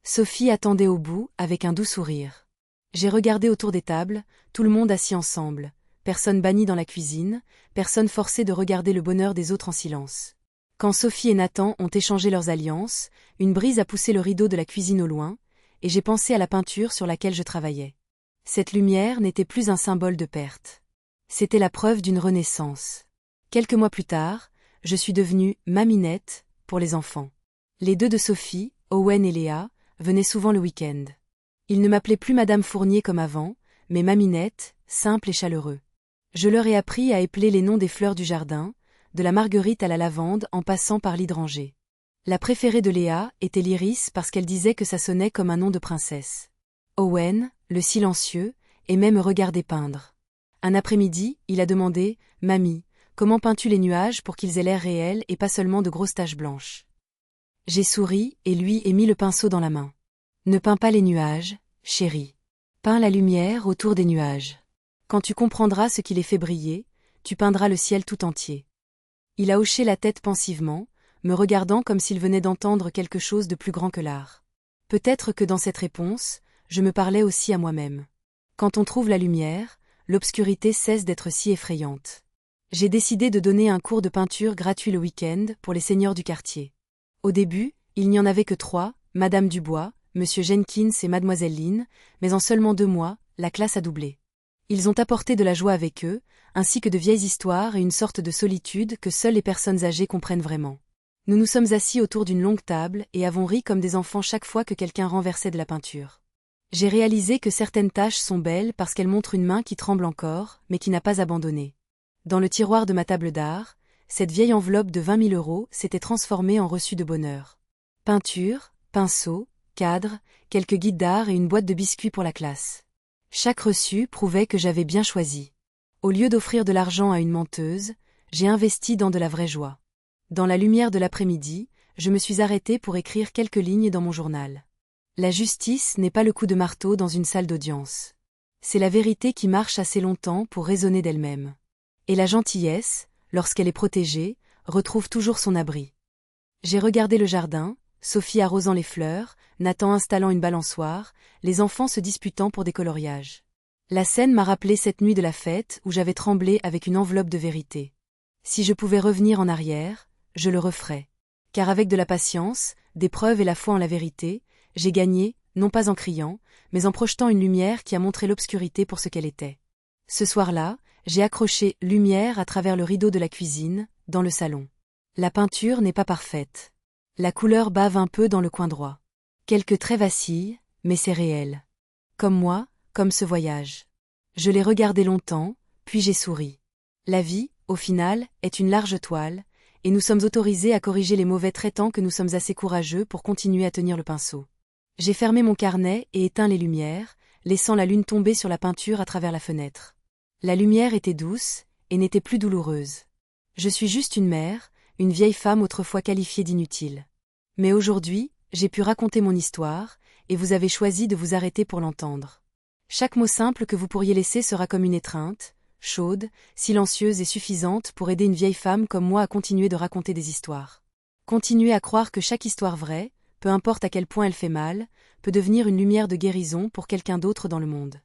Sophie attendait au bout avec un doux sourire. J'ai regardé autour des tables, tout le monde assis ensemble, personne banni dans la cuisine, personne forcé de regarder le bonheur des autres en silence. Quand Sophie et Nathan ont échangé leurs alliances, une brise a poussé le rideau de la cuisine au loin, et j'ai pensé à la peinture sur laquelle je travaillais. Cette lumière n'était plus un symbole de perte. C'était la preuve d'une renaissance. Quelques mois plus tard, je suis devenue « maminette » pour les enfants. Les 2 de Sophie, Owen et Léa, venaient souvent le week-end. Ils ne m'appelaient plus Madame Fournier comme avant, mais Maminette, simple et chaleureux. Je leur ai appris à épeler les noms des fleurs du jardin, de la marguerite à la lavande en passant par l'hydrangée. La préférée de Léa était l'iris parce qu'elle disait que ça sonnait comme un nom de princesse. Owen, le silencieux, aimait me regarder peindre. Un après-midi, il a demandé « Mamie, comment peins-tu les nuages pour qu'ils aient l'air réels et pas seulement de grosses taches blanches ?» J'ai souri et lui ai mis le pinceau dans la main. « Ne peins pas les nuages, chérie. Peins la lumière autour des nuages. Quand tu comprendras ce qui les fait briller, tu peindras le ciel tout entier. Il a hoché la tête pensivement, me regardant comme s'il venait d'entendre quelque chose de plus grand que l'art. Peut-être que dans cette réponse, je me parlais aussi à moi-même. Quand on trouve la lumière, l'obscurité cesse d'être si effrayante. J'ai décidé de donner un cours de peinture gratuit le week-end pour les seigneurs du quartier. Au début, il n'y en avait que 3, Madame Dubois, Monsieur Jenkins et Mademoiselle Lynn, mais en seulement 2 mois, la classe a doublé. Ils ont apporté de la joie avec eux, ainsi que de vieilles histoires et une sorte de solitude que seules les personnes âgées comprennent vraiment. Nous nous sommes assis autour d'une longue table et avons ri comme des enfants chaque fois que quelqu'un renversait de la peinture. J'ai réalisé que certaines taches sont belles parce qu'elles montrent une main qui tremble encore, mais qui n'a pas abandonné. Dans le tiroir de ma table d'art, cette vieille enveloppe de 20 000 € s'était transformée en reçu de bonheur. Peinture, pinceau, cadre, quelques guides d'art et une boîte de biscuits pour la classe. Chaque reçu prouvait que j'avais bien choisi. Au lieu d'offrir de l'argent à une menteuse, j'ai investi dans de la vraie joie. Dans la lumière de l'après-midi, je me suis arrêtée pour écrire quelques lignes dans mon journal. La justice n'est pas le coup de marteau dans une salle d'audience. C'est la vérité qui marche assez longtemps pour raisonner d'elle-même. Et la gentillesse, lorsqu'elle est protégée, retrouve toujours son abri. J'ai regardé le jardin, Sophie arrosant les fleurs, Nathan installant une balançoire, les enfants se disputant pour des coloriages. La scène m'a rappelé cette nuit de la fête où j'avais tremblé avec une enveloppe de vérité. Si je pouvais revenir en arrière, je le referais. Car avec de la patience, des preuves et la foi en la vérité, j'ai gagné, non pas en criant, mais en projetant une lumière qui a montré l'obscurité pour ce qu'elle était. Ce soir-là, j'ai accroché « lumière » à travers le rideau de la cuisine, dans le salon. La peinture n'est pas parfaite. La couleur bave un peu dans le coin droit. Quelques traits vacillent, mais c'est réel. Comme moi, comme ce voyage. Je l'ai regardé longtemps, puis j'ai souri. La vie, au final, est une large toile, et nous sommes autorisés à corriger les mauvais traits tant que nous sommes assez courageux pour continuer à tenir le pinceau. J'ai fermé mon carnet et éteint les lumières, laissant la lune tomber sur la peinture à travers la fenêtre. La lumière était douce, et n'était plus douloureuse. Je suis juste une mère, une vieille femme autrefois qualifiée d'inutile. Mais aujourd'hui, j'ai pu raconter mon histoire, et vous avez choisi de vous arrêter pour l'entendre. Chaque mot simple que vous pourriez laisser sera comme une étreinte, chaude, silencieuse et suffisante pour aider une vieille femme comme moi à continuer de raconter des histoires. Continuez à croire que chaque histoire vraie, peu importe à quel point elle fait mal, peut devenir une lumière de guérison pour quelqu'un d'autre dans le monde.